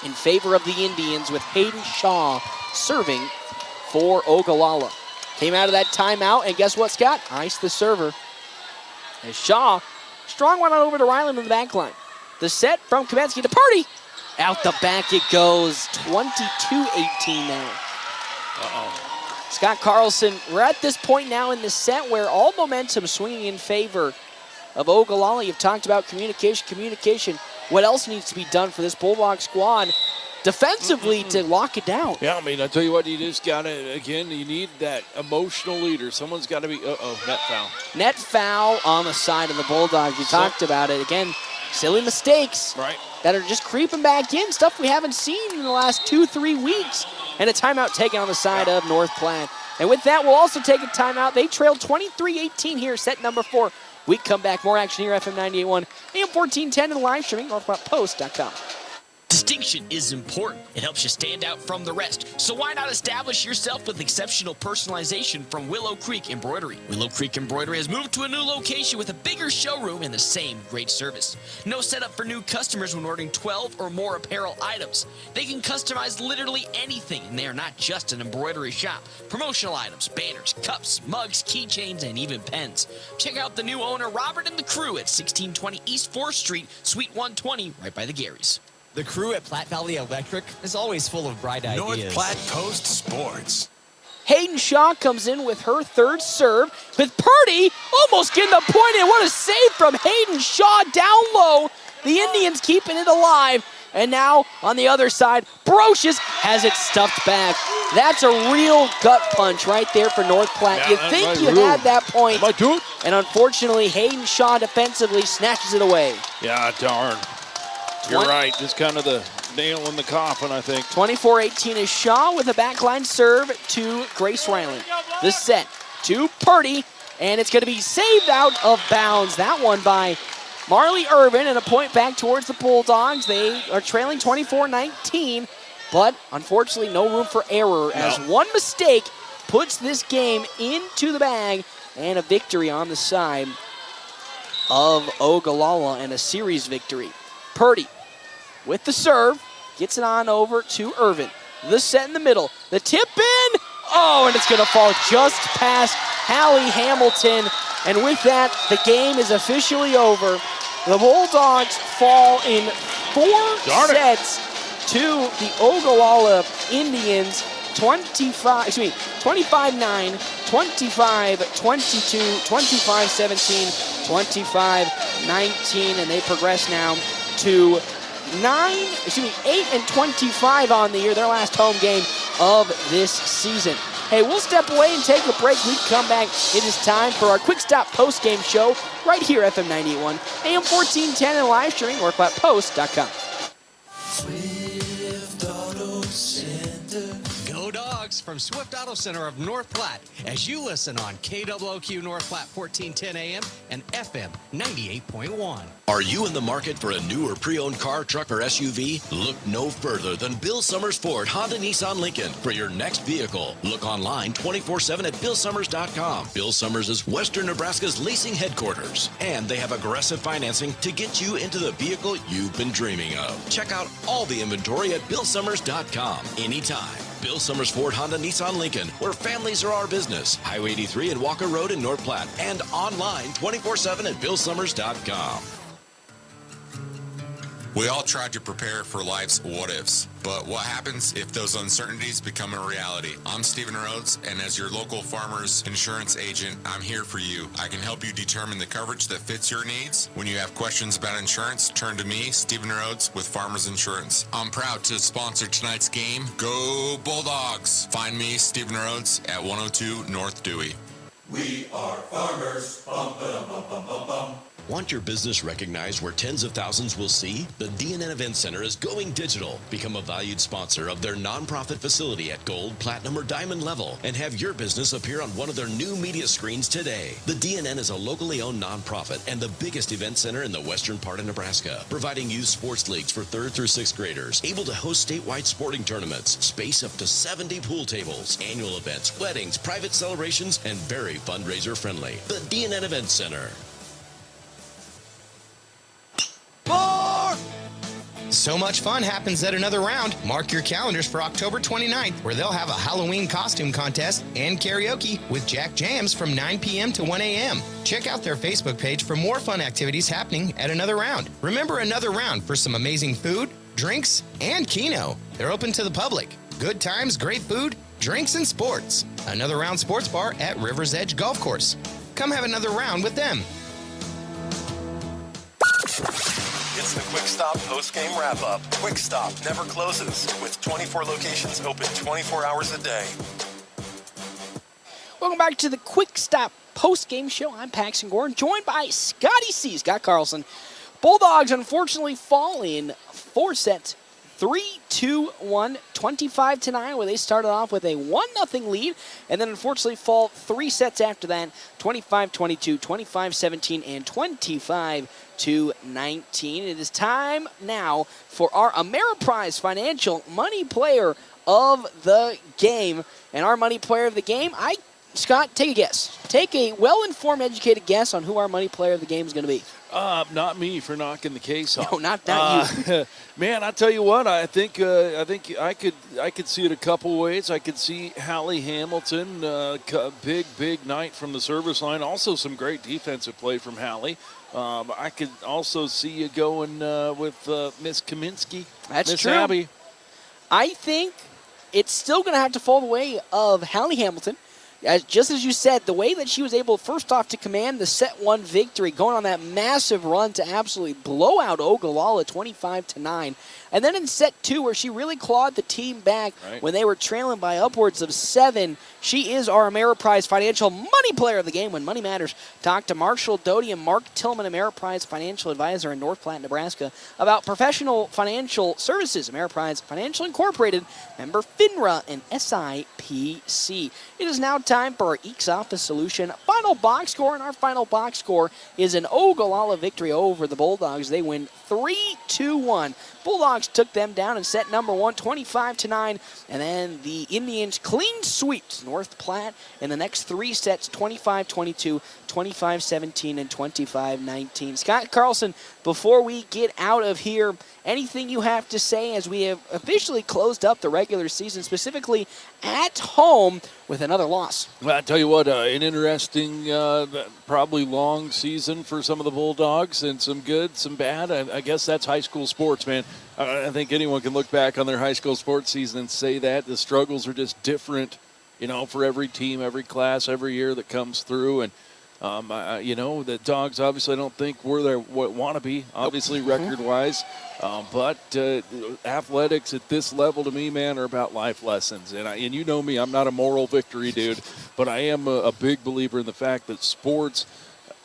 in favor of the Indians, with Hayden Shaw serving for Ogallala. Came out of that timeout, and guess what, Scott? Ice the server. As Shaw, strong one on over to Ryland in the back line. The set from Kamensky to Purdy. Out the back it goes. 22-18 now. Scott Carlson, we're at this point now in the set where all momentum swinging in favor of Ogallala. You've talked about communication. What else needs to be done for this Bulldog squad defensively to lock it down? Yeah, I mean, I tell you what, you just got to, again, you need that emotional leader. Someone's got to be, net foul. Net foul on the side of the Bulldogs. We talked about it. Again, silly mistakes that are just creeping back in, stuff we haven't seen in the last 2-3 weeks. And a timeout taken on the side of North Platte. And with that, we'll also take a timeout. They trailed 23-18 here, set number 4. We come back. More action here, FM 98.1, AM 1410, and live streaming, NorthPlattePost.com. Distinction is important. It helps you stand out from the rest. So why not establish yourself with exceptional personalization from Willow Creek Embroidery? Willow Creek Embroidery has moved to a new location with a bigger showroom and the same great service. No setup for new customers when ordering 12 or more apparel items. They can customize literally anything, and they are not just an embroidery shop. Promotional items, banners, cups, mugs, keychains, and even pens. Check out the new owner, Robert, and the crew at 1620 East 4th Street, Suite 120, right by the Garys. The crew at Platte Valley Electric is always full of bright ideas. North Platte Post Sports. Hayden Shaw comes in with her third serve, with Purdy almost getting the point in. What a save from Hayden Shaw down low. The Indians keeping it alive. And now on the other side, Brocious has it stuffed back. That's a real gut punch right there for North Platte. You think you had that point. And unfortunately, Hayden Shaw defensively snatches it away. Yeah, darn. You're right. Just kind of the nail in the coffin, I think. 24-18 is Shaw with a backline serve to Grace Ryland. The set to Purdy, and it's going to be saved out of bounds. That one by Marley Irvin, and a point back towards the Bulldogs. They are trailing 24-19, but unfortunately no room for error as one mistake puts this game into the bag, and a victory on the side of Ogallala and a series victory. Purdy with the serve, gets it on over to Irvin. The set in the middle, the tip in, and it's gonna fall just past Hallie Hamilton. And with that, the game is officially over. The Bulldogs fall in 4 sets to the Ogallala Indians. 25-9, 25-22, 25-17, 25-19, and they progress now to 8-25 on the year, their last home game of this season. Hey, we'll step away and take a break. We come back. It is time for our Quick Stop post-game show right here, FM 98.1, AM 1410, and live streaming, NorthPlattePost.com. Go Dogs from Swift Auto Center of North Platte as you listen on KWOQ North Platte 1410 AM and FM 98.1. Are you in the market for a new or pre-owned car, truck, or SUV? Look no further than Bill Summers Ford Honda Nissan Lincoln for your next vehicle. Look online 24/7 at BillSummers.com. Bill Summers is Western Nebraska's leasing headquarters, and they have aggressive financing to get you into the vehicle you've been dreaming of. Check out all the inventory at BillSummers.com anytime. Bill Summers Ford Honda Nissan Lincoln, where families are our business. Highway 83 and Walker Road in North Platte, and online 24/7 at BillSummers.com. We all tried to prepare for life's what-ifs, but what happens if those uncertainties become a reality? I'm Stephen Rhodes, and as your local farmers insurance agent, I'm here for you. I can help you determine the coverage that fits your needs. When you have questions about insurance, turn to me, Stephen Rhodes, with Farmers Insurance. I'm proud to sponsor tonight's game. Go Bulldogs! Find me, Stephen Rhodes, at 102 North Dewey. We are farmers. Bum, ba-dum, bum, bum, bum, bum. Want your business recognized where tens of thousands will see? The DNN Event Center is going digital. Become a valued sponsor of their nonprofit facility at gold, platinum, or diamond level and have your business appear on one of their new media screens today. The DNN is a locally owned nonprofit and the biggest event center in the western part of Nebraska, providing youth sports leagues for 3rd through 6th graders, able to host statewide sporting tournaments, space up to 70 pool tables, annual events, weddings, private celebrations, and very fundraiser friendly. The DNN Event Center. So much fun happens at Another Round. Mark your calendars for October 29th, where they'll have a Halloween costume contest and karaoke with Jack Jams from 9 p.m. to 1 a.m. Check out their Facebook page for more fun activities happening at Another Round. Remember Another Round for some amazing food, drinks, and keno. They're open to the public. Good times, great food, drinks, and sports. Another Round Sports Bar at River's Edge Golf Course. Come have another round with them. It's the Quick Stop post-game wrap-up. Quick Stop never closes, with 24 locations open 24 hours a day. Welcome back to the Quick Stop post-game show. I'm Paxton Gordon, joined by Scotty C. Scott Carlson. Bulldogs unfortunately fall in 4 sets. 3-2-1, 25-9, where they started off with a 1-0 lead, and then unfortunately fall 3 sets after that, 25-22, 25-17, and 25-19. It is time now for our Ameriprise Financial Money Player of the Game. And our Money Player of the Game, Scott, take a guess. Take a well-informed, educated guess on who our Money Player of the Game is going to be. Not me for knocking the case off. No, not you. Man, I tell you what, I think I could see it a couple ways. I could see Hallie Hamilton, big night from the service line. Also, some great defensive play from Hallie. I could also see you going with Miss Kaminsky. That's Miss true. Abby. I think it's still going to have to fall the way of Hallie Hamilton. Just as you said, the way that she was able, first off, to command the set 1 victory, going on that massive run to absolutely blow out Ogallala 25-9. And then in set 2, where she really clawed the team back when they were trailing by upwards of 7, she is our Ameriprise Financial Money Player of the Game. When money matters, talk to Marshall Doty and Mark Tillman, Ameriprise Financial Advisor in North Platte, Nebraska, about professional financial services. Ameriprise Financial Incorporated, member FINRA and SIPC. It is now time for our Eeks Office Solution final box score, and our final box score is an Ogallala victory over the Bulldogs. They win 3-2-1. Bulldogs took them down in set number 1, 25-9, and then the Indians clean sweeps North Platte in the next 3 sets, 25-22, 25-17, and 25-19. Scott Carlson, before we get out of here, anything you have to say as we have officially closed up the regular season, specifically at home with another loss? Well, I tell you what, an interesting, probably long season for some of the Bulldogs, and some good, some bad. I guess that's high school sports, man. I think anyone can look back on their high school sports season and say that the struggles are just different, for every team, every class, every year that comes through. And The Dogs obviously I don't think we're there what want to be, obviously record-wise. But athletics at this level to me, man, are about life lessons. And you know me, I'm not a moral victory dude, but I am a big believer in the fact that sports,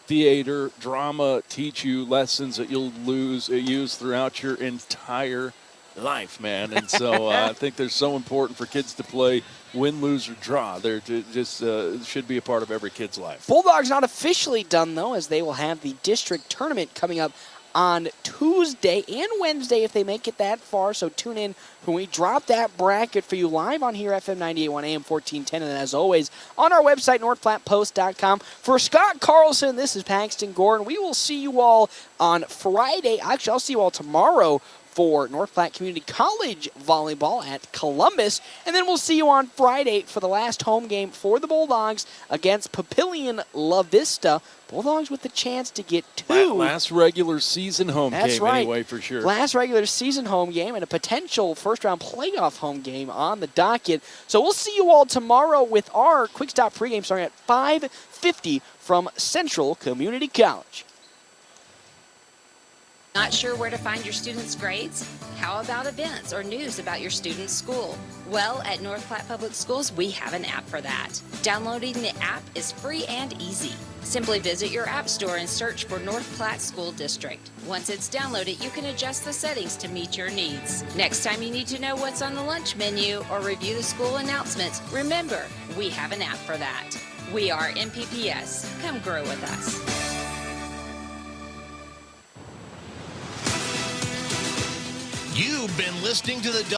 theater, drama teach you lessons that you'll use throughout your entire life, man. And so I think they're so important for kids to play, win, lose, or draw. They're just should be a part of every kid's life. Bulldogs not officially done, though, as they will have the district tournament coming up on Tuesday and Wednesday if they make it that far. So tune in when we drop that bracket for you live on here, FM 98.1 AM 1410. And as always, on our website, northplattpost.com. For Scott Carlson, this is Paxton Gordon. We will see you all on Friday. Actually, I'll see you all tomorrow for North Platte Community College volleyball at Columbus. And then we'll see you on Friday for the last home game for the Bulldogs against Papillion La Vista. Bulldogs with the chance to get two. Last regular season home game anyway, for sure. Last regular season home game and a potential first-round playoff home game on the docket. So we'll see you all tomorrow with our Quick Stop pregame starting at 5:50 from Central Community College. Not sure where to find your students' grades? How about events or news about your student's school? Well, at North Platte Public Schools, we have an app for that. Downloading the app is free and easy. Simply visit your app store and search for North Platte School District. Once it's downloaded, you can adjust the settings to meet your needs. Next time you need to know what's on the lunch menu or review the school announcements, remember, we have an app for that. We are MPPS. Come grow with us. You've been listening to the